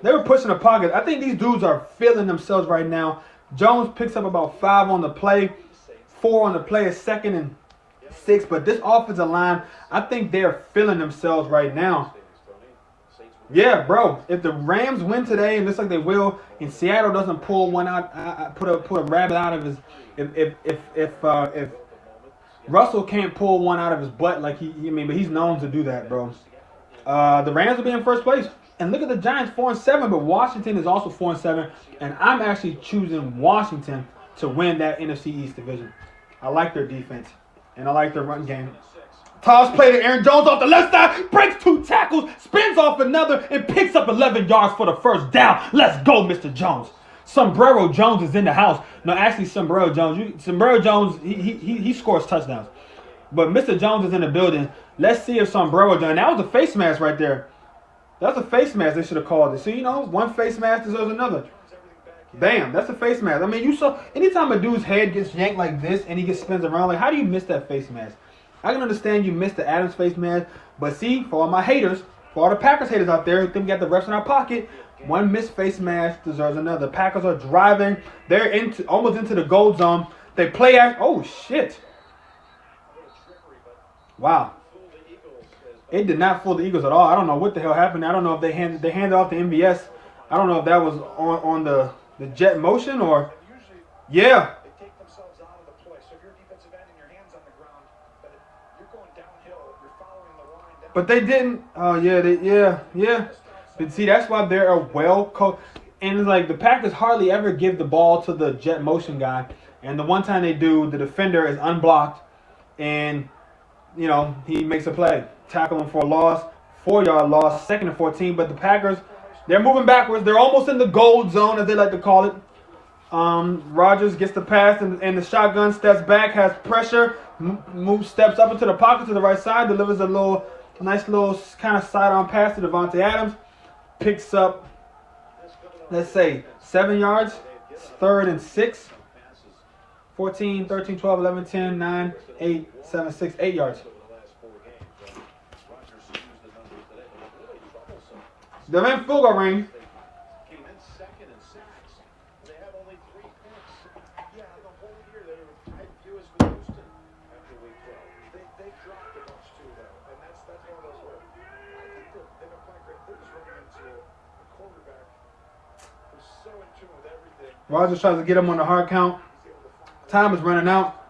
They were pushing the pocket. I think these dudes are feeling themselves right now. Jones picks up about 5 on the play, 4 on the play, a 2nd and 6. But this offensive line, I think they're feeling themselves right now. Yeah, bro. If the Rams win today, and looks like they will, and Seattle doesn't pull one out, put a rabbit out of his, if Russell can't pull one out of his butt like but he's known to do that, bro. The Rams will be in first place. And look at the Giants, 4-7, but Washington is also 4-7, and I'm actually choosing Washington to win that NFC East division. I like their defense, and I like their run game. Toss play to Aaron Jones off the left side, breaks 2 tackles, spins off another, and picks up 11 yards for the first down. Let's go, Mr. Jones. Sombrero Jones is in the house. No, actually, Sombrero Jones, he scores touchdowns. But Mr. Jones is in the building. Let's see if Sombrero Jones, and that was a face mask right there. That's a face mask. They should have called it. So, one face mask deserves another. Bam, that's a face mask. I mean, you saw, anytime a dude's head gets yanked like this and he spins around, like, how do you miss that face mask? I can understand you missed the Adams face mask, but see, for all my haters, for all the Packers haters out there who think we got the refs in our pocket, one missed face mask deserves another. Packers are driving. They're almost into the gold zone. They play act. Oh shit! Wow. It did not fool the Eagles at all. I don't know what the hell happened. I don't know if they handed off the MVS. I don't know if that was on the jet motion or yeah. They take themselves out of the play. So if you're a defensive end and your hands on the ground, but you're going downhill, you're following the line down. But they didn't. Oh yeah. But see, that's why they're a well coached. And it's like the Packers hardly ever give the ball to the jet motion guy. And the one time they do, the defender is unblocked, and you know he makes a play, tackle him for a loss, 4-yard loss, 2nd and 14. But the Packers, they're moving backwards. They're almost in the gold zone, as they like to call it. Rodgers gets the pass and the shotgun, steps back, has pressure, moves, steps up into the pocket to the right side, delivers a nice little kind of sidearm pass to Davante Adams, picks up, let's say, 7 yards, 3rd and 6, 14, 13, 12, 11, 10, 9, 8, 7, 6, 8 yards. They're in field goal range. Came in second in sacks. They have only 3 picks. Yeah, the whole year they were tied view as with Houston after week 12. They dropped a bunch too, though, and that's one of those where I think they've been playing great. They're just running into a quarterback who's so in tune with everything. Rodgers tries to get him on the hard count. Time is running out.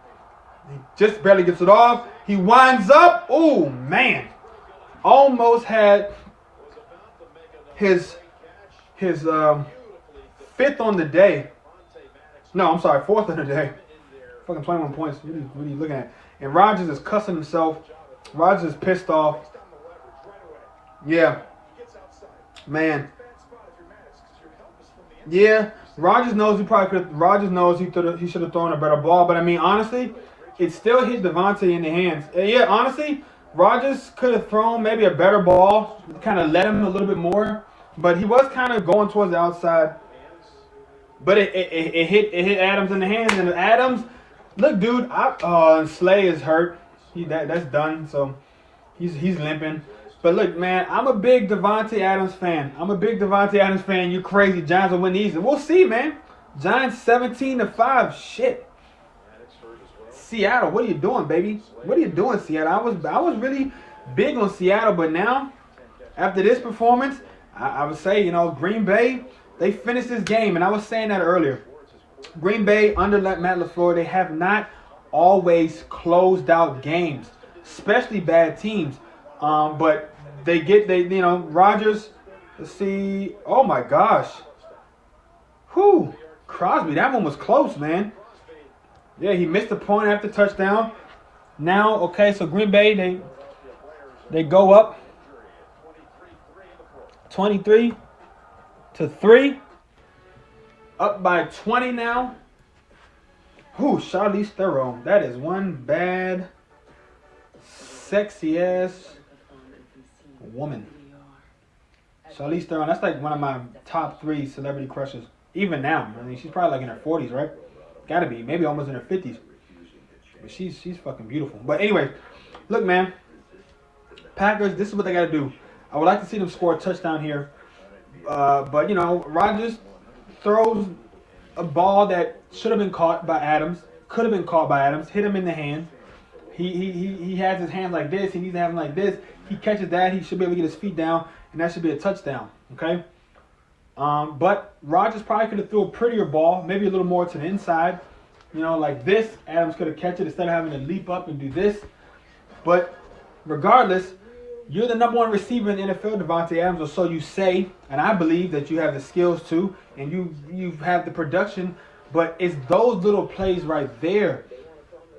He just barely gets it off. He winds up. Oh, man. Almost had his 5th on the day. No, I'm sorry, 4th on the day. Fucking 21 points. What are you looking at? And Rodgers is cussing himself. Rodgers is pissed off. Yeah. Man. Yeah. Rodgers knows he probably could. Rodgers knows he should have thrown a better ball. But I mean, honestly, it still hit Davante in the hands. Yeah, honestly, Rodgers could have thrown maybe a better ball, kind of let him a little bit more. But he was kind of going towards the outside. But it hit Adams in the hands, and Adams, look, dude, Slay is hurt. That's done. So he's limping. But look, man, I'm a big Davante Adams fan. You crazy. Giants will win easy. We'll see, man. Giants 17-5. Shit. Seattle, what are you doing, baby? What are you doing, Seattle? I was really big on Seattle, but now, after this performance, I would say, Green Bay, they finished this game, and I was saying that earlier. Green Bay, under Matt LaFleur, they have not always closed out games, especially bad teams. But Rodgers, let's see. Oh, my gosh. Whew. Crosby, that one was close, man. Yeah, he missed the point after touchdown. Now, okay, so Green Bay, they go up 23-3. Up by 20 now. Whew, Charlize Theron. That is one bad, sexy-ass woman. Charlize Theron, that's like one of my top 3 celebrity crushes. Even now. I mean, she's probably like in her 40s, right? Gotta be. Maybe almost in her 50s. But she's fucking beautiful. But anyway, look, man. Packers, this is what they gotta do. I would like to see them score a touchdown here. But, Rodgers throws a ball that should have been caught by Adams. Could have been caught by Adams. Hit him in the hand. He has his hands like this. He needs to have them like this. He catches that. He should be able to get his feet down. And that should be a touchdown. Okay? But Rodgers probably could have threw a prettier ball. Maybe a little more to the inside. Like this. Adams could have catch it instead of having to leap up and do this. But regardless, you're the number 1 receiver in the NFL, Davante Adams, or so you say. And I believe that you have the skills too. And you have the production. But it's those little plays right there.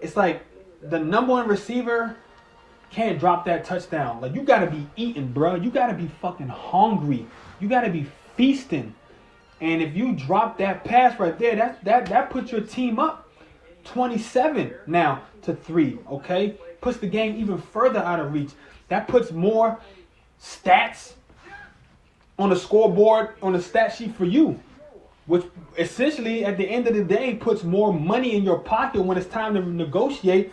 It's like the number 1 receiver can't drop that touchdown. Like, you got to be eating, bro. You got to be fucking hungry. You got to be feasting. And if you drop that pass right there, that puts your team up 27 now to 3, okay? Puts the game even further out of reach. That puts more stats on the scoreboard, on the stat sheet for you, which essentially at the end of the day puts more money in your pocket when it's time to negotiate.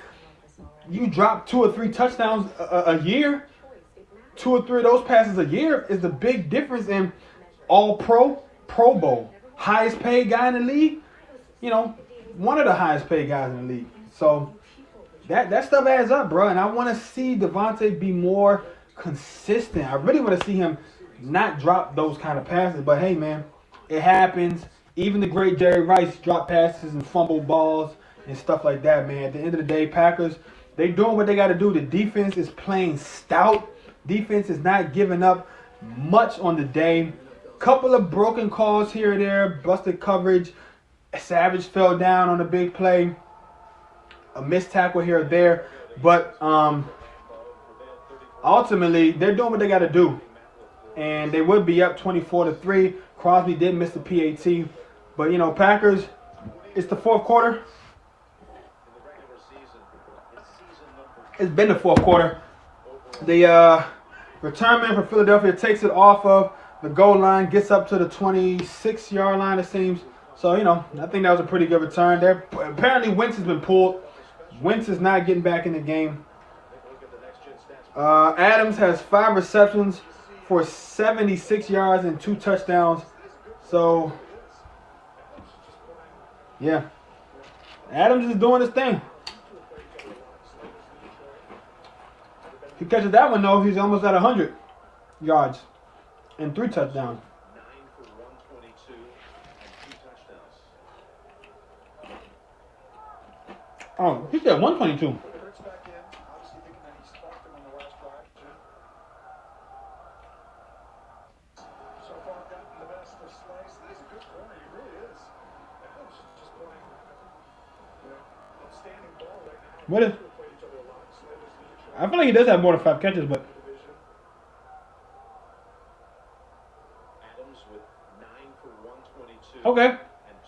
You drop 2 or 3 touchdowns a year. 2 or 3 of those passes a year is the big difference in All-Pro, Pro Bowl, highest paid guy in the league. one of the highest paid guys in the league. So that stuff adds up, bro. And I want to see Devontae be more consistent. I really want to see him not drop those kind of passes. But hey, man, it happens. Even the great Jerry Rice dropped passes and fumbled balls and stuff like that, man. At the end of the day, Packers, they doing what they got to do. The defense is playing stout. Defense is not giving up much on the day. Couple of broken calls here and there, busted coverage. Savage fell down on a big play. A missed tackle here or there. But ultimately, they're doing what they got to do. And they would be up 24-3. Crosby did miss the PAT. But, you know, Packers, it's the fourth quarter. It's been the fourth quarter. The return man for Philadelphia takes it off of the goal line, gets up to the 26-yard line, it seems. So, you know, I think that was a pretty good return there. Apparently, Wentz has been pulled. Wentz is not getting back in the game. Adams has 5 receptions for 76 yards and 2 touchdowns. So, yeah. Adams is doing his thing. If he catches that one, though, he's almost at 100 yards and 3 touchdowns. 9 for 122 and 2 touchdowns. Oh, he said 122. Hurts back in, obviously thinking that he stopped him on the last drive. So far, gotten the best of Slice. He's a good corner, he really is. Adams is just playing, outstanding ball right now. What is? They play each other a lot. I feel like he does have more than 5 catches, but Adams with 9 for 122 okay. and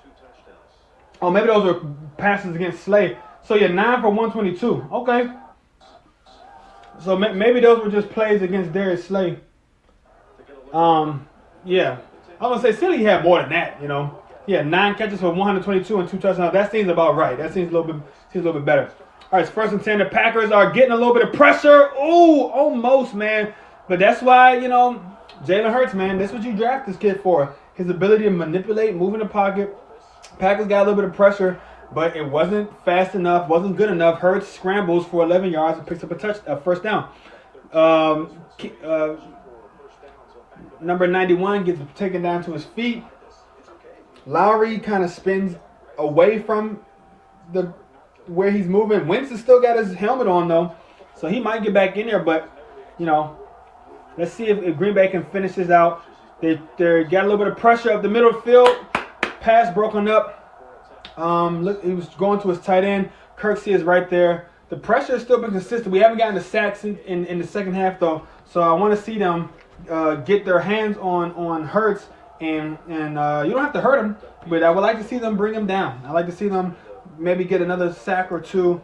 2 touchdowns. Oh, maybe those are passes against Slay. So you're 9 for 122. Okay. So maybe those were just plays against Darius Slay. Yeah. I was gonna say Silly had more than that. You know, he had 9 catches for 122 and 2 touchdowns. That seems about right. That seems a little bit better. All right, it's 1st and 10. The Packers are getting a little bit of pressure. Ooh, almost, man. But that's why, you know, Jalen Hurts, man, that's what you draft this kid for. His ability to manipulate, move in the pocket. Packers got a little bit of pressure, but it wasn't fast enough, wasn't good enough. Hurts scrambles for 11 yards and picks up a first down. Number 91 gets taken down to his feet. Lowry kind of spins away from where he's moving. Wentz has still got his helmet on, though, so he might get back in there. But, you know, let's see if Green Bay can finish this out. They got a little bit of pressure up the middle of the field. Pass broken up. Look, he was going to his tight end. Kirksey is right there. The pressure has still been consistent. We haven't gotten the sacks in the second half, though. So I want to see them get their hands on Hurts. And you don't have to hurt him, but I would like to see them bring him down. I like to see them maybe get another sack or 2.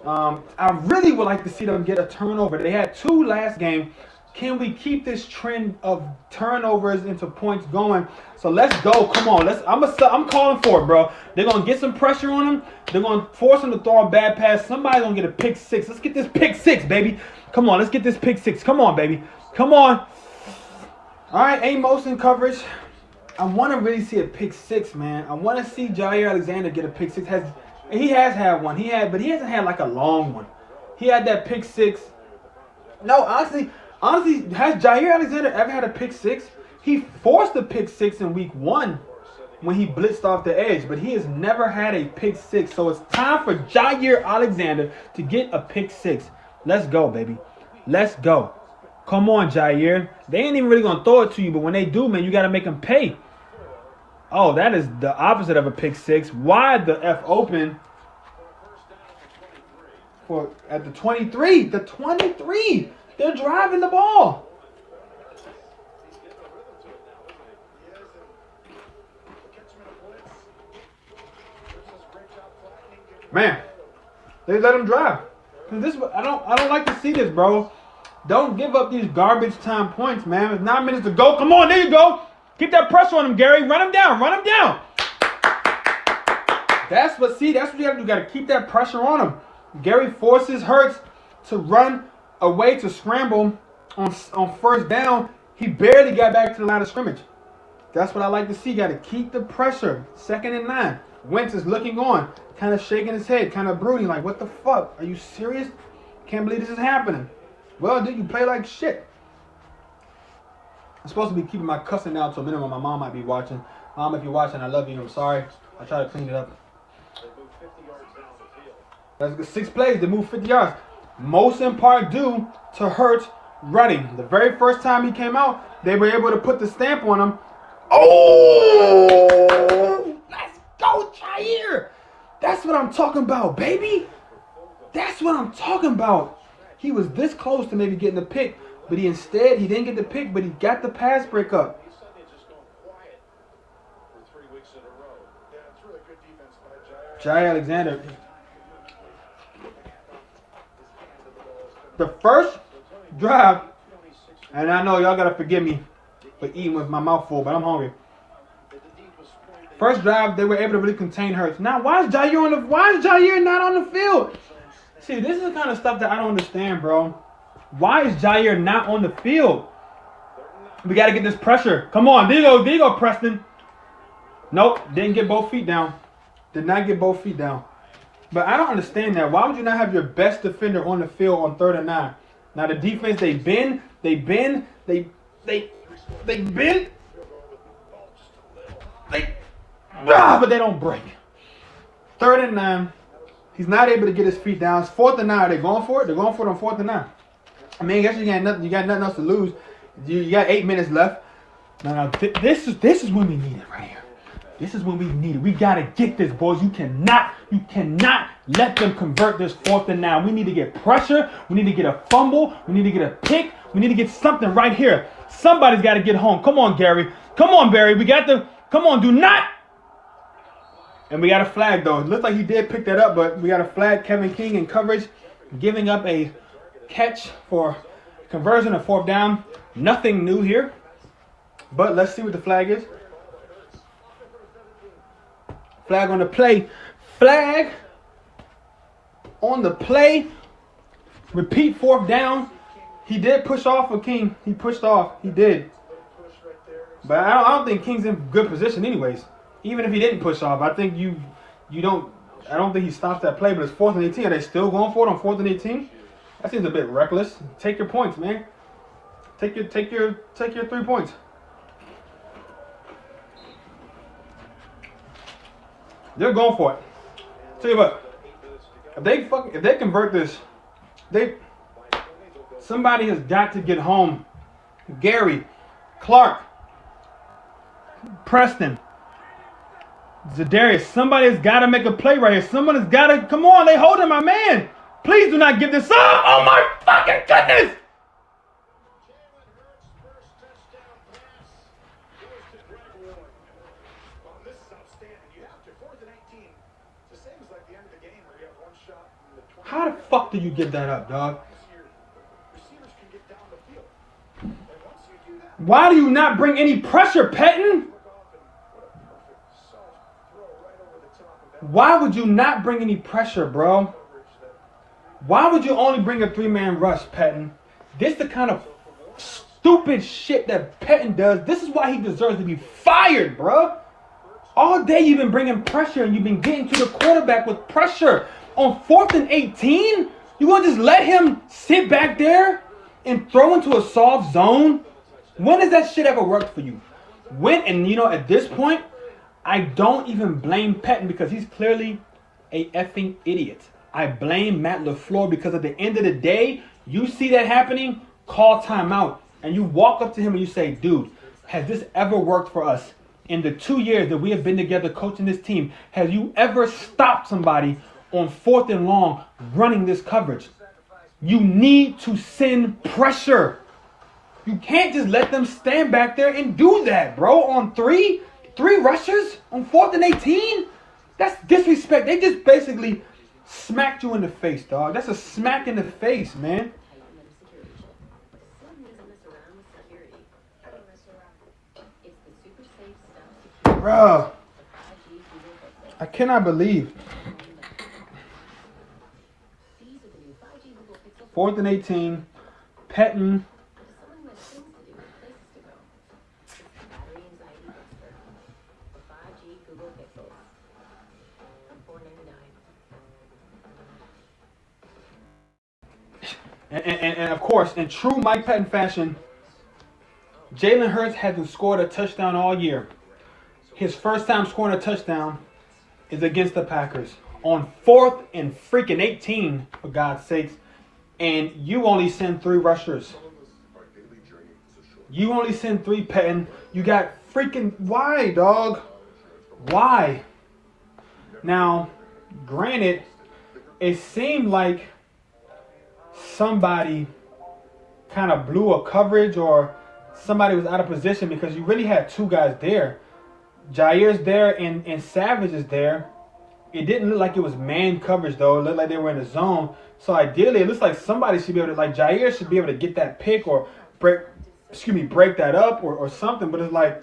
I really would like to see them get a turnover. They had 2 last game. Can we keep this trend of turnovers into points going? So let's go. Come on. I'm calling for it, bro. They're going to get some pressure on him. They're going to force him to throw a bad pass. Somebody's going to get a pick 6. Let's get this pick 6, baby. Come on. Let's get this pick 6. Come on, baby. Come on. All right. Amos in coverage. I want to really see a pick 6, man. I want to see Jair Alexander get a pick 6. He has had one. But he hasn't had like a long one. He had that pick 6. No, honestly, has Jair Alexander ever had a pick 6? He forced a pick 6 in week 1 when he blitzed off the edge, but he has never had a pick 6. So it's time for Jair Alexander to get a pick 6. Let's go, baby. Let's go. Come on, Jair. They ain't even really going to throw it to you, but when they do, man, you got to make them pay. Oh, that is the opposite of a pick 6. Wide the F open at the 23. The 23. They're driving the ball. Man, they let him drive. I don't like to see this, bro. Don't give up these garbage time points, man. There's 9 minutes to go. Come on, there you go. Keep that pressure on him, Gary. Run him down. Run him down. That's what you got to do. You got to keep that pressure on him. Gary forces Hurts to run away, to scramble on first down. He barely got back to the line of scrimmage. That's what I like to see. Got to keep the pressure. 2nd and 9. Wentz is looking on, kind of shaking his head, kind of brooding, like, what the fuck? Are you serious? Can't believe this is happening. Well, dude, you play like shit. I'm supposed to be keeping my cussing down to a minimum. My mom might be watching. Mom, if you're watching, I love you. I'm sorry. I try to clean it up. That's good. 6 plays. They moved 50 yards. Most in part due to Hurts running. The very first time he came out, they were able to put the stamp on him. Oh! Let's go, Jair! That's what I'm talking about, baby. That's what I'm talking about. He was this close to maybe getting the pick, but he didn't get the pick, but he got the pass break up. He suddenly just gone quiet for 3 weeks in a row. Yeah, it's really good defense by Jair Alexander. The first drive, and I know y'all gotta forgive me for eating with my mouth full, but I'm hungry. First drive, they were able to really contain Hurts. Now, why is Jair not on the field? See, this is the kind of stuff that I don't understand, bro. Why is Jair not on the field? We got to get this pressure. Come on. There you go, Preston. Nope. Didn't get both feet down. Did not get both feet down. But I don't understand that. Why would you not have your best defender on the field on 3rd and 9? Now, the defense, they bend. But they don't break. 3rd and 9. He's not able to get his feet down. It's 4th and 9. Are they going for it? They're going for it on 4th and 9. I mean, I guess you got nothing else to lose. You got 8 minutes left. Now, this is when we need it right here. This is when we need it. We gotta get this, boys. You cannot let them convert this 4th and 9. We need to get pressure. We need to get a fumble. We need to get a pick. We need to get something right here. Somebody's got to get home. Come on, Gary. Come on, Barry. Come on, do not. And we got a flag, though. It looks like he did pick that up, but we got a flag. Kevin King in coverage, giving up a catch for conversion of 4th down. Nothing new here, but let's see what the flag is. Flag on the play. Flag on the play. Repeat 4th down. He did push off for King. He pushed off. He did. But I don't think King's in good position anyways. Even if he didn't push off, I think I don't think he stops that play, but it's 4th and 18. Are they still going for it on 4th and 18? That seems a bit reckless. Take your points, man. Take your 3 points. They're going for it. Tell you what, if they convert this, somebody has got to get home. Gary, Clark, Preston, Zadarius, somebody's got to make a play right here. Somebody's got to, come on, they holding my man. Please do not give this up. Oh my fucking goodness. This is outstanding. You have to 4th and 18. It's the same as like the end of the game where you have 1 shot in the 20. How the fuck do you give that up, dog? Receivers can get down the field. And once you do that, Why do you not bring any pressure, Pettin? Why would you not bring any pressure, bro? Why would you only bring a 3-man rush, Pettin? This is the kind of stupid shit that Pettin does. This is why he deserves to be fired, bro. All day you've been bringing pressure and you've been getting to the quarterback with pressure. On 4th and 18, you want to just let him sit back there and throw into a soft zone? When has that shit ever worked for you? At this point, I don't even blame Pettin because he's clearly a effing idiot. I blame Matt LaFleur because at the end of the day, you see that happening, call timeout. And you walk up to him and you say, dude, has this ever worked for us? In the 2 years that we have been together coaching this team, have you ever stopped somebody on 4th and long running this coverage? You need to send pressure. You can't just let them stand back there and do that, bro. On 3 rushers on 4th and 18? That's disrespect. They just basically smacked you in the face, dog. That's a smack in the face, man. Bro, I cannot believe. 4th and 18, Pettin. And of course, in true Mike Patton fashion, Jalen Hurts hasn't scored a touchdown all year. His first time scoring a touchdown is against the Packers on 4th and freaking 18, for God's sakes. And you only send 3 rushers. You only send 3, Patton. You got freaking... Why, dog? Why? Now, granted, it seemed like somebody kind of blew a coverage or somebody was out of position because you really had 2 guys there. Jair's there and Savage is there. It didn't look like it was man coverage though. It looked like they were in the zone. So ideally, it looks like somebody should be able to, like Jair should be able to get that pick or break that up or something. But it's like,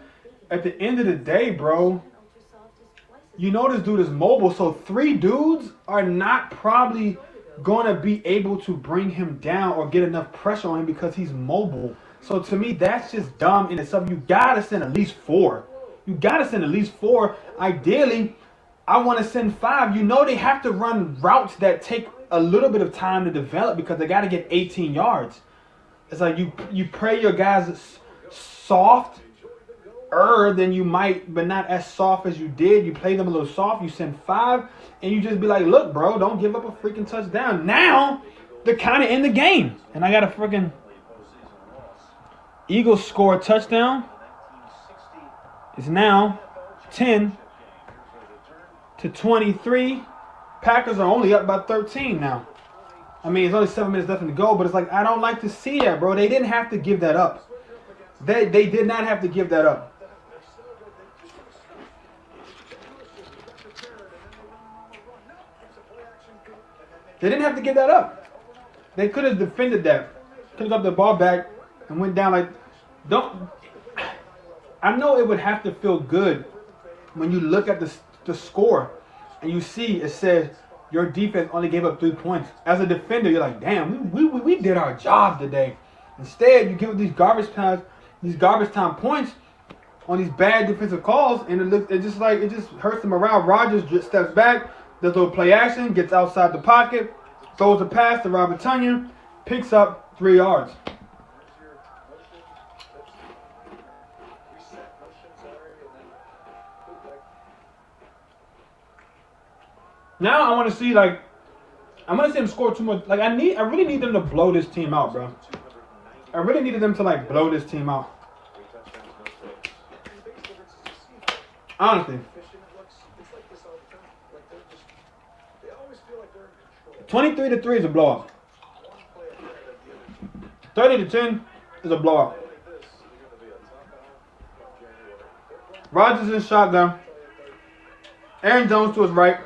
at the end of the day, bro, you know this dude is mobile. So 3 dudes are not probably going to be able to bring him down or get enough pressure on him because he's mobile. So to me, that's just dumb in itself. You got to send at least 4. You got to send at least 4. Ideally, I want to send 5. You know they have to run routes that take a little bit of time to develop because they got to get 18 yards. It's like you pray your guys softer than you might, but not as soft as you did. You play them a little soft. You send 5, and you just be like, look, bro, don't give up a freaking touchdown. Now, they're kind of in the game. And I got a freaking Eagles score a touchdown. It's now 10-23. Packers are only up by 13 now. I mean, it's only 7 minutes left to go, but it's like, I don't like to see that, bro. They didn't have to give that up. They did not have to give that up. They didn't have to give that up. They could have defended that. Could have got the ball back and went down like, I know it would have to feel good when you look at the score and you see it says your defense only gave up 3 points. As a defender, you're like, damn, we did our job today. Instead, you give up these garbage time points on these bad defensive calls, and it just hurts the morale. Rodgers just steps back, does a little play action, gets outside the pocket, throws a pass to Robert Tonyan, picks up 3 yards. Now I want to see I'm gonna see him score 2 more. Like I really need them to blow this team out, bro. I really needed them to blow this team out. Honestly. 23-3 is a blowout. 30-10 is a blowout. Rodgers in shotgun. Aaron Jones to his right.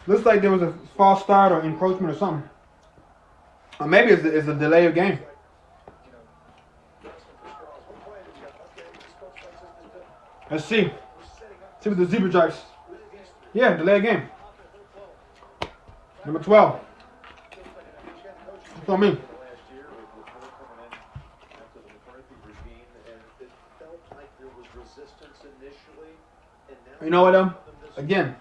Looks like there was a false start or encroachment or something. Or maybe it's a delay of game. Let's see. See what the zebra stripes. Yeah, delay of game. Number 12. That's on me. You know what, again,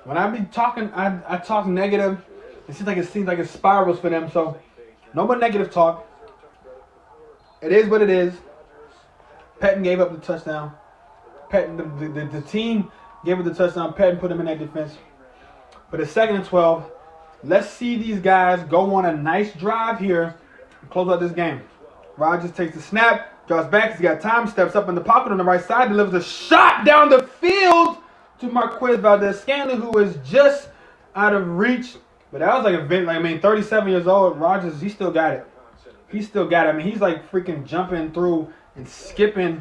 when I be talking, I talk negative. It seems like it spirals for them. So, no more negative talk. It is what it is. Patton gave up the touchdown. Patton, the team gave up the touchdown. Patton put him in that defense. But it's 2nd and 12. Let's see these guys go on a nice drive here and close out this game. Rodgers takes the snap, draws back. He's got time, steps up in the pocket on the right side, delivers a shot down the field to Marquez Valdez-Scantling, who is just out of reach. But that was 37 years old. Rodgers, he still got it. He still got it. I mean, he's freaking jumping through and skipping.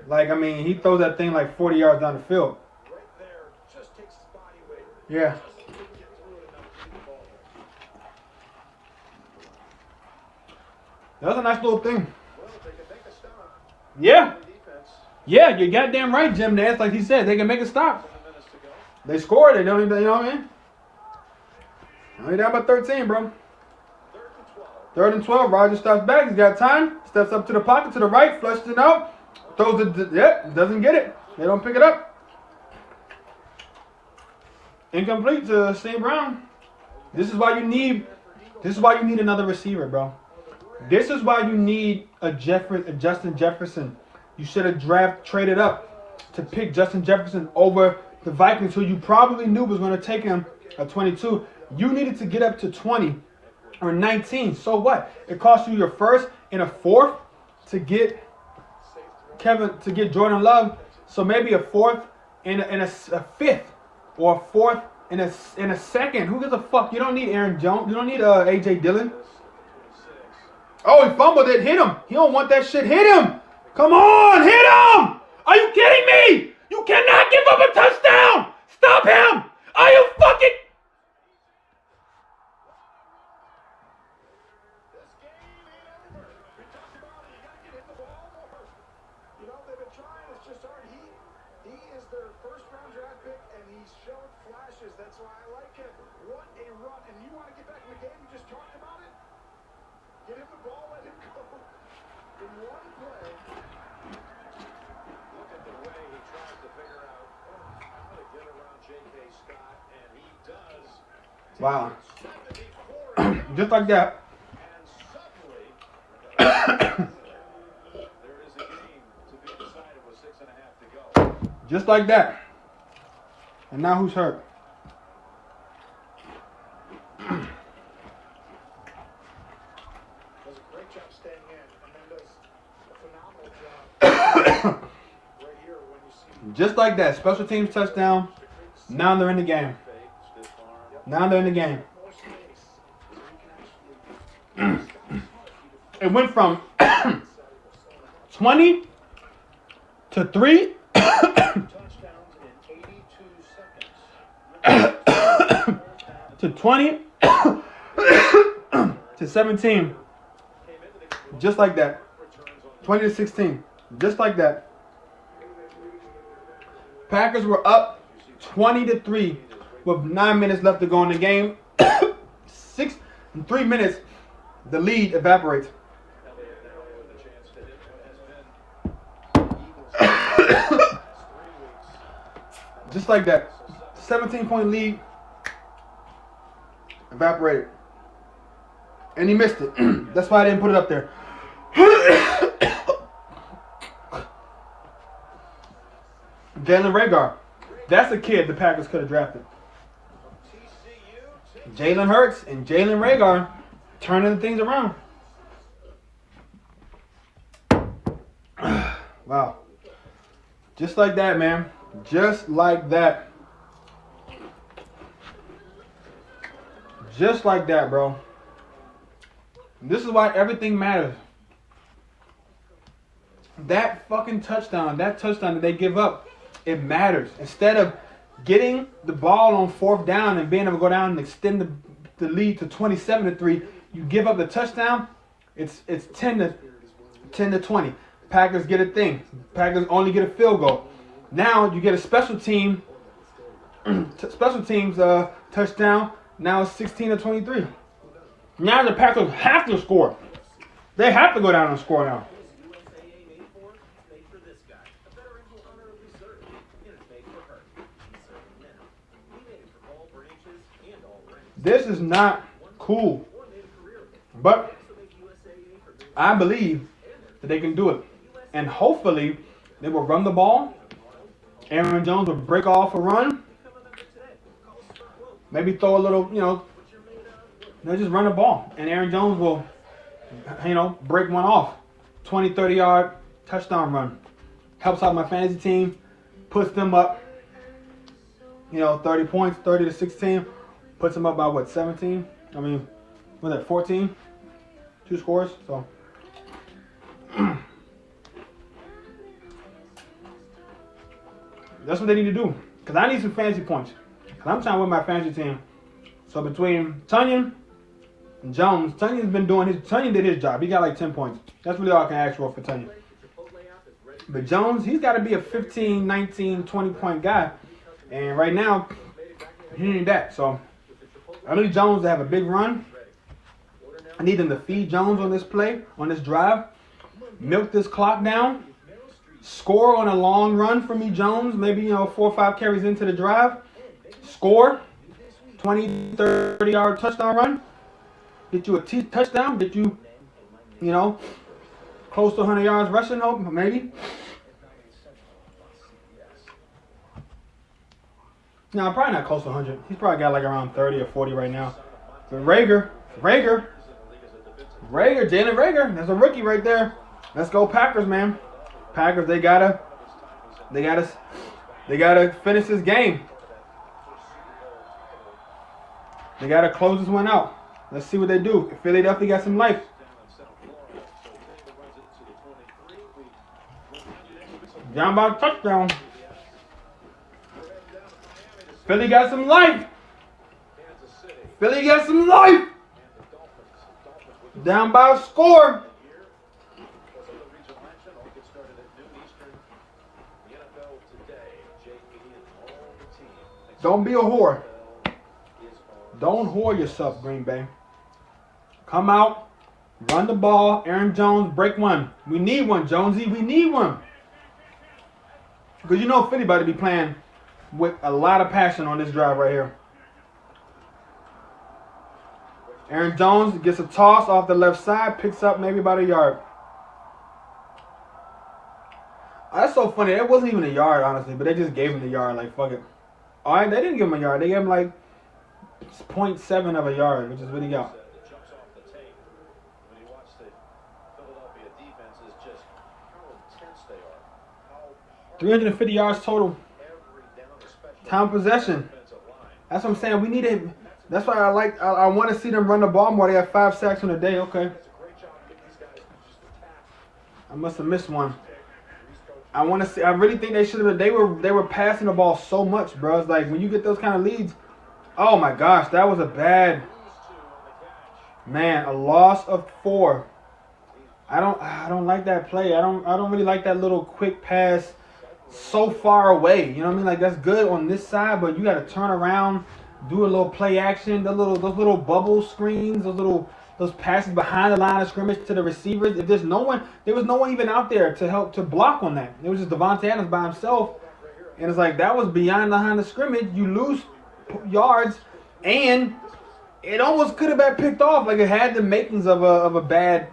He throws that thing 40 yards down the field. Yeah. That was a nice little thing. Yeah. Yeah, you're goddamn right, Jim Nance. Like he said, they can make a stop. They scored. They don't even, you know what I mean? Only down by 13, bro. 3rd and 12. Rodgers steps back. He's got time. Steps up to the pocket to the right. Flushes it out. Throws it. Doesn't get it. They don't pick it up. Incomplete to St. Brown. This is why you need This is why you need another receiver, bro. This is why you need a Justin Jefferson. You should have traded up to pick Justin Jefferson over the Vikings, who you probably knew was going to take him at 22. You needed to get up to 20 or 19. So what? It cost you your first and a fourth to get Jordan Love. So maybe a fourth and a fifth, or a fourth and a second. Who gives a fuck? You don't need Aaron Jones. You don't need AJ Dillon. Oh, he fumbled it. Hit him. He don't want that shit. Hit him. Come on, hit him. Are you kidding me? You cannot give up a touchdown. Stop him. Are you fucking... You know, they've been trying. It's just hard. He is their first-round draft pick, and he's shown flashes. That's why I like him. What a run. And you want to get back in the game? You just talked about it? Get him the ball, let him go. In one play. Look at the way he tries to figure out how to get around J.K. Scott, and he does. Wow. Just like that. And suddenly, there is a game to be decided with 6.5 to go. Just like that. And now who's hurt? Does a great job staying in, and then does a phenomenal job right here when you see Just like that. Special teams touchdown. Now they're in the game. Now they're in the game. more space. So you can actually It went from 20 to 3 touchdowns in 82 seconds. to 20 to 17. Just like that. 20 to 16. Just like that. Packers were up 20 to 3 with 9 minutes left to go in the game. 6 and 3 minutes, the lead evaporates. Just like that. 17-point lead evaporated. And he missed it. That's why I didn't put it up there. Jalen Reagor. That's a kid the Packers could have drafted. Jalen Hurts and Jalen Reagor turning things around. Wow. Just like that, man. Just like that. Just like that, bro. This is why everything matters. That fucking touchdown, that touchdown that they give up, it matters. Instead of getting the ball on 4th down and being able to go down and extend the lead to 27 to 3, you give up the touchdown. It's 10 to 20. Packers get a thing. Packers only get a field goal. Now you get a special teams touchdown. Now it's 16 to 23. Now the Packers have to score. They have to go down and score now. This is not cool. But I believe that they can do it. And hopefully they will run the ball. Aaron Jones will break off a run. Maybe throw a little, they'll just run the ball. And Aaron Jones will, break one off. 20, 30-yard touchdown run. Helps out my fantasy team. Puts them up, 30 points, 30 to 16. Puts them up by, 17? I mean, was that 14? 2 scores, so. That's what they need to do. Because I need some fantasy points. Because I'm trying to win my fantasy team. So between Tunyon and Jones, Tunyon did his job. He got like 10 points. That's really all I can ask for Tunyon. But Jones, he's got to be a 15, 19, 20-point guy. And right now, he ain't that. So I need Jones to have a big run. I need him to feed Jones on this play, on this drive. Milk this clock down. Score on a long run for me, Jones. Maybe, 4 or 5 carries into the drive. Score. 20, 30-yard touchdown run. Get you a touchdown. Get you, you know, close to 100 yards rushing, hope maybe. No, probably not close to 100. He's probably got like around 30 or 40 right now. But Jalen Rager, that's a rookie right there. Let's go Packers, man. Packers, they gotta finish this game. They gotta close this one out. Let's see what they do. Philly definitely got some life. Down by a touchdown. Philly got some life. Philly got some life. Down by a score. Don't be a whore. Don't whore yourself, Green Bay. Come out, run the ball. Aaron Jones, break one. We need one, Jonesy. We need one. Because you know Philly about to be playing with a lot of passion on this drive right here. Aaron Jones gets a toss off the left side, picks up maybe about a yard. That's so funny. It wasn't even a yard, honestly, but they just gave him the yard. Like, fuck it. All right, they didn't give him a yard. They gave him like 0.7 of a yard, which is what he got. 350 yards total. Time possession. That's what I'm saying. We need it. That's why I want to see them run the ball more. They have 5 sacks on the day. Okay. I must have missed one. I want to see. I really think they should have. They were passing the ball so much, bro. It's like when you get those kind of leads. Oh my gosh, that was a bad. Man, a loss of 4. I don't like that play. I don't really like that little quick pass so far away. You know what I mean? Like that's good on this side, but you got to turn around, do a little play action, those little bubble screens, those passes behind the line of scrimmage to the receivers. If there was no one even out there to help to block on that. It was just Devontae Adams by himself, and it's like that was beyond the line of scrimmage. You lose yards, and it almost could have been picked off. Like it had the makings of a bad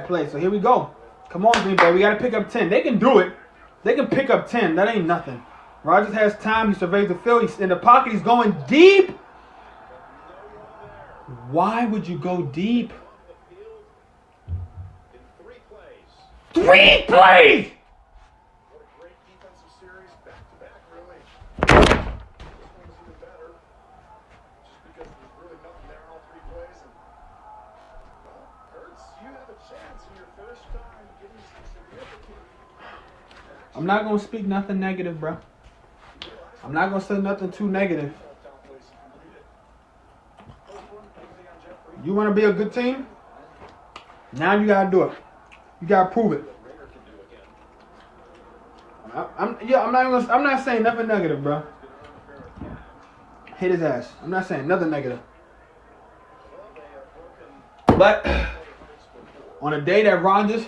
play. So here we go. Come on, Green Bay. We got to pick up 10. They can do it. They can pick up 10. That ain't nothing. Rodgers has time. He surveys the field. He's in the pocket. He's going deep. Why would you go deep? 3 plays! What a great defensive series, back-to-back, really. This one's even better, just because there's really nothing there in all 3 plays. And, well, Hurts, you have a chance in your first time getting some significant action. I'm not going to speak nothing negative, bro. I'm not going to say nothing too negative. You want to be a good team? Now you got to do it. You got to prove it. I'm not saying nothing negative, bro. Hit his ass. I'm not saying nothing negative. But on a day that Rodgers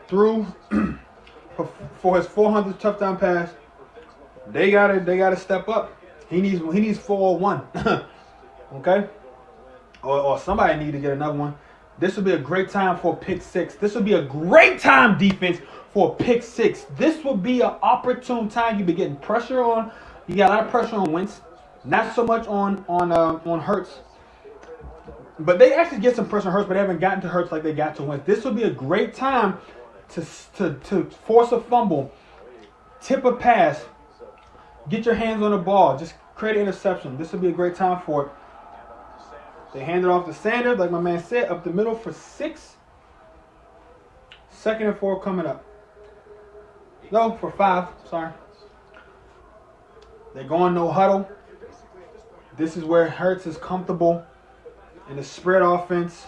threw for his 400th touchdown pass, they gotta step up. He needs 401. Okay? Or somebody need to get another one. This would be a great time for a pick 6. This would be a great time, defense, for a pick 6. This would be an opportune time. You be getting pressure on. You got a lot of pressure on Wentz. Not so much on Hurts. But they actually get some pressure on Hurts, but they haven't gotten to Hurts like they got to Wentz. This would be a great time to force a fumble, tip a pass, get your hands on the ball, just create an interception. This would be a great time for it. They hand it off to Sanders, like my man said, up the middle for 6. 2nd and 4 coming up. No, for 5. Sorry. They're going no huddle. This is where Hurts is comfortable in the spread offense,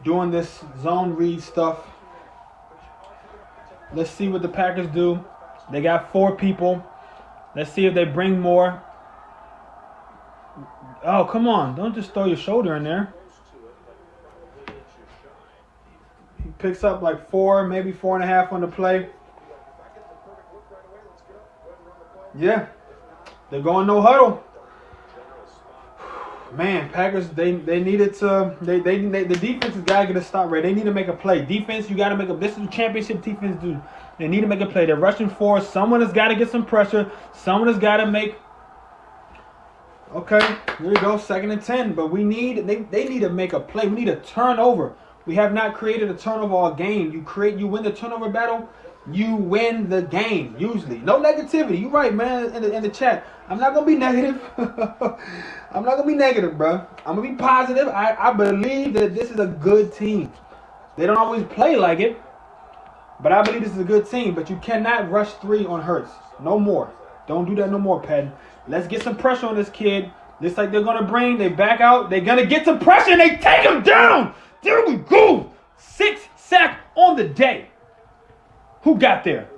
doing this zone read stuff. Let's see what the Packers do. They got 4 people. Let's see if they bring more. Oh, come on. Don't just throw your shoulder in there. He picks up like 4, maybe 4.5 on the play. Yeah. They're going no huddle. Man, Packers, they needed to, the defense has got to get a stop rate. They need to make a play. Defense, you got to make a, this is what championship defense do. They need to make a play. They're rushing forward. Someone has got to get some pressure. Someone has got to make, okay, here we go, 2nd and 10. But we need, they need to make a play. We need a turnover. We have not created a turnover all game. You win the turnover battle, you win the game, usually. No negativity. You're right, man, in the chat. I'm not going to be negative. I'm not going to be negative, bro. I'm going to be positive. I believe that this is a good team. They don't always play like it, but I believe this is a good team. But you cannot rush 3 on Hurts. No more. Don't do that no more, Patton. Let's get some pressure on this kid. Looks like they're going to bring, they back out. They're going to get some pressure, and they take him down. There we go. 6 sack on the day. Who got there?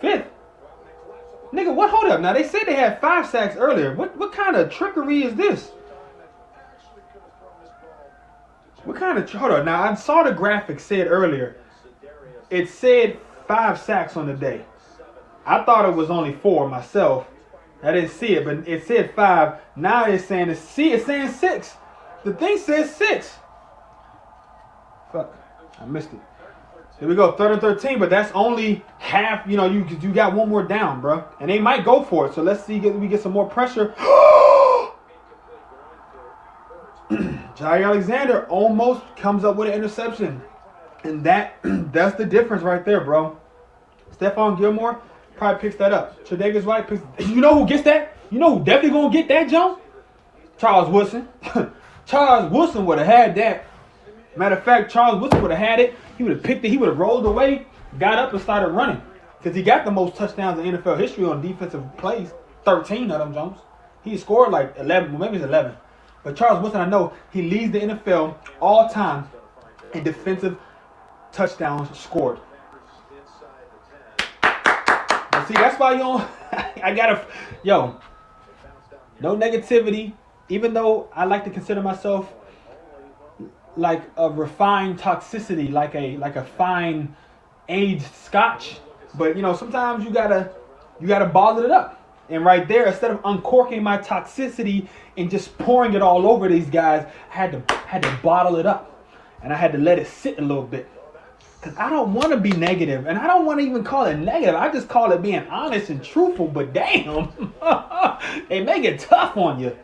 5th. Nigga, what? Hold up. Now, they said they had 5 sacks earlier. What kind of trickery is this? What kind of... Hold up. Now, I saw the graphic said earlier. It said 5 sacks on the day. I thought it was only 4 myself. I didn't see it, but it said 5. Now it's saying... It's saying 6. The thing says 6. Fuck. I missed it. Here we go, 3rd and 13, but that's only half. You know, you got one more down, bro, and they might go for it. So let's see, we get some more pressure. Jair Alexander almost comes up with an interception, and that's the difference right there, bro. Stephon Gilmore probably picks that up. Tre'Davious White picks. You know who gets that? You know who definitely gonna get that, Joe? Charles Woodson. Charles Woodson would have had that. Matter of fact, Charles Woodson would have had it. He would have picked it. He would have rolled away, got up, and started running. Because he got the most touchdowns in NFL history on defensive plays. 13 of them, Jones. He scored like 11, maybe it's 11. But Charles Woodson, I know, he leads the NFL all time in defensive touchdowns scored. But see, that's why you don't, I gotta, yo, no negativity. Even though I like to consider myself like a refined toxicity, like a fine aged scotch. But you know, sometimes you gotta bottle it up. And right there, instead of uncorking my toxicity and just pouring it all over these guys, I had to bottle it up. And I had to let it sit a little bit. Because I don't want to be negative. And I don't want to even call it negative. I just call it being honest and truthful. But damn, they make it tough on you.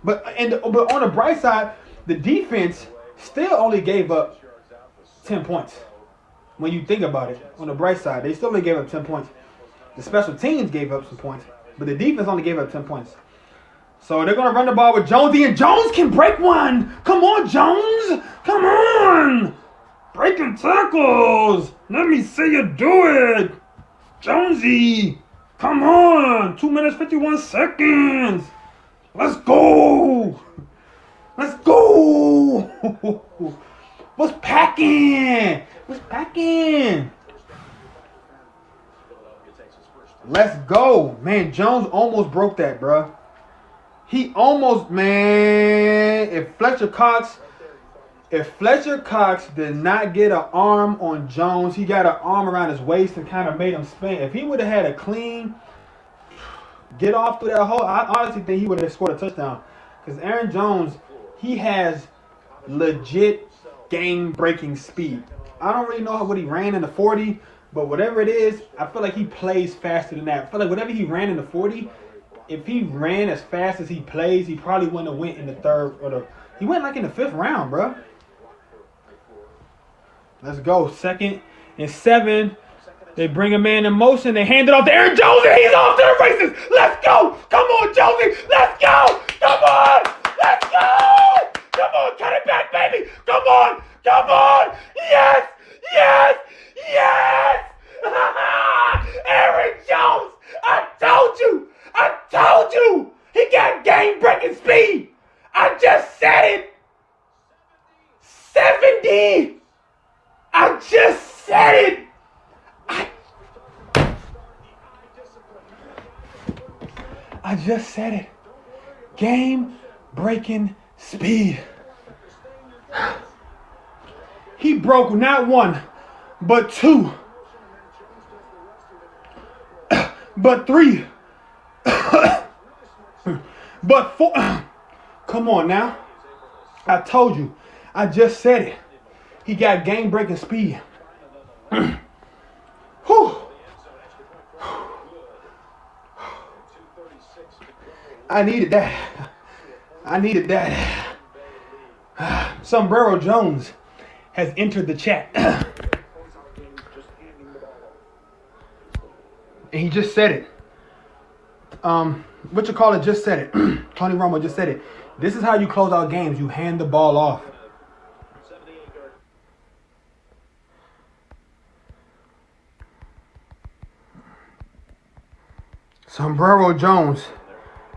But on the bright side, the defense still only gave up 10 points. When you think about it, on the bright side, they still only gave up 10 points. The special teams gave up some points, but the defense only gave up 10 points. So they're going to run the ball with Jonesy, and Jones can break one. Come on, Jones. Come on. Breaking tackles. Let me see you do it. Jonesy, come on. 2 minutes, 51 seconds. Let's go. Let's go. What's packing? What's packing? Let's go. Man, Jones almost broke that, bro. He almost, man. If Fletcher Cox did not get an arm on Jones, he got an arm around his waist and kind of made him spin. If he would have had a clean get off through that hole, I honestly think he would have scored a touchdown. Because Aaron Jones, he has legit game-breaking speed. I don't really know what he ran in the 40, but whatever it is, I feel like he plays faster than that. I feel like whatever he ran in the 40, if he ran as fast as he plays, he probably wouldn't have went in the 3rd or he went like in the 5th round, bro. Let's go. 2nd and 7. They bring a man in motion. They hand it off to Aaron Jones, and he's off to the races. Let's go. Come on, Jonesy. Let's go. Come on. Let's go. Come on. Cut it back, baby. Come on. Come on. Yes. Yes. Yes. Aaron Jones. I told you. I told you. He got game-breaking speed. I just said it. 70. I just said it. I just said it. Game-breaking speed. He broke not 1, but 2, but 3. But for come on now. I told you. I just said it. He got game-breaking speed. Whew. I needed that. I needed that. Sombrero Jones has entered the chat. And he just said it. What you call it just said it. Tony Romo just said it. This is how you close out games. You hand the ball off. Sombrero Jones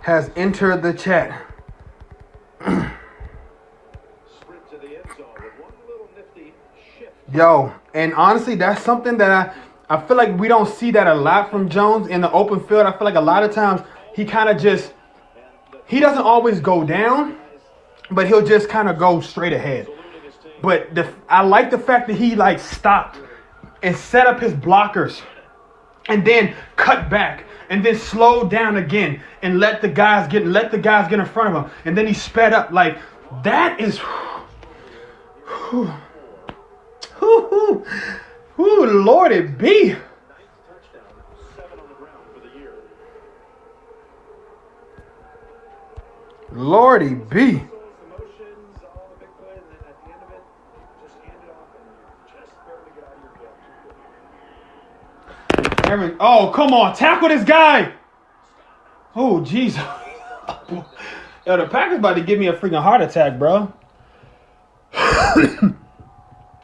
has entered the chat. Yo, and honestly, that's something that I feel like we don't see that a lot from Jones in the open field. I feel like a lot of times he kind of just, he doesn't always go down, but he'll just kind of go straight ahead. But I like the fact that he like stopped and set up his blockers and then cut back and then slowed down again and let the guys get in front of him. And then he sped up. Like, that is Lord it be. Lordy be. Aaron, oh, come on. Tackle this guy. Oh, jeez. Yo, the Packers about to give me a freaking heart attack, bro.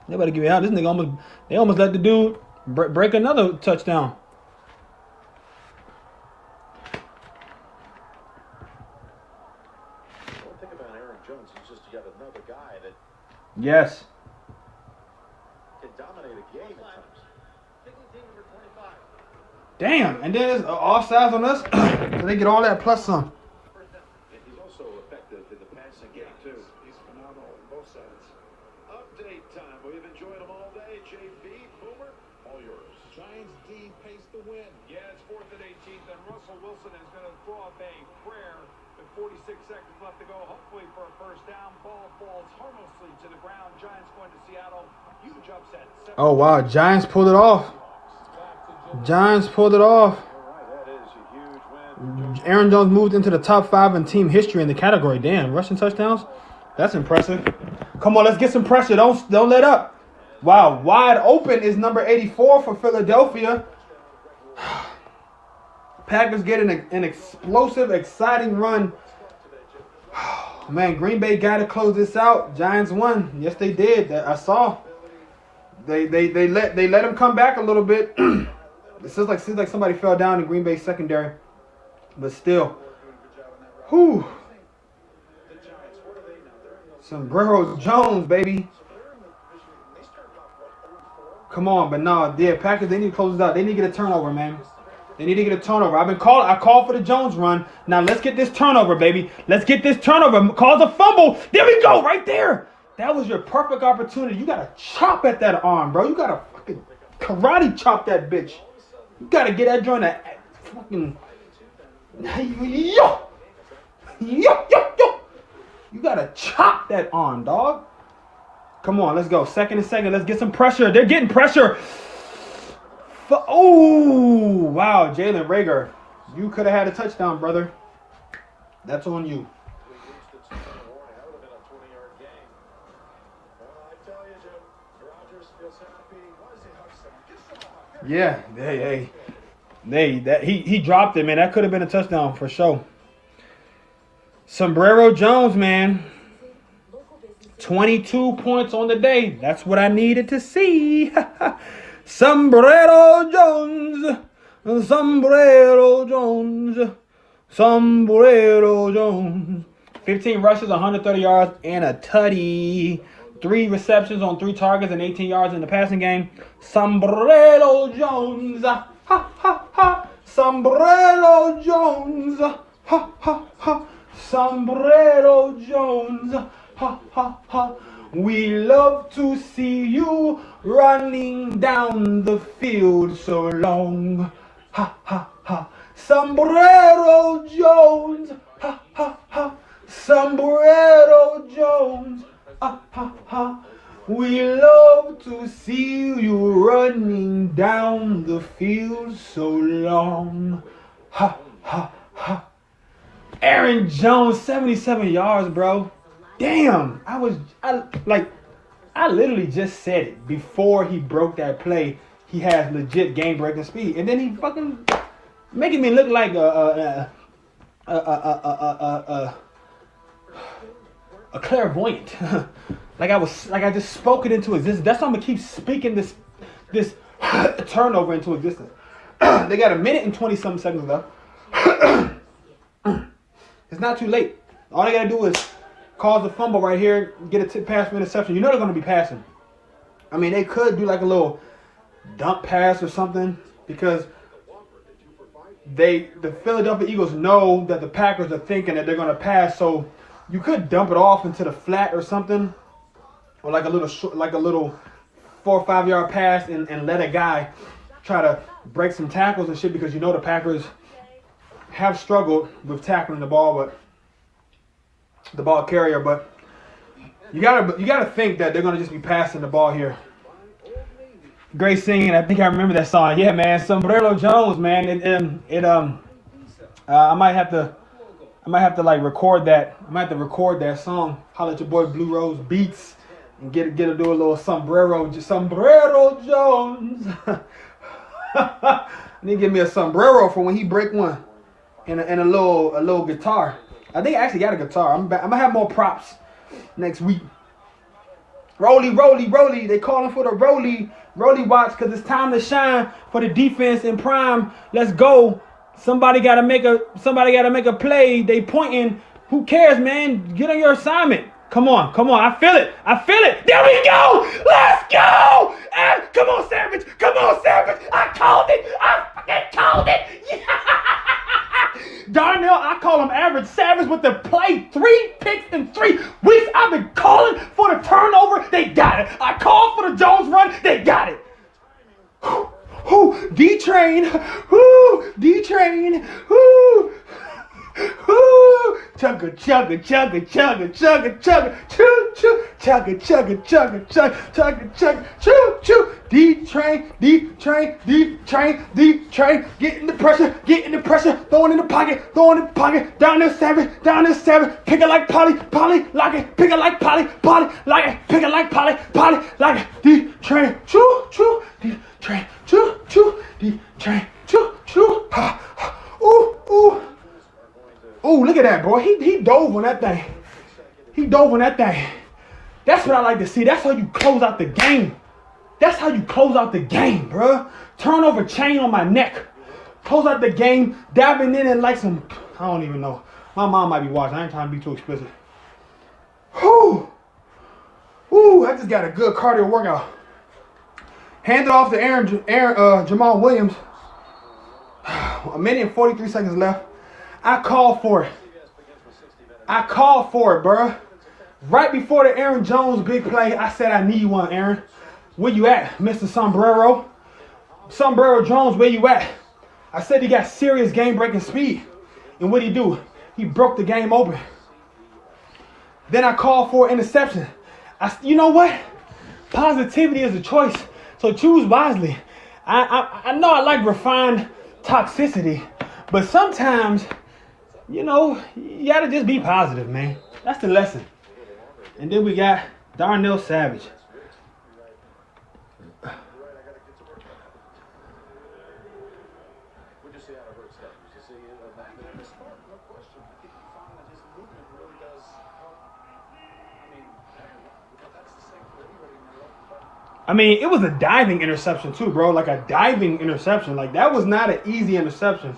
They about to give me out. This nigga almost let the dude break another touchdown. One thing about Aaron Jones, he's just got another guy that Yes. can dominate a game at times. Damn. And then it's offsides on us. So they get all that plus some. He's also effective in the passing game, too. He's phenomenal on both sides. Update time. We've enjoyed them all day. JB, Boomer, all yours. Giants D pace the win. Yeah, it's 4th and 18th, and Russell Wilson is going to throw up a prayer with 46 seconds left to go, hopefully for a first down. Ball falls harmlessly to the ground. Giants going to Seattle. Huge upset. Oh, wow. Giants pulled it off. Giants pulled it off. All right, that is a huge win. Aaron Jones moved into the top 5 in team history in the category. Damn, rushing touchdowns? That's impressive. Come on, let's get some pressure. Don't let up. Wow, wide open is number 84 for Philadelphia. Packers get an explosive, exciting run. Man, Green Bay got to close this out. Giants won. Yes, they did. I saw. They let him come back a little bit. It seems like somebody fell down in Green Bay secondary. But still. Whew. Sombrero Jones, baby. Come on, but no, yeah, Packers, they need to close it out. They need to get a turnover, man. They need to get a turnover. I called for the Jones run. Now let's get this turnover, baby. Let's get this turnover. Cause a fumble. There we go, right there. That was your perfect opportunity. You gotta chop at that arm, bro. You gotta fucking karate chop that bitch. You gotta get that joint at fucking yo. You gotta chop that arm, dog. Come on, let's go. Second and second. Let's get some pressure. They're getting pressure. Oh, wow. Jalen Reagor. You could have had a touchdown, brother. That's on you. Yeah. He dropped it, man. That could have been a touchdown for sure. Sombrero Jones, man. 22 points on the day. That's what I needed to see. Sombrero Jones. Sombrero Jones. Sombrero Jones. 15 rushes, 130 yards, and a tutty. 3 receptions on 3 targets and 18 yards in the passing game. Sombrero Jones. Ha, ha, ha. Sombrero Jones. Ha, ha, ha. Sombrero Jones. Ha, ha, ha. We love to see you running down the field so long. Ha, ha, ha. Sombrero Jones. ha, ha, ha. Sombrero Jones, ha, ha, ha. We love to see you running down the field so long. Ha, ha, ha. Aaron Jones, 77 yards, bro. Damn, I literally just said it before he broke that play. He has legit game-breaking speed, and then he fucking making me look like a clairvoyant. like I just spoke it into existence. That's why I'm gonna keep speaking this turnover into existence. They got a minute and 20-something seconds left. It's not too late. All they gotta do is cause a fumble right here, get a tip pass for interception. You know they're gonna be passing. I mean, they could do like a little dump pass or something because the Philadelphia Eagles know that the Packers are thinking that they're gonna pass. So you could dump it off into the flat or something, or like a little 4 or 5 yard pass and let a guy try to break some tackles and shit because you know the Packers have struggled with tackling the ball carrier, but you gotta think that they're gonna just be passing the ball here. Great singing. I think I remember that song. Yeah, man. Sombrero Jones, man. I might have to like record that. I might have to record that song. Holla at your boy Blue Rose Beats and get to do a little Sombrero Jones. I need to give me a sombrero for when he break one. And a little guitar. I think I actually got a guitar. I'm gonna have more props next week. Rolly. They calling for the Rolly watch because it's time to shine for the defense in prime. Let's go. Somebody gotta make a play. They pointing. Who cares, man? Get on your assignment. Come on. I feel it. There we go. Let's go. Come on, Savage. I called it. Yeah. Darnell, I call him average. Savage with the play. 3 picks in 3 weeks. I've been calling for the turnover. They got it. I called for the Jones run. They got it. D-Train. D-Train. Chugga, choo. D-Train. Get in the pressure. Throwing in the pocket. Down there, Savage. Pick it like Polly, like it. Pick it like Polly, like it. Pick it like Polly, like it. D-Train, choo. D-Train, choo. D-Train, choo. Ooh, look at that, boy. He dove on that thing. That's what I like to see. That's how you close out the game. Bro. Turnover chain on my neck. Close out the game, diving in and like some, I don't even know. My mom might be watching. I ain't trying to be too explicit. I just got a good cardio workout. Hand it off to Jamal Williams. A minute and 43 seconds left. I called for it, bro. Right before the Aaron Jones big play, I said I need one, Aaron. Where you at, Mr. Sombrero? Sombrero Jones, where you at? I said he got serious game-breaking speed. And what'd he do? He broke the game open. Then I called for an interception. You know what? Positivity is a choice, so choose wisely. I know I like refined toxicity, but sometimes, you know, you gotta just be positive, man. That's the lesson. And then we got Darnell Savage. I mean, it was a diving interception too, bro. Like a diving interception. Like that was not an easy interception.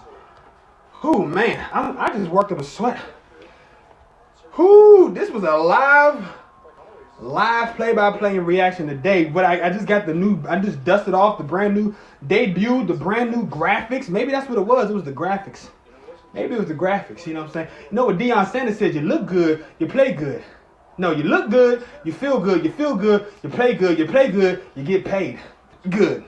Ooh, man, I just worked up a sweat. Ooh, this was a live play-by-play and reaction today. But I just got I just dusted off the brand new debut, the brand new graphics. Maybe that's what it was. It was the graphics. Maybe it was the graphics. You know what I'm saying? You know what Deion Sanders said? You look good, you play good. No, you look good, you feel good, you play good, you get paid. Good.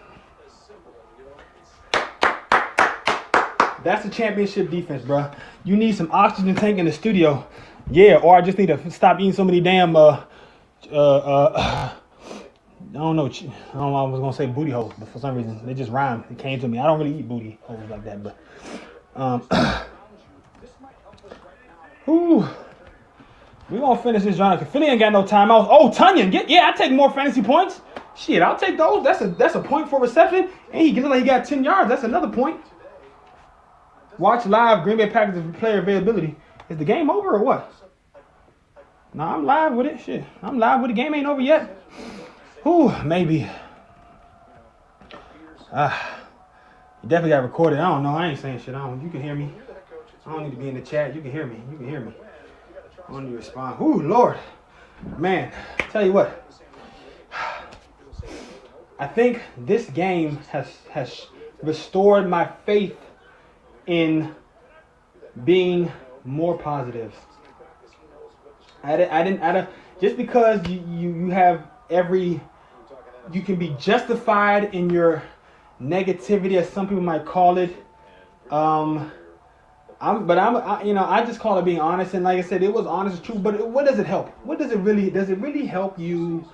That's a championship defense, bro. You need some oxygen tank in the studio. Yeah, or I just need to stop eating so many damn I don't know. I was gonna say booty holes, but for some reason they just rhymed. It came to me. I don't really eat booty holes like that, but whew. We gonna finish this round. Philly ain't got no timeouts. Oh, Tunyon, I take more fantasy points. Shit, I'll take those. That's a point for reception, and he got 10 yards. That's another point. Watch live Green Bay Packers player availability. Is the game over or what? No, I'm live with it. Shit, I'm live with the game ain't over yet. Whew, maybe. You definitely got recorded. I don't know. I ain't saying shit. You can hear me. I don't need to be in the chat. You can hear me. I don't need to respond. Ooh, Lord. Man, tell you what. I think this game has restored my faith in being more positive. I didn't just because you have you can be justified in your negativity, as some people might call it. I just call it being honest, and like I said, it was honest and true. But what does it help? Does it really help you?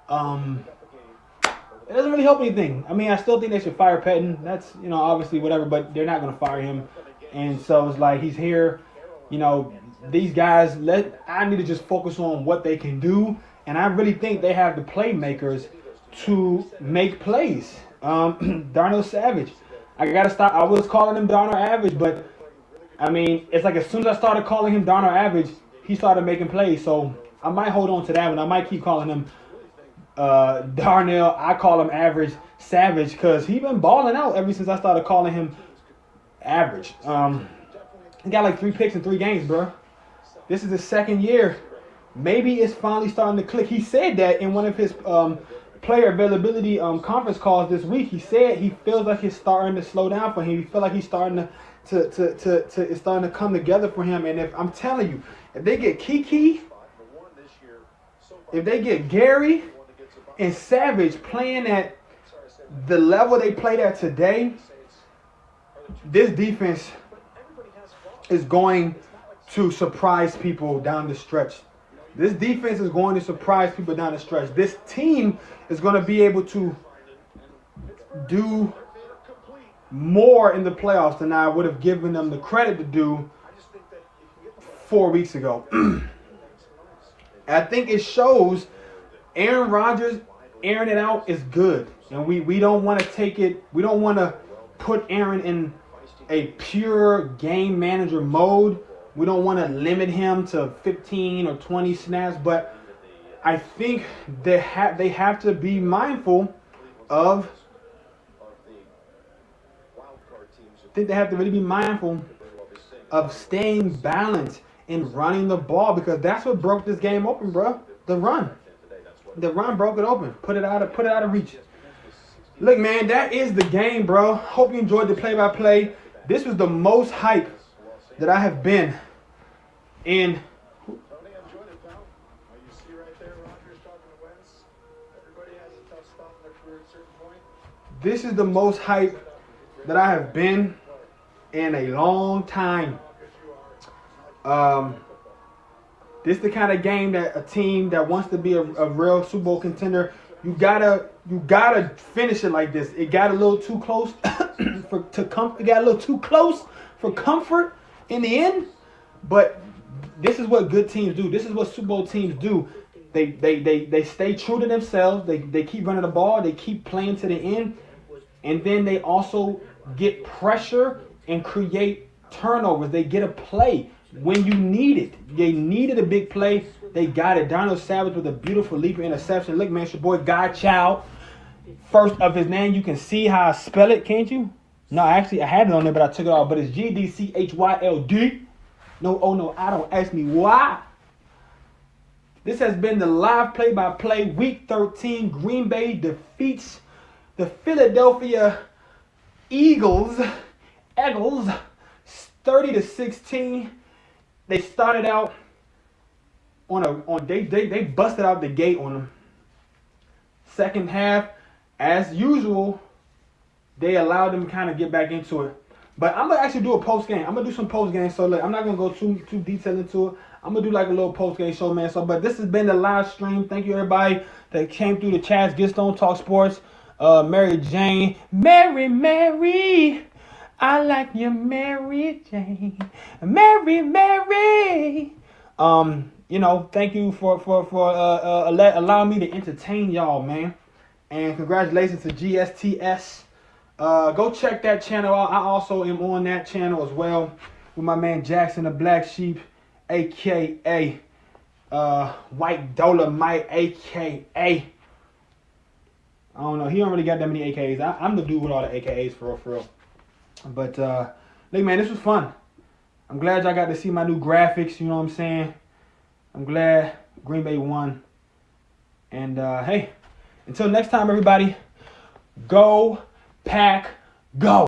It doesn't really help anything. I mean, I still think they should fire Pettin. That's, obviously whatever, but they're not going to fire him. And so it's like he's here. These guys, I need to just focus on what they can do. And I really think they have the playmakers to make plays. Darnell Savage. I got to stop. I was calling him Darnell Average, but, I mean, it's like as soon as I started calling him Darnell Average, he started making plays. So I might hold on to that one. I might keep calling him Darnell. I call him Average Savage because he been balling out ever since I started calling him Average. He got like 3 picks in 3 games, bro. This is his second year. Maybe it's finally starting to click. He said that in one of his player availability conference calls this week. He said he feels like it's starting to slow down for him. He feels like he's starting it's starting to come together for him. And if I'm telling you, if they get Kiki, if they get Gary and Savage playing at the level they played at today, this defense is going to surprise people down the stretch. This defense is going to surprise people down the stretch. This team is going to be able to do more in the playoffs than I would have given them the credit to do 4 weeks ago. I think it shows Aaron Rodgers airing it out is good. And we don't want to take it. We don't want to put Aaron in a pure game manager mode. We don't want to limit him to 15 or 20 snaps, but I think they have to be mindful of. I think they have to really be mindful of staying balanced and running the ball, because that's what broke this game open, bro. The run broke it open. Put it out of reach. Look, man, that is the game, bro. Hope you enjoyed the play-by-play. This was the most hype that I have been in. Tony, I enjoyed it, pal. You see right there, Rodgers talking to Wentz. Everybody has a tough spot in their career at a certain point. This is the most hype that I have been in a long time. This is the kind of game that a team that wants to be a real Super Bowl contender, you gotta finish it like this. It got a little too close It got a little too close for comfort in the end. But this is what good teams do. This is what Super Bowl teams do. They stay true to themselves. They keep running the ball. They keep playing to the end. And then they also get pressure and create turnovers. They get a play when you need it. They needed a big play. They got it. Darnell Savage with a beautiful leaping interception. Look, man, it's your boy Guy Chow. First of his name. You can see how I spell it, can't you? No, actually, I had it on there, but I took it off. But it's GDCHYLD. No, I don't. Ask me why. This has been the live play-by-play. Week 13. Green Bay defeats the Philadelphia Eagles 30-16. They started out they busted out the gate on them. Second half, as usual, they allowed them to kind of get back into it. But I'm gonna actually do a post game. I'm gonna do some post game. So look, I'm not gonna go too detailed into it. I'm gonna do like a little post game show, man. So, but this has been the live stream. Thank you everybody that came through the chats. Get Stone Talk Sports. Mary Jane, Mary, I like you, Mary Jane, Mary. You know, thank you for allowing me to entertain y'all, man. And congratulations to GSTS. Go check that channel out. I also am on that channel as well with my man Jackson the Black Sheep, aka White Dolomite, aka I don't know. He don't really got that many AKAs. I'm the dude with all the AKAs for real. But look, man, this was fun. I'm glad y'all got to see my new graphics. You know what I'm saying? I'm glad Green Bay won. And hey, until next time, everybody, go Pack, go.